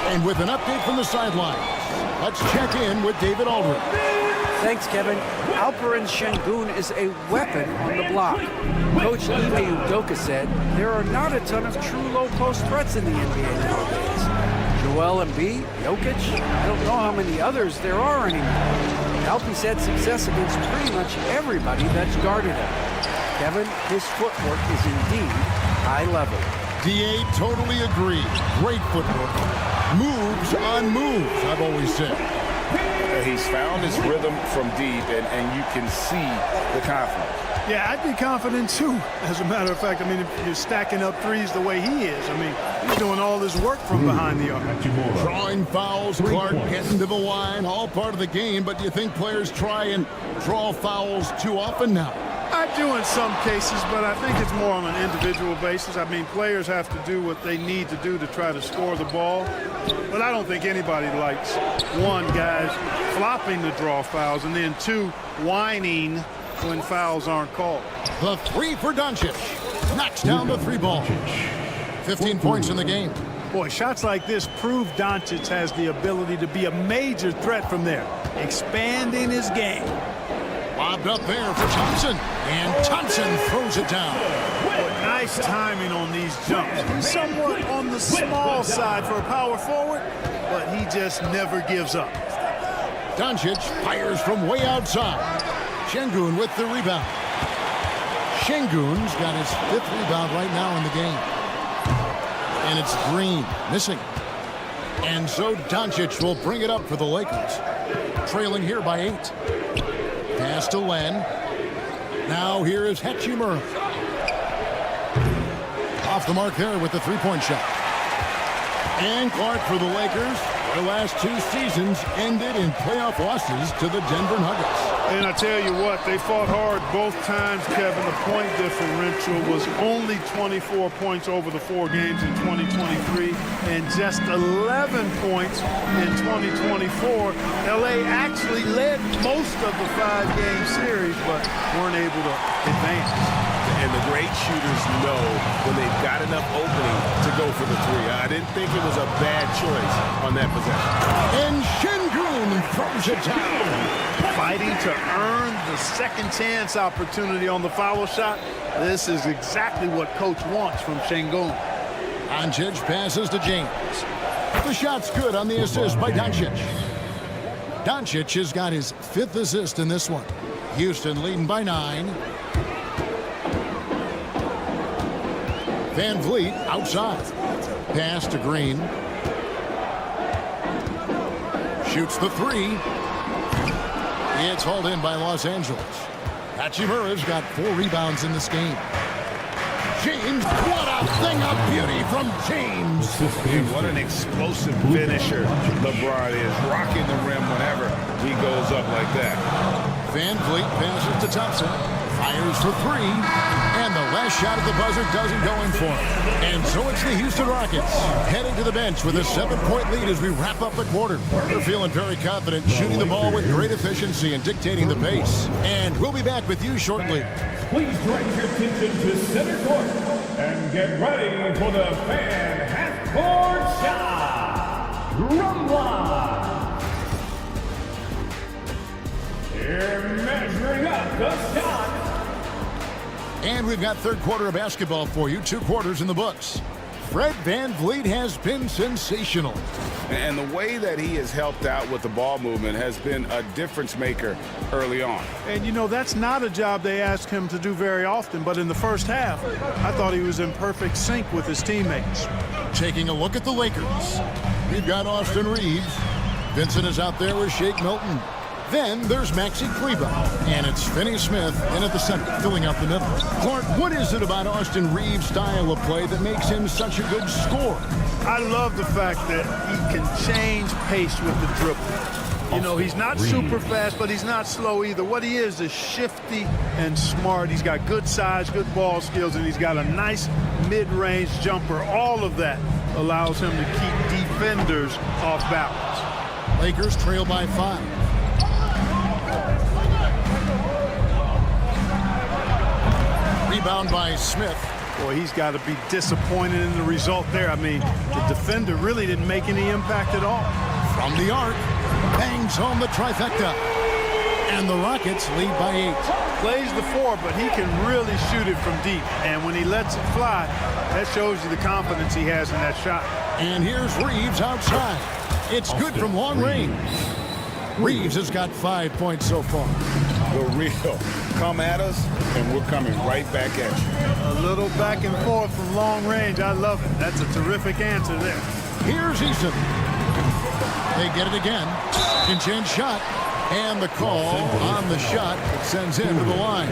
Speaker 1: And with an update from the sideline, let's check in with David Aldridge.
Speaker 5: Thanks, Kevin. Alperen Şengün is a weapon on the block. Coach Ime Udoka said there are not a ton of true low-post threats in the NBA nowadays. Joel Embiid, Jokic, I don't know how many others there are anymore. Alpie's had success against pretty much everybody that's guarded him. Kevin, his footwork is indeed high level.
Speaker 1: DA totally agree. Great footwork. Moves on moves, I've always said.
Speaker 3: He's found his rhythm from deep, and you can see the confidence.
Speaker 10: Yeah, I'd be confident too. As a matter of fact, I mean, if you're stacking up threes the way he is, I mean, he's doing all this work from behind the arc.
Speaker 1: Drawing fouls, Clark getting to the line, all part of the game, but do you think players try and draw fouls too often now?
Speaker 10: I do in some cases, but I think it's more on an individual basis. I mean, players have to do what they need to do to try to score the ball. But I don't think anybody likes, 1, guys flopping to draw fouls, and then 2, whining when fouls aren't called.
Speaker 1: The 3 for Doncic. Knocks down the 3-ball. 15 points in the game.
Speaker 10: Boy, shots like this prove Doncic has the ability to be a major threat from there, expanding his game.
Speaker 1: Lobbed up there for Thompson, and Thompson throws it down.
Speaker 10: Nice timing on these jumps. He's somewhat on the small side for a power forward, but he just never gives up.
Speaker 1: Doncic fires from way outside. Şengün with the rebound. Şengün's got his 5th rebound right now in the game. And it's Green missing. And so Doncic will bring it up for the Lakers. Trailing here by 8. Pass to Len. Now here is Hachimura. Off the mark there with the 3-point shot. And Clark for the Lakers. Their last 2 seasons ended in playoff losses to the Denver Nuggets.
Speaker 10: And I tell you what, they fought hard both times, Kevin. The point differential was only 24 points over the 4 games in 2023 and just 11 points in 2024. LA actually led most of the 5-game series, but weren't able to advance.
Speaker 3: And the great shooters know when they've got enough opening to go for the three. I didn't think it was a bad choice on that possession.
Speaker 1: And Şengün throws it down.
Speaker 10: Fighting to earn the second chance opportunity on the foul shot. This is exactly what coach wants from Şengün.
Speaker 1: Doncic passes to James. The shot's good on the assist by Doncic. Doncic has got his 5th assist in this one. Houston leading by 9. Van Vliet outside. Pass to Green. Shoots the 3. It's hauled in by Los Angeles. Hachimura's got 4 rebounds in this game. James, what a thing of beauty from James.
Speaker 3: And what an explosive finisher LeBron is, rocking the rim whenever he goes up like that.
Speaker 1: Van Vliet passes to Thompson, fires for 3, and the last shot at the buzzer doesn't go in for him. And so it's the Houston Rockets heading to the bench with a 7-point lead as we wrap up the quarter. They're feeling very confident, shooting the ball with great efficiency and dictating the pace. And we'll be back with you shortly.
Speaker 6: Please direct your attention to center court and get ready for the fan half-court shot. Drum line. Here measuring up the shot.
Speaker 1: And we've got third quarter of basketball for you. 2 quarters in the books. Fred Van Vliet has been sensational.
Speaker 3: And the way that he has helped out with the ball movement has been a difference maker early on.
Speaker 10: And, you know, that's not a job they ask him to do very often, but in the first half, I thought he was in perfect sync with his teammates.
Speaker 1: Taking a look at the Lakers. We've got Austin Reeves. Vincent is out there with Shake Milton. Then there's Maxi Kleber, and it's Finney Smith in at the center, filling out the middle. Clark, what is it about Austin Reeves' style of play that makes him such a good scorer?
Speaker 10: I love the fact that he can change pace with the dribble. You know, he's not super fast, but he's not slow either. What he is shifty and smart. He's got good size, good ball skills, and he's got a nice mid-range jumper. All of that allows him to keep defenders off balance.
Speaker 1: Lakers trail by 5. Rebound by Smith.
Speaker 10: Boy, he's got to be disappointed in the result there. I mean, the defender really didn't make any impact at all.
Speaker 1: From the arc, bangs home the trifecta. And the Rockets lead by 8.
Speaker 10: Plays the 4, but he can really shoot it from deep. And when he lets it fly, that shows you the confidence he has in that shot.
Speaker 1: And here's Reeves outside. It's good from long range. Reeves has got 5 points so far.
Speaker 3: The real. Come at us, and we're coming right back at you.
Speaker 10: A little back and forth from long range. I love it. That's a terrific answer there.
Speaker 1: Here's Easton. They get it again. Inchin shot. And the call on the shot that sends him to the line.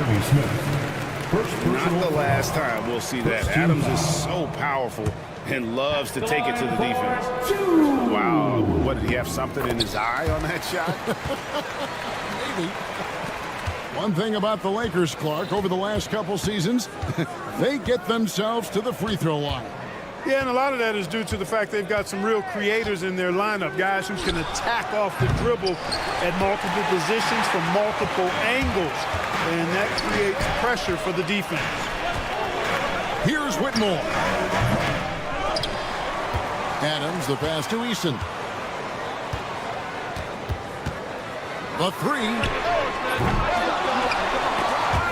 Speaker 3: Not the last time we'll see that. Adams is so powerful and loves to take it to the defense. Wow. What, did he have something in his eye on that shot?
Speaker 1: Maybe. One thing about the Lakers, Clark, over the last couple seasons, they get themselves to the free throw line.
Speaker 10: Yeah, and a lot of that is due to the fact they've got some real creators in their lineup, guys who can attack off the dribble at multiple positions from multiple angles, and that creates pressure for the defense.
Speaker 1: Here's Whitmore. Adams, the pass to Easton. The 3.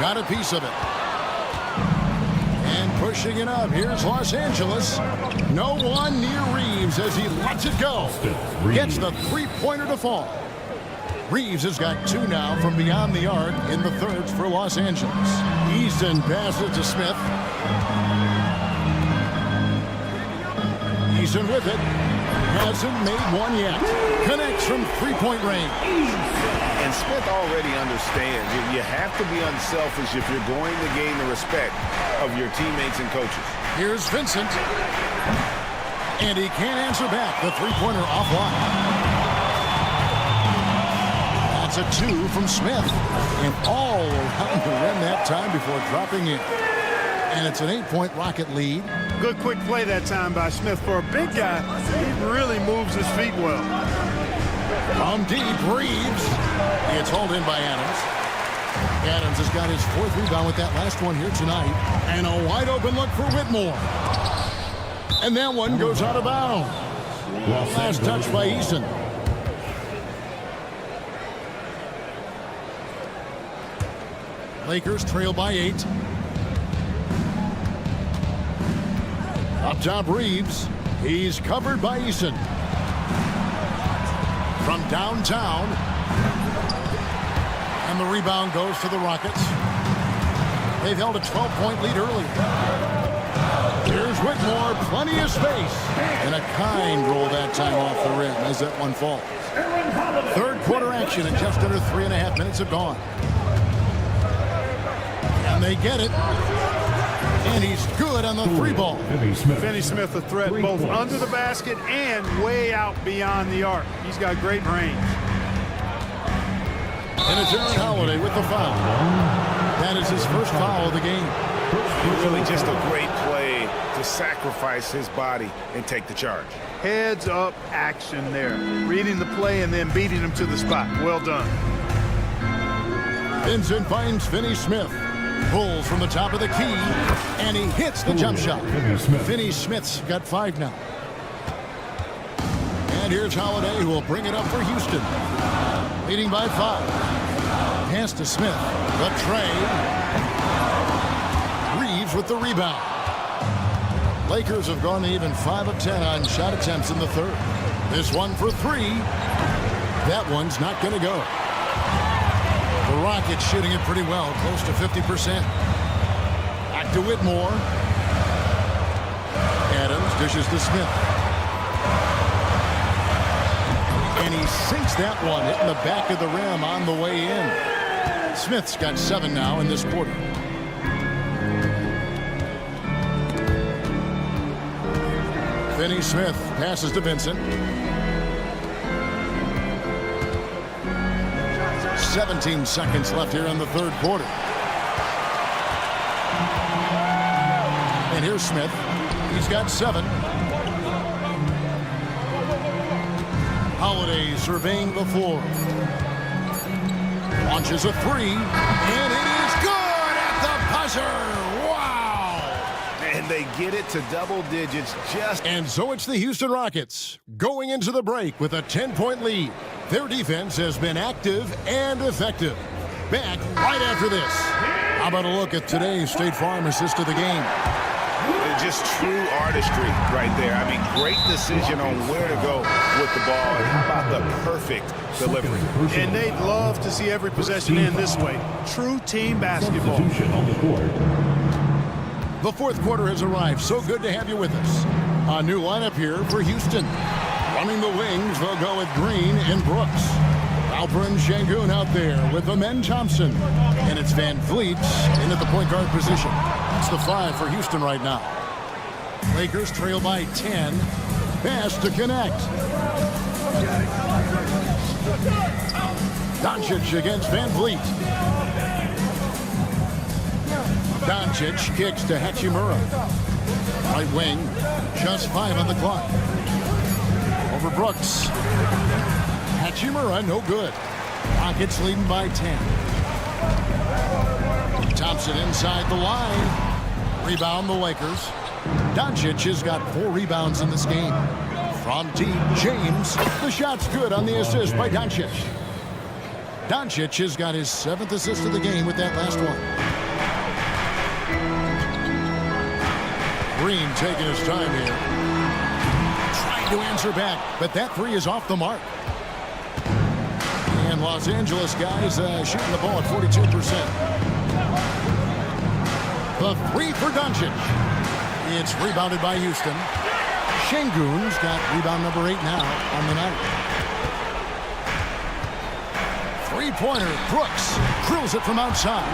Speaker 1: Got a piece of it. And pushing it up. Here's Los Angeles. No one near Reeves as he lets it go. Gets the 3-pointer to fall. Reeves has got 2 now from beyond the arc in the thirds for Los Angeles. Easton passes to Smith. Easton with it. Hasn't made one yet. Connects from 3-point range.
Speaker 3: And Smith already understands you have to be unselfish if you're going to gain the respect of your teammates and coaches.
Speaker 1: Here's Vincent. And he can't answer back. The 3-pointer offline. That's a 2 from Smith. And all around the rim that time before dropping in. And it's an 8-point Rocket lead.
Speaker 10: Good quick play that time by Smith. For a big guy, he really moves his feet well.
Speaker 1: From deep, Reeves. It's hauled in by Adams. Adams has got his 4th rebound with that last one here tonight. And a wide open look for Whitmore. And that one goes out of bounds. Last touch by Eason. Lakers trail by 8. Up top, Reeves. He's covered by Eason. From downtown. And the rebound goes to the Rockets. They've held a 12-point lead early. Here's Whitmore, plenty of space. And a kind roll that time off the rim as that one falls. Third quarter action and just under 3.5 minutes have gone. And they get it. And he's good on the 3 ball.
Speaker 10: Finney Smith a threat both under the basket and way out beyond the arc. He's got great range.
Speaker 1: And it's Aaron Holiday with the foul. That is his first foul of the game.
Speaker 3: Really just a great play to sacrifice his body and take the charge.
Speaker 10: Heads up action there. Reading the play and then beating him to the spot. Well done.
Speaker 1: Vincent finds Finney Smith. Pulls from the top of the key, and he hits the jump shot. Finney Smith's got 5 now. And here's Holiday, who will bring it up for Houston. Leading by 5. Pass to Smith. The tray. Reeves with the rebound. Lakers have gone even 5 of 10 on shot attempts in the third. This one for 3. That one's not going to go. The Rockets shooting it pretty well, close to 50%. Back to Whitmore. Adams dishes to Smith. And he sinks that one, hitting the back of the rim on the way in. Smith's got 7 now in this quarter. Finney Smith passes to Vincent. 17 seconds left here in the third quarter. And here's Smith. He's got 7. Holiday surveying the floor. Launches a 3. And it is good at the buzzer. Wow!
Speaker 3: And they get it to double digits just.
Speaker 1: And so it's the Houston Rockets going into the break with a 10-point lead. Their defense has been active and effective. Back right after this. How about a look at today's State Farm assist of the game?
Speaker 3: Just true artistry right there. I mean, great decision on where to go with the ball. And how about the perfect delivery?
Speaker 10: And they'd love to see every possession end this way. True team basketball.
Speaker 1: The fourth quarter has arrived. So good to have you with us. A new lineup here for Houston. Running the wings, they'll go with Green and Brooks. Alperen Şengün out there with Amen Thompson. And it's Van Vliet in at the point guard position. It's the 5 for Houston right now. Lakers trail by 10. Pass to connect. Doncic against Van Vliet. Doncic kicks to Hachimura. Right wing, just 5 on the clock. Over Brooks. Hachimura, no good. Rockets leading by 10. Thompson inside the line. Rebound the Lakers. Doncic has got 4 rebounds in this game. From deep, James. The shot's good on the assist by Doncic. Doncic has got his 7th assist of the game with that last one. Green taking his time here. Trying to answer back, but that 3 is off the mark. And Los Angeles guys shooting the ball at 42%. The 3 for Doncic. It's rebounded by Houston. Şengün's got rebound number 8 now on the night. 3-pointer. Brooks drills it from outside.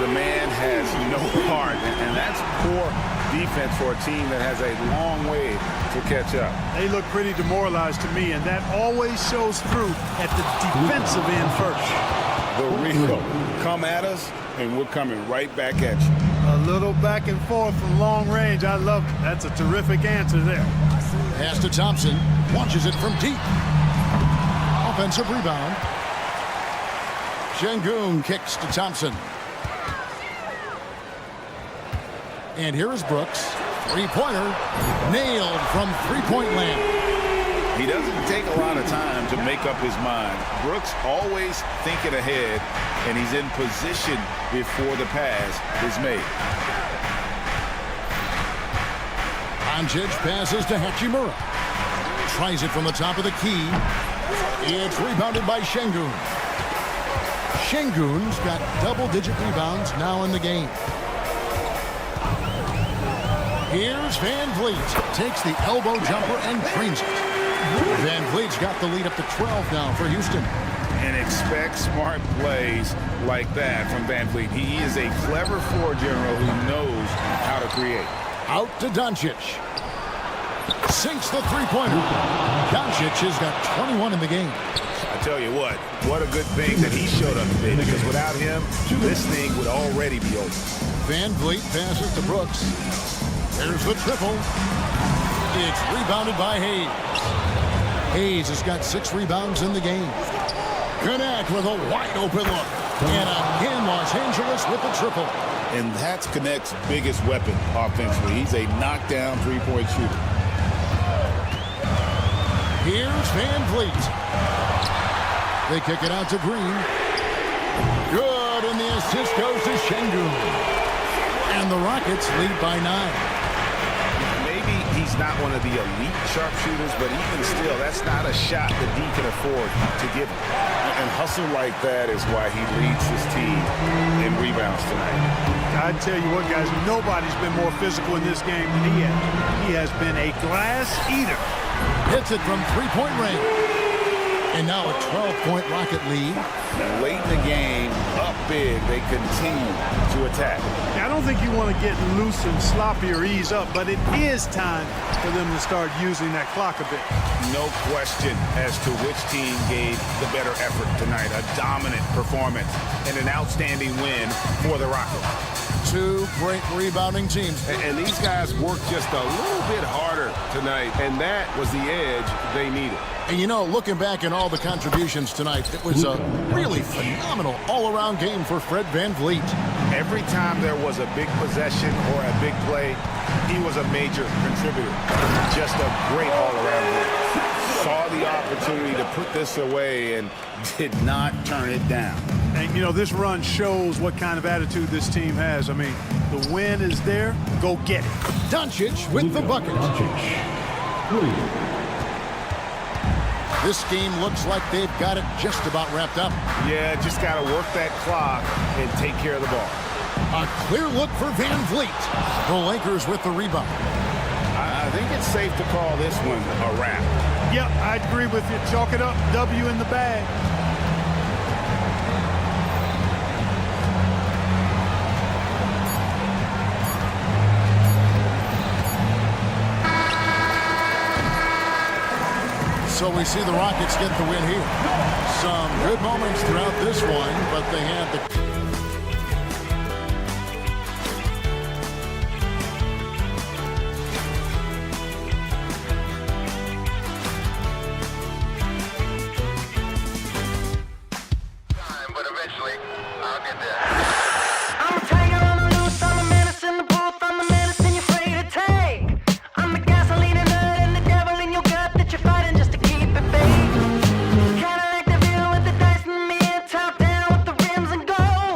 Speaker 3: The man has no heart, and that's poor defense for a team that has a long way to catch up.
Speaker 10: They look pretty demoralized to me, and that always shows through at the defensive end first.
Speaker 3: The real come at us, and we're coming right back at you.
Speaker 10: A little back and forth from long range. I love it. That's a terrific answer there.
Speaker 1: Pass to Thompson. Launches it from deep. Offensive rebound. Şengün kicks to Thompson. And here is Brooks. Three-pointer. Nailed from three-point land.
Speaker 3: He doesn't take a lot of time to make up his mind. Brooks always thinking ahead, and he's in position before the pass is made.
Speaker 1: Doncic passes to Hachimura. Tries it from the top of the key. It's rebounded by Şengün. Şengün's got double-digit rebounds now in the game. Here's Van Vliet. Takes the elbow jumper and creams it. Van Vliet's got the lead up to 12 now for Houston.
Speaker 3: And expect smart plays like that from Van Vliet. He is a clever floor general who knows how to create.
Speaker 1: Out to Doncic. Sinks the three-pointer. Doncic has got 21 in the game.
Speaker 3: I tell you what a good thing that he showed up today, because without him, this thing would already be over.
Speaker 1: Van Vliet passes to Brooks. There's the triple. It's rebounded by Hayes. Hayes has got 6 rebounds in the game. Connect with a wide-open look. And again, Los Angeles with the triple.
Speaker 3: And that's Connect's biggest weapon offensively. He's a knockdown three-point shooter.
Speaker 1: Here's Van Vliet. They kick it out to Green. Good, and the assist goes to Şengün. And the Rockets lead by 9.
Speaker 3: Maybe he's not one of the elite sharpshooters, but even still, that's not a shot that D can afford to give him. And hustle like that is why he leads his team in rebounds tonight.
Speaker 10: I tell you what, guys, nobody's been more physical in this game than he has. He has been a glass eater.
Speaker 1: Hits it from three-point range. And now a 12-point Rocket lead.
Speaker 3: Late in the game, up big, they continue to attack.
Speaker 10: Now, I don't think you want to get loose and sloppy or ease up, but it is time for them to start using that clock a bit.
Speaker 3: No question as to which team gave the better effort tonight. A dominant performance and an outstanding win for the Rockets.
Speaker 1: 2 great rebounding teams.
Speaker 3: And these guys worked just a little bit harder tonight, and that was the edge they needed.
Speaker 1: And you know, looking back at all the contributions tonight, it was a really phenomenal all-around game for Fred Van Vliet.
Speaker 3: Every time there was a big possession or a big play, he was a major contributor. Just a great all-around game. Saw the opportunity to put this away and did not turn it down.
Speaker 10: And, you know, this run shows what kind of attitude this team has. I mean, the win is there. Go get it.
Speaker 1: Doncic with the bucket. This game looks like they've got it just about wrapped up.
Speaker 3: Yeah, just got to work that clock and take care of the ball.
Speaker 1: A clear look for Van Vliet. The Lakers with the rebound.
Speaker 3: I think it's safe to call this one a wrap.
Speaker 10: Yep, I agree with you. Chalk it up. W in the bag.
Speaker 1: So we see the Rockets get the win here. Some good moments throughout this one, but they had the...
Speaker 7: But eventually, I'll get there.
Speaker 8: I'm a tiger on the loose, I'm a menace in the booth, I'm the medicine you're afraid to take. I'm the gasoline and nut and the devil in your gut that you're fighting just to keep it fake. Kinda like the bill with the dice and me, top down with the rims and gold.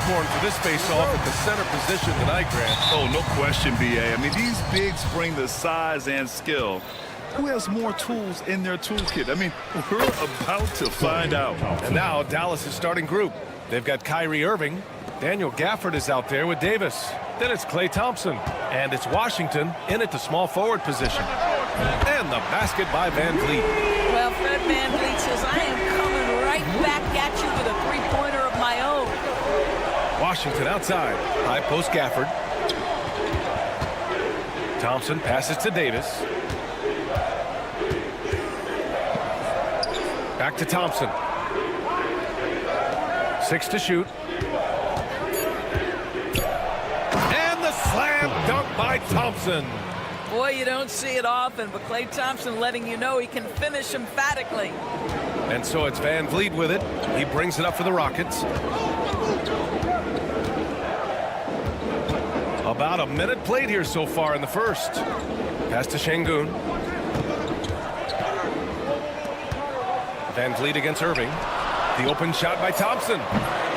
Speaker 9: popcorn for this face-off at the center position tonight, Grant.
Speaker 12: Oh, no question, B.A. I mean, these bigs bring the size and skill. Who has more tools in their toolkit? I mean, we're about to find out.
Speaker 9: And now Dallas' starting group. They've got Kyrie Irving. Daniel Gafford is out there with Davis. Then it's Klay Thompson. And it's Washington in at the small forward position. And the basket by Van Vliet.
Speaker 13: Well, Fred Van Vliet says, I am coming right back at you with a three-pointer of my own.
Speaker 9: Washington outside. High post Gafford. Thompson passes to Davis. Back to Thompson. 6 to shoot. And the slam dunk by Thompson.
Speaker 13: Boy, you don't see it often, but Klay Thompson letting you know he can finish emphatically.
Speaker 9: And so it's Van Vliet with it. He brings it up for the Rockets. About a minute played here so far in the first. Pass to Şengün. Van Vliet against Irving. The open shot by Thompson.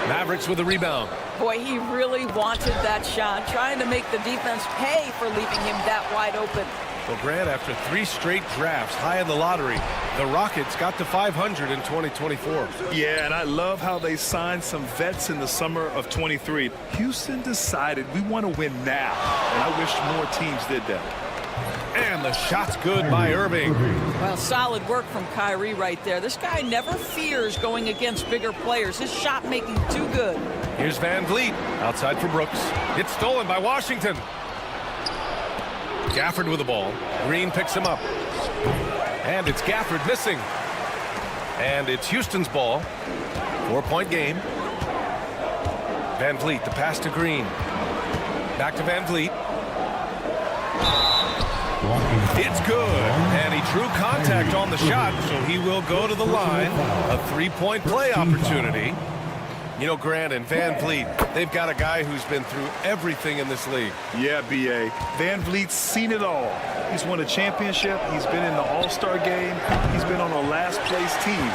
Speaker 9: Mavericks with a rebound.
Speaker 13: Boy, he really wanted that shot, trying to make the defense pay for leaving him that wide open.
Speaker 9: Well, Grant, after 3 straight drafts high in the lottery, the Rockets got to 500 in 2024.
Speaker 12: Yeah, and I love how they signed some vets in the summer of 23. Houston decided we want to win now, and I wish more teams did that.
Speaker 9: And the shot's good by Irving.
Speaker 13: Well, solid work from Kyrie right there. This guy never fears going against bigger players. His shot making too good.
Speaker 9: Here's Van Vliet outside for Brooks. It's stolen by Washington. Gafford with the ball. Green picks him up. And it's Gafford missing. And it's Houston's ball. 4-point game. Van Vliet, the pass to Green. Back to Van Vliet. It's good, and he drew contact on the shot, so he will go to the line. A 3-point play opportunity. You know, Grant and Van Vliet, they've got a guy who's been through everything in this league.
Speaker 12: Yeah, B.A. Van Vliet's seen it all. He's won a championship. He's been in the All-Star game. He's been on a last-place team.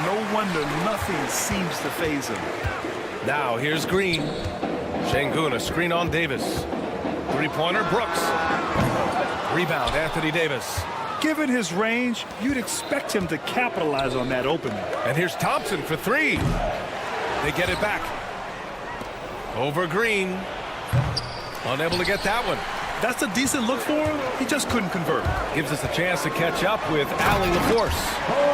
Speaker 12: No wonder nothing seems to faze him.
Speaker 9: Now, here's Green. Şengün, a screen on Davis. Three-pointer, Brooks. Rebound, Anthony Davis.
Speaker 12: Given his range, you'd expect him to capitalize on that opening.
Speaker 9: And here's Thompson for 3. They get it back. Over Green. Unable to get that one.
Speaker 12: That's a decent look for him. He just couldn't convert.
Speaker 9: Gives us a chance to catch up with Allie LaForce.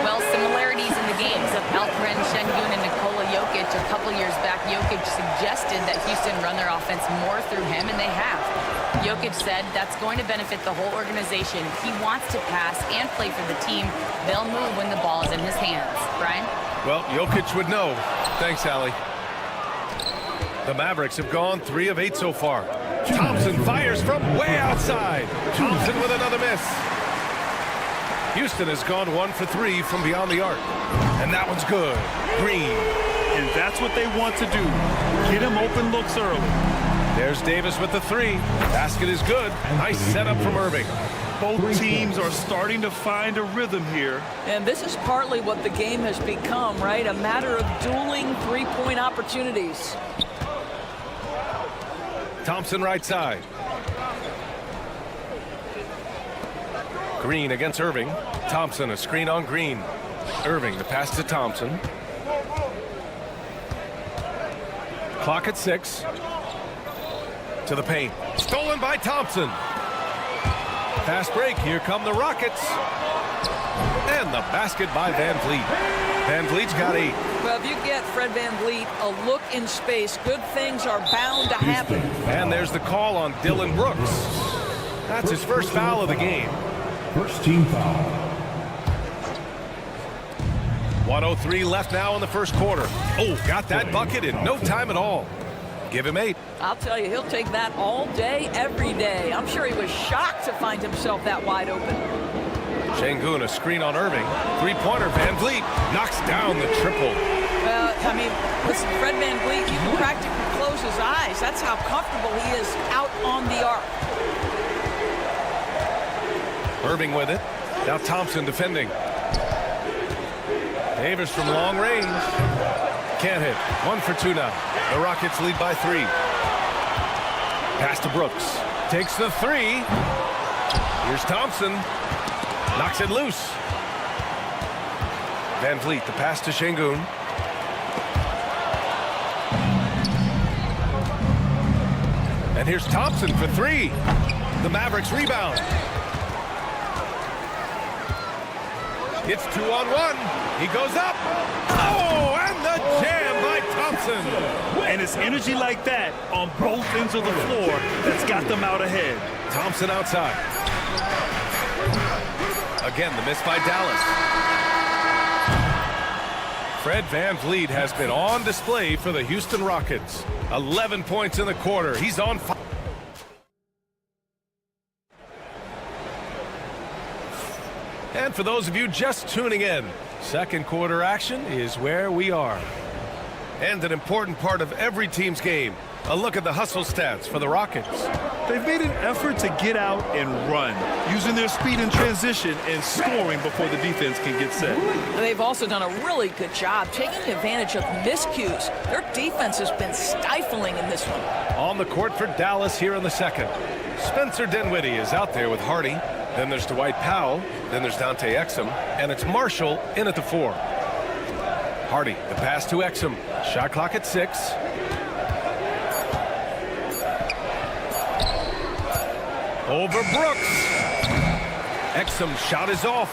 Speaker 11: Well, similarities in the games of Alperen Şengün and Nikola Jokic. A couple years back, Jokic suggested that Houston run their offense more through him, and they have. Jokic said that's going to benefit the whole organization. He wants to pass and play for the team. They'll move when the ball is in his hands. Brian?
Speaker 9: Well, Jokic would know. Thanks, Allie. The Mavericks have gone 3 of 8 so far. Thompson fires from way outside. Thompson with another miss. Houston has gone 1 for 3 from beyond the arc. And that one's good. Green.
Speaker 12: And that's what they want to do. Get him open looks early.
Speaker 9: There's Davis with the 3. Basket is good. Nice setup from Irving.
Speaker 12: Both teams are starting to find a rhythm here.
Speaker 13: And this is partly what the game has become, right? A matter of dueling three-point opportunities.
Speaker 9: Thompson right side. Green against Irving. Thompson, a screen on Green. Irving, the pass to Thompson. Clock at 6. To the paint. Stolen by Thompson. Fast break. Here come the Rockets. And the basket by Van Vliet. Van Vliet's got 8.
Speaker 13: Well, if you get Fred Van Vliet a look in space, good things are bound to happen.
Speaker 9: And there's the call on Dylan Brooks. That's his first foul of the game.
Speaker 6: First team foul.
Speaker 9: 1:03 left now in the first quarter. Oh, got that bucket in no time at all. Give him 8.
Speaker 13: I'll tell you, he'll take that all day, every day. I'm sure he was shocked to find himself that wide open.
Speaker 9: Şengün, a screen on Irving. Three-pointer, Van Vliet knocks down the triple.
Speaker 13: Well, I mean, listen, Fred Van Vliet, you can practically close his eyes. That's how comfortable he is out on the arc.
Speaker 9: Irving with it. Now Thompson defending. Davis from long range. Can't hit. 1 for 2 now. The Rockets lead by 3. Pass to Brooks. Takes the 3. Here's Thompson. Knocks it loose. Van Vliet, the pass to Şengün. And here's Thompson for 3. The Mavericks rebound. It's 2-on-1. He goes up. Oh, and the jam by Thompson.
Speaker 12: And it's energy like that on both ends of the floor that's got them out ahead.
Speaker 9: Thompson outside. Again, the miss by Dallas. Fred VanVleet has been on display for the Houston Rockets. 11 points in the quarter. He's on fire. And for those of you just tuning in, second quarter action is where we are. And an important part of every team's game, a look at the hustle stats for the Rockets.
Speaker 12: They've made an effort to get out and run, using their speed in transition and scoring before the defense can get set.
Speaker 13: And they've also done a really good job taking advantage of miscues. Their defense has been stifling in this one.
Speaker 9: On the court for Dallas here in the second. Spencer Dinwiddie is out there with Hardy. Then there's Dwight Powell. Then there's Dante Exum. And it's Marshall in at the 4. Hardy, the pass to Exum. Shot clock at 6. Over Brooks. Exum's shot is off.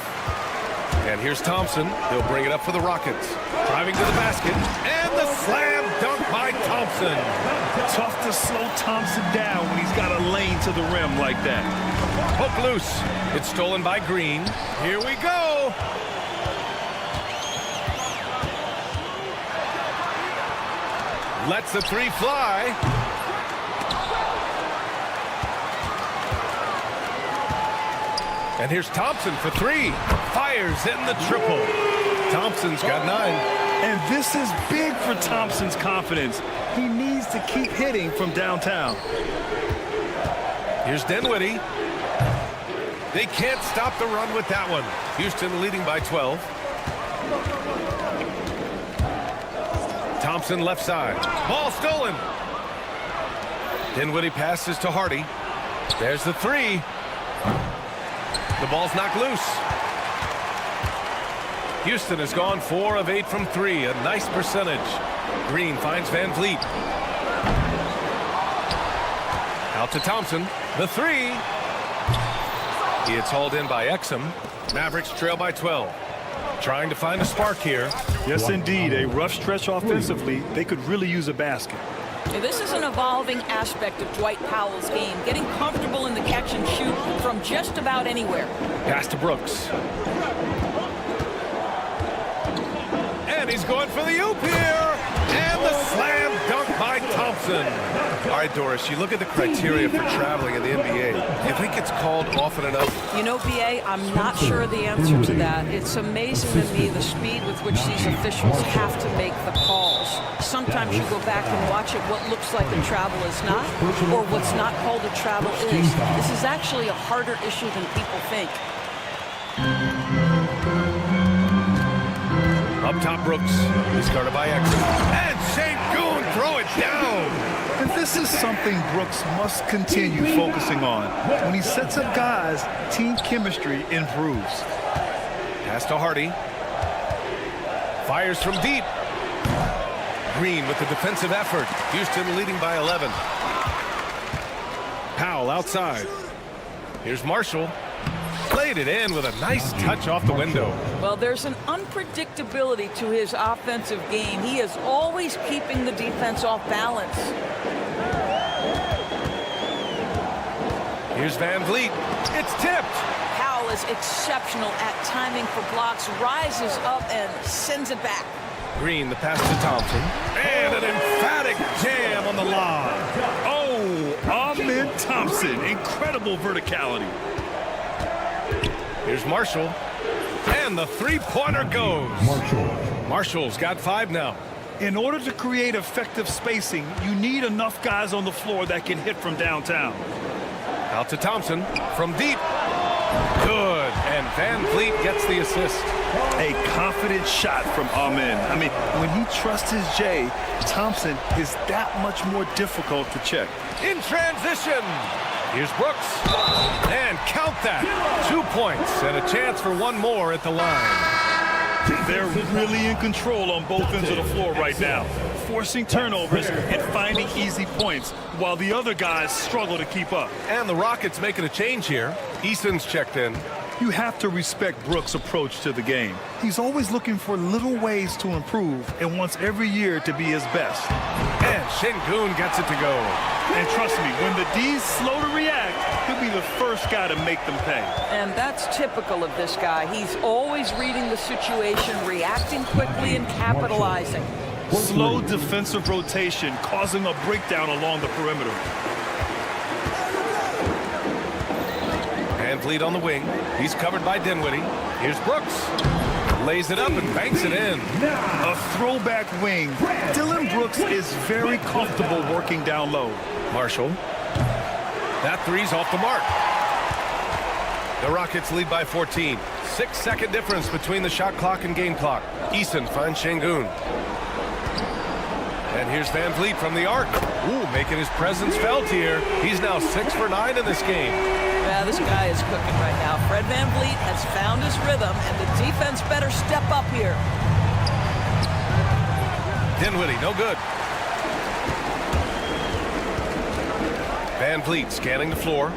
Speaker 9: And here's Thompson. He'll bring it up for the Rockets. Driving to the basket. And the slam dunk by Thompson.
Speaker 12: Tough to slow Thompson down when he's got a lane to the rim like that.
Speaker 9: Hook loose. It's stolen by Green. Here we go. Lets the 3 fly. And here's Thompson for 3. Fires in the triple. Thompson's got 9.
Speaker 12: And this is big for Thompson's confidence. He needs to keep hitting from downtown.
Speaker 9: Here's Dinwiddie. They can't stop the run with that one. Houston leading by 12. Thompson left side. Ball stolen. Dinwiddie passes to Hardy. There's the 3. The ball's knocked loose. Houston has gone 4 of 8 from 3. A nice percentage. Green finds Van Vliet. Out to Thompson. The 3. It's hauled in by Exum. Mavericks trail by 12. Trying to find a spark here.
Speaker 12: Yes, indeed. A rough stretch offensively. They could really use a basket.
Speaker 13: This is an evolving aspect of Dwight Powell's game, getting comfortable in the catch and shoot from just about anywhere.
Speaker 9: Pass to Brooks. And he's going for the oop here. And the slam dunk by Thompson. All right, Doris, you look at the criteria for traveling in the NBA. Do you think it's called often enough?
Speaker 13: You know, BA, I'm not sure of the answer to that. It's amazing to me the speed with which these officials have to make the calls. Sometimes you go back and watch it, what looks like a travel is not, or what's not called a travel is. This is actually a harder issue than people think.
Speaker 9: Up top, Brooks. He's guarded by Exum. And Şengün throw it down.
Speaker 12: And this is something Brooks must continue focusing on. When he sets up guys, team chemistry improves.
Speaker 9: Pass to Hardy. Fires from deep. Green with the defensive effort. Houston leading by 11. Powell outside. Here's Marshall. Played it in with a nice touch off the window.
Speaker 13: Well, there's an unpredictability to his offensive game. He is always keeping the defense off balance.
Speaker 9: Here's Van Vliet. It's tipped.
Speaker 13: Powell is exceptional at timing for blocks, rises up and sends it back.
Speaker 9: Green, the pass to Thompson. And an emphatic jam on the lob.
Speaker 12: Oh, Ahmed Thompson. Incredible verticality.
Speaker 9: Here's Marshall. And the three-pointer goes. Marshall's got 5 now.
Speaker 12: In order to create effective spacing, you need enough guys on the floor that can hit from downtown.
Speaker 9: Out to Thompson from deep. Good, and Van Vliet gets the assist.
Speaker 12: A confident shot from Amen. I mean, when he trusts his J, Thompson is that much more difficult to check.
Speaker 9: In transition, here's Brooks, and count that. 2 points and a chance for one more at the line.
Speaker 12: They're really in control on both ends of the floor right now, forcing turnovers and finding easy points while the other guys struggle to keep up.
Speaker 9: And the Rockets making a change here. Eason's checked in.
Speaker 12: You have to respect Brooks' approach to the game. He's always looking for little ways to improve and wants every year to be his best.
Speaker 9: And Şengün gets it to go.
Speaker 12: And trust me, when the D's slow to react, he'll be the first guy to make them pay.
Speaker 13: And that's typical of this guy. He's always reading the situation, reacting quickly, and capitalizing.
Speaker 12: Slow defensive rotation causing a breakdown along the perimeter.
Speaker 9: Van Vliet on the wing. He's covered by Dinwiddie. Here's Brooks. Lays it up and banks it in.
Speaker 12: A throwback wing. Dillon Brooks is very comfortable working down low.
Speaker 9: Marshall. That three's off the mark. The Rockets lead by 14. 6-second difference between the shot clock and game clock. Eason finds Şengün. And here's Van Vliet from the arc. Ooh, making his presence felt here. He's now 6 for 9 in this game.
Speaker 13: Yeah, this guy is cooking right now. Fred Van Vliet has found his rhythm, and the defense better step up here.
Speaker 9: Dinwiddie, no good. Van Vliet scanning the floor.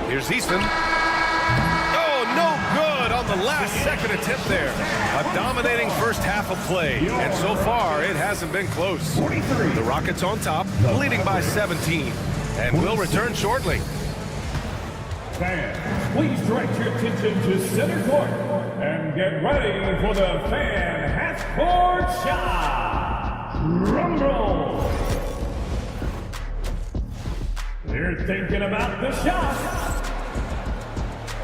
Speaker 9: Here's Easton. Oh, no good on the last second attempt there. A dominating first half of play, and so far it hasn't been close. The Rockets on top, leading by 17, and will return shortly.
Speaker 6: Fans, please direct your attention to center court and get ready for the fan half-court shot. Drum roll. They're thinking about the shot.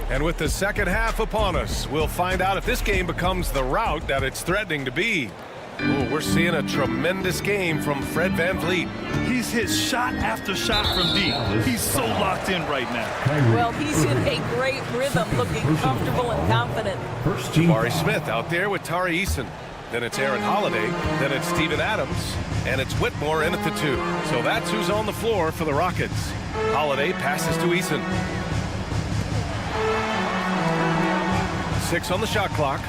Speaker 9: And with the second half upon us, we'll find out if this game becomes the rout that it's threatening to be. Ooh, we're seeing a tremendous game from Fred Van Vliet.
Speaker 12: He's hit shot after shot from deep. He's so locked in right now.
Speaker 13: Well, he's in a great rhythm, looking comfortable and confident.
Speaker 9: Jabari Smith out there with Tari Eason. Then it's Aaron Holiday. Then it's Steven Adams. And it's Whitmore in at the 2. So that's who's on the floor for the Rockets. Holiday passes to Eason. 6 on the shot clock.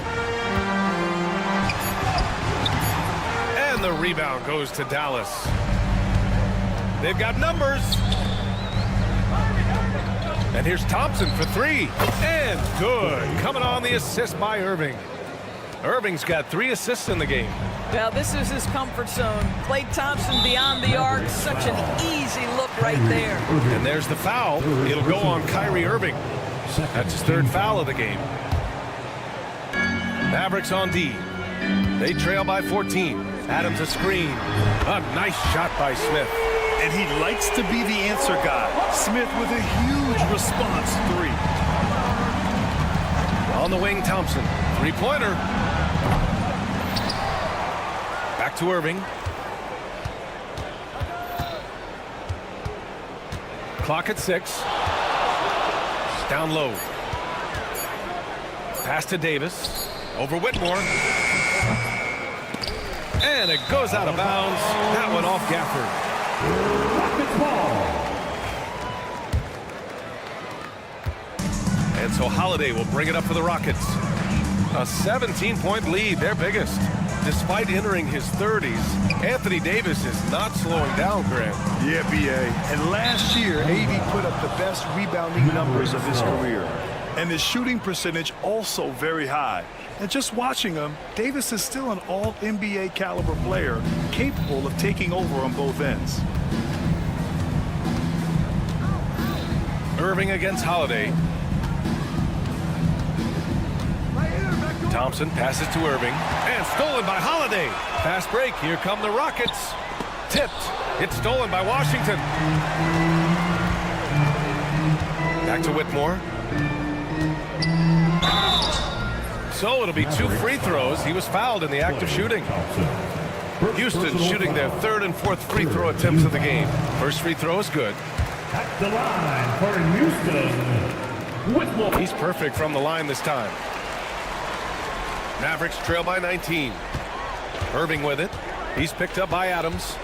Speaker 9: And the rebound goes to Dallas. They've got numbers. And here's Thompson for 3. And good. Coming on the assist by Irving. Irving's got 3 assists in the game.
Speaker 13: Now, this is his comfort zone. Klay Thompson beyond the arc. Such an easy look right there.
Speaker 9: And there's the foul. It'll go on Kyrie Irving. That's his 3rd foul of the game. Mavericks on D. They trail by 14. Adams a screen. A nice shot by Smith.
Speaker 12: And he likes to be the answer guy. Smith with a huge response 3.
Speaker 9: On the wing, Thompson. 3-pointer. Back to Irving. Clock at 6. Down low. Pass to Davis. Over Whitmore. And it goes out of bounds. That one off Gafford. And so Holiday will bring it up for the Rockets. A 17-point lead, their biggest. Despite entering his 30s, Anthony Davis is not slowing down, Grant.
Speaker 12: Yeah, B.A. And last year, AD put up the best rebounding numbers of his career. And his shooting percentage also very high. And just watching him, Davis is still an all-NBA caliber player, capable of taking over on both ends.
Speaker 9: Irving against Holiday. Thompson passes to Irving. And stolen by Holiday. Fast break. Here come the Rockets. Tipped. It's stolen by Washington. Back to Whitmore. So it'll be 2 free throws. He was fouled in the act of shooting. Houston shooting their 3rd and 4th free throw attempts of the game. First free throw is good.
Speaker 6: At the line for Houston, Whitmore.
Speaker 9: He's perfect from the line this time. Mavericks trail by 19. Irving with it. He's picked up by Adams.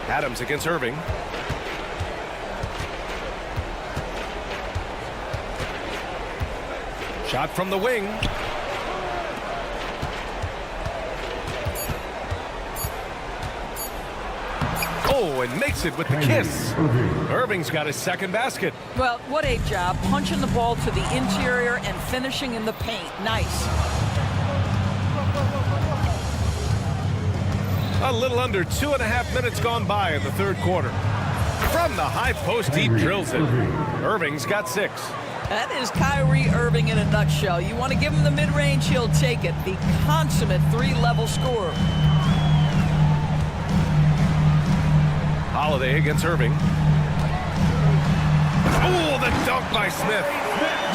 Speaker 9: Adams against Irving. Shot from the wing. Oh, and makes it with the kiss. Irving's got his second basket.
Speaker 13: Well, what a job. Punching the ball to the interior and finishing in the paint. Nice.
Speaker 9: A little under 2.5 minutes gone by in the third quarter. From the high post, he drills it. Irving's got 6.
Speaker 13: That is Kyrie Irving in a nutshell. You want to give him the mid-range, he'll take it. The consummate 3-level scorer.
Speaker 9: Holiday against Irving. Oh, the dunk by Smith.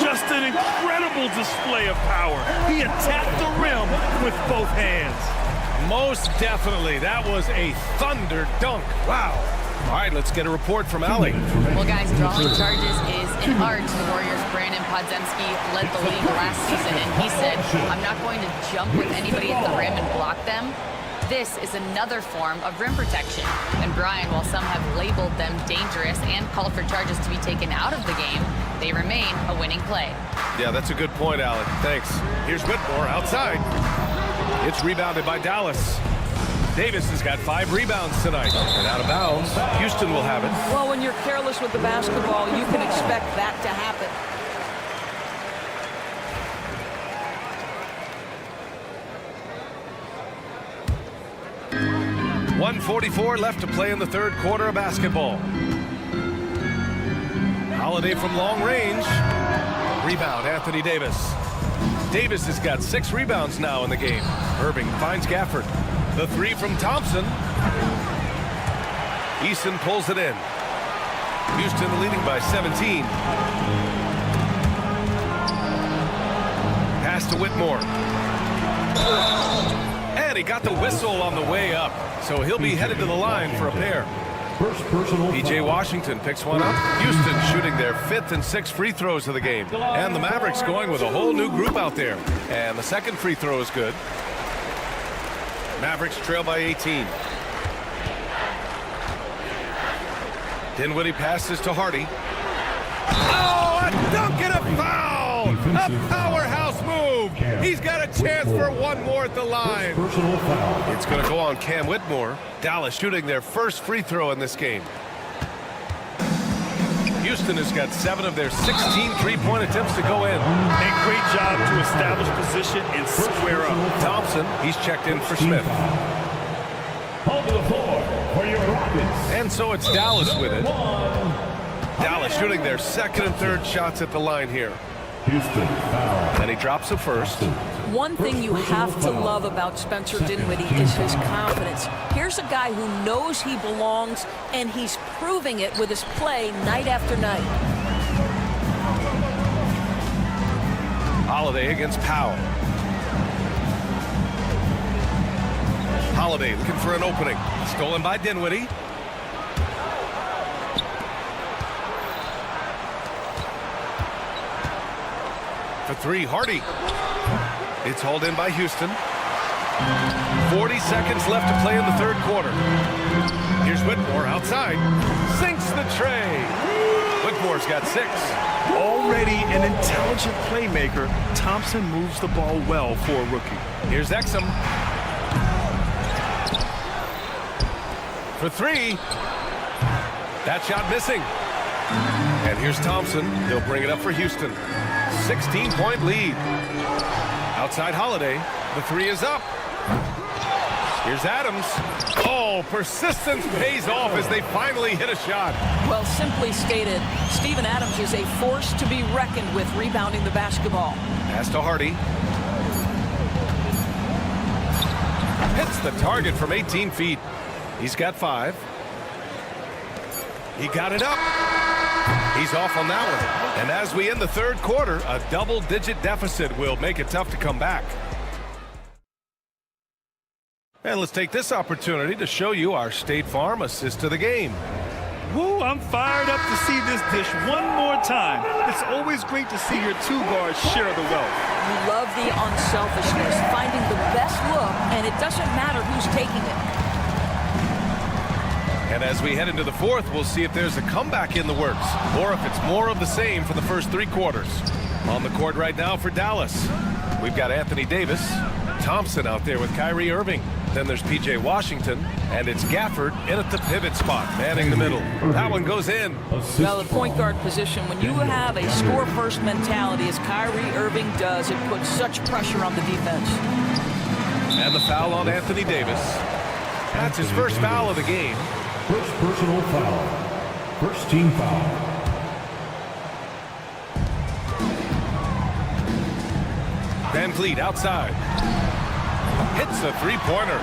Speaker 12: Just an incredible display of power. He attacked the rim with both hands.
Speaker 9: Most definitely. That was a thunder dunk. Wow. All right, let's get a report from Allie.
Speaker 11: Well, guys, drawing charges is an art. The Warriors' Brandon Podziemski led the league last season, and he said, I'm not going to jump with anybody at the rim and block them. This is another form of rim protection. And Brian, while some have labeled them dangerous and called for charges to be taken out of the game, they remain a winning play.
Speaker 9: Yeah, that's a good point, Alec. Thanks. Here's Whitmore outside. It's rebounded by Dallas. Davis has got 5 rebounds tonight. And out of bounds, Houston will have it.
Speaker 13: Well, when you're careless with the basketball, you can expect that to happen.
Speaker 9: .144 left to play in the third quarter of basketball. Holiday from long range. Rebound, Anthony Davis. Davis has got 6 rebounds now in the game. Irving finds Gafford. The 3 from Thompson. Eason pulls it in. Houston leading by 17. Pass to Whitmore. And he got the whistle on the way up. So he'll be headed to the line for a pair. P.J. Washington picks one up. Houston shooting their 5th and 6th free throws of the game. And the Mavericks going with a whole new group out there. And the second free throw is good. Mavericks trail by 18. Dinwiddie passes to Hardy. Oh, a dunk and a foul! A powerhouse move! He's got a chance for one more at the line. It's going to go on Cam Whitmore. Dallas shooting their first free throw in this game. Houston has got 7 of their 16 three-point attempts to go in.
Speaker 12: A great job to establish position and square up.
Speaker 9: Thompson, he's checked in for Smith.
Speaker 6: On the floor for your Rockets.
Speaker 9: And so it's Dallas with it. Dallas shooting their 2nd and 3rd shots at the line here.
Speaker 6: Houston foul.
Speaker 9: And he drops the first.
Speaker 13: One thing you have to love about Spencer Dinwiddie is his confidence. Here's a guy who knows he belongs, and he's proving it with his play night after night.
Speaker 9: Holiday against Powell. Holiday looking for an opening. Stolen by Dinwiddie. For 3, Hardy. It's hauled in by Houston. 40 seconds left to play in the third quarter. Here's Whitmore outside. Sinks the tray. Whitmore's got 6.
Speaker 12: Already an intelligent playmaker, Thompson moves the ball well for a rookie.
Speaker 9: Here's Exum. For 3. That shot missing. And here's Thompson. He'll bring it up for Houston. 16-point lead. Outside Holiday. The 3 is up. Here's Adams. Oh, persistence pays off as they finally hit a shot.
Speaker 13: Well, simply stated, Steven Adams is a force to be reckoned with rebounding the basketball.
Speaker 9: Pass to Hardy. Hits the target from 18 feet. He's got 5. He got it up. He's off on that one. And as we end the third quarter, a double-digit deficit will make it tough to come back. And let's take this opportunity to show you our State Farm assist to the game.
Speaker 12: Woo, I'm fired up to see this dish one more time. It's always great to see your two guards share the wealth.
Speaker 13: You love the unselfishness, finding the best look, and it doesn't matter who's taking it.
Speaker 9: And as we head into the fourth, we'll see if there's a comeback in the works or if it's more of the same for the first 3 quarters. On the court right now for Dallas, we've got Anthony Davis, Thompson out there with Kyrie Irving. Then there's P.J. Washington, and it's Gafford in at the pivot spot, manning the middle. That one goes in.
Speaker 13: Well, the point guard position, when you have a score-first mentality, as Kyrie Irving does, it puts such pressure on the defense.
Speaker 9: And the foul on Anthony Davis. That's his first foul of the game.
Speaker 6: First personal foul. First team foul.
Speaker 9: Van Vliet outside. Hits a three-pointer.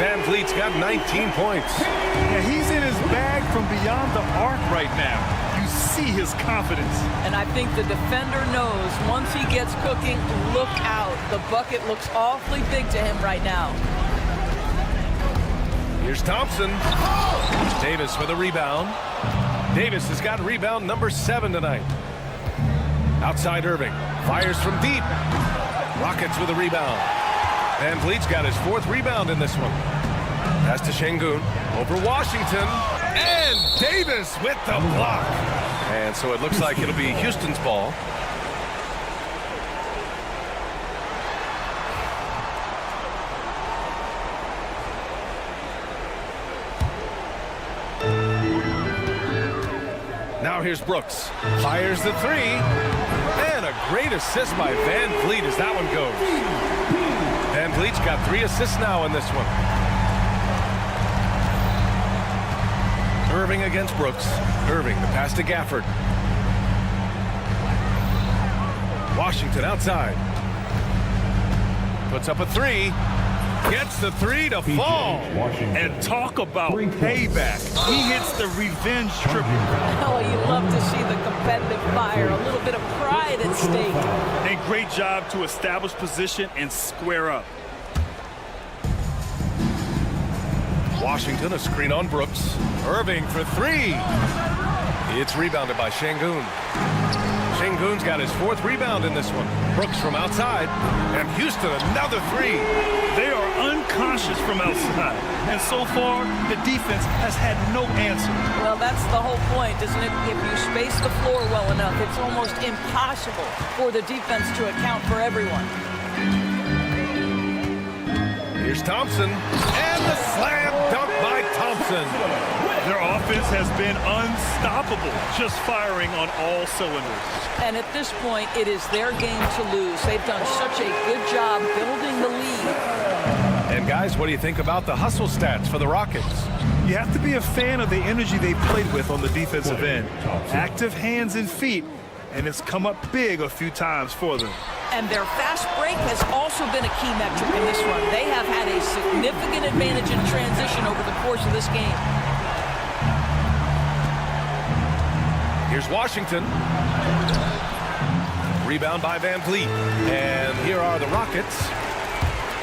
Speaker 9: Van Vliet's got 19 points.
Speaker 12: Yeah, he's in his bag from beyond the arc right now. You see his confidence.
Speaker 13: And I think the defender knows once he gets cooking, look out. The bucket looks awfully big to him right now.
Speaker 9: Here's Thompson. Davis for the rebound. Davis has got rebound number 7 tonight. Outside Irving. Fires from deep. Rockets with a rebound. Van Vliet's got his 4th rebound in this one. Pass to Şengün. Over Washington. And Davis with the block. And so it looks like it'll be Houston's ball. Now here's Brooks. Fires the 3. And a great assist by Van Vliet as that one goes. Van Vliet's got 3 assists now in this one. Irving against Brooks. Irving, the pass to Gafford. Washington outside. Puts up a 3. Gets the 3 to fall.
Speaker 12: And talk about payback. He hits the revenge triple.
Speaker 13: Oh, you love to see the competitive fire, a little bit of pride at stake.
Speaker 12: A great job to establish position and square up.
Speaker 9: Washington, a screen on Brooks. Irving for 3. It's rebounded by Şengün. Şengün's got his 4th rebound in this one. Brooks from outside. And Houston, another 3.
Speaker 12: They are unconscious from outside. And so far, the defense has had no answer.
Speaker 13: Well, that's the whole point, isn't it? If you space the floor well enough, it's almost impossible for the defense to account for everyone.
Speaker 9: Here's Thompson. And the slam dunk by Thompson.
Speaker 12: Their offense has been unstoppable, just firing on all cylinders.
Speaker 13: And at this point, it is their game to lose. They've done such a good job building the lead.
Speaker 9: And guys, what do you think about the hustle stats for the Rockets?
Speaker 12: You have to be a fan of the energy they played with on the defensive end. Active hands and feet, and it's come up big a few times for them.
Speaker 13: And their fast break has also been a key metric in this one. They have had a significant advantage in transition over the course of this game.
Speaker 9: Here's Washington. Rebound by Van Vliet. And here are the Rockets.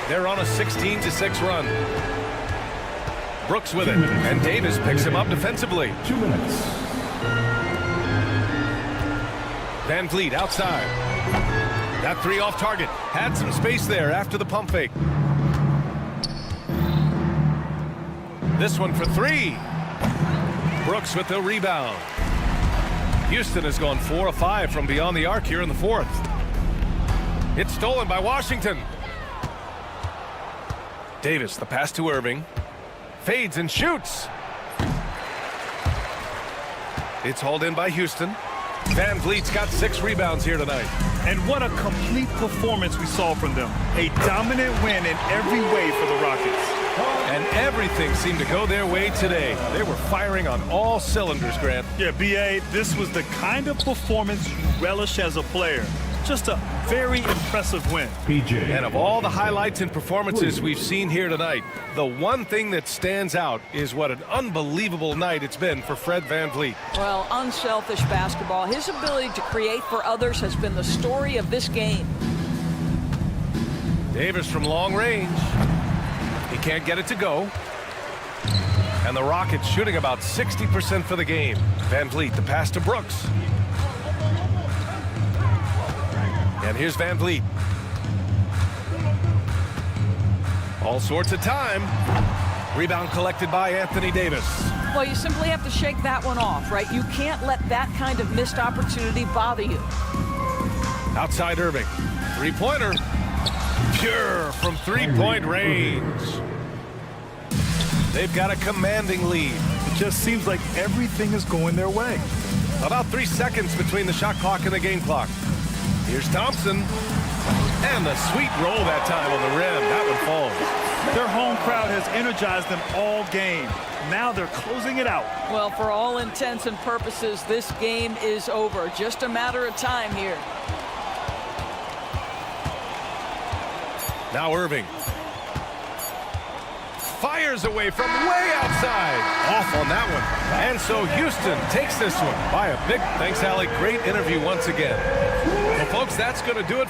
Speaker 9: They're on a 16-6 run. Brooks with it. And Davis picks him up defensively.
Speaker 6: 2 minutes.
Speaker 9: Van Vliet outside. That 3 off target. Had some space there after the pump fake. This one for 3. Brooks with the rebound. Houston has gone 4 of 5 from beyond the arc here in the 4th. It's stolen by Washington. Davis, the pass to Irving. Fades and shoots. It's hauled in by Houston. Van Vliet's got 6 rebounds here tonight.
Speaker 12: And what a complete performance we saw from them. A dominant win in every way for the Rockets.
Speaker 9: And everything seemed to go their way today. They were firing on all cylinders, Grant.
Speaker 12: Yeah, B.A., this was the kind of performance you relish as a player. Just a very impressive win.
Speaker 6: PJ.
Speaker 9: And of all the highlights and performances we've seen here tonight, the one thing that stands out is what an unbelievable night it's been for Fred Van Vliet.
Speaker 13: Well, unselfish basketball. His ability to create for others has been the story of this game.
Speaker 9: Davis from long range. He can't get it to go. And the Rockets shooting about 60% for the game. Van Vliet, the pass to Brooks. And here's Van Vliet. All sorts of time. Rebound collected by Anthony Davis.
Speaker 13: Well, you simply have to shake that one off, right? You can't let that kind of missed opportunity bother you.
Speaker 9: Outside Irving. Three-pointer. Pure from three-point range. They've got a commanding lead.
Speaker 12: It just seems like everything is going their way.
Speaker 9: About 3 seconds between the shot clock and the game clock. Here's Thompson. And the sweet roll that time on the rim. That one falls.
Speaker 12: Their home crowd has energized them all game. Now they're closing it out.
Speaker 13: Well, for all intents and purposes, this game is over. Just a matter of time here.
Speaker 9: Now Irving. Fires away from way outside. Off on that one. And so Houston takes this one by a big... Thanks, Allie. Great interview once again. Well, folks, that's going to do it.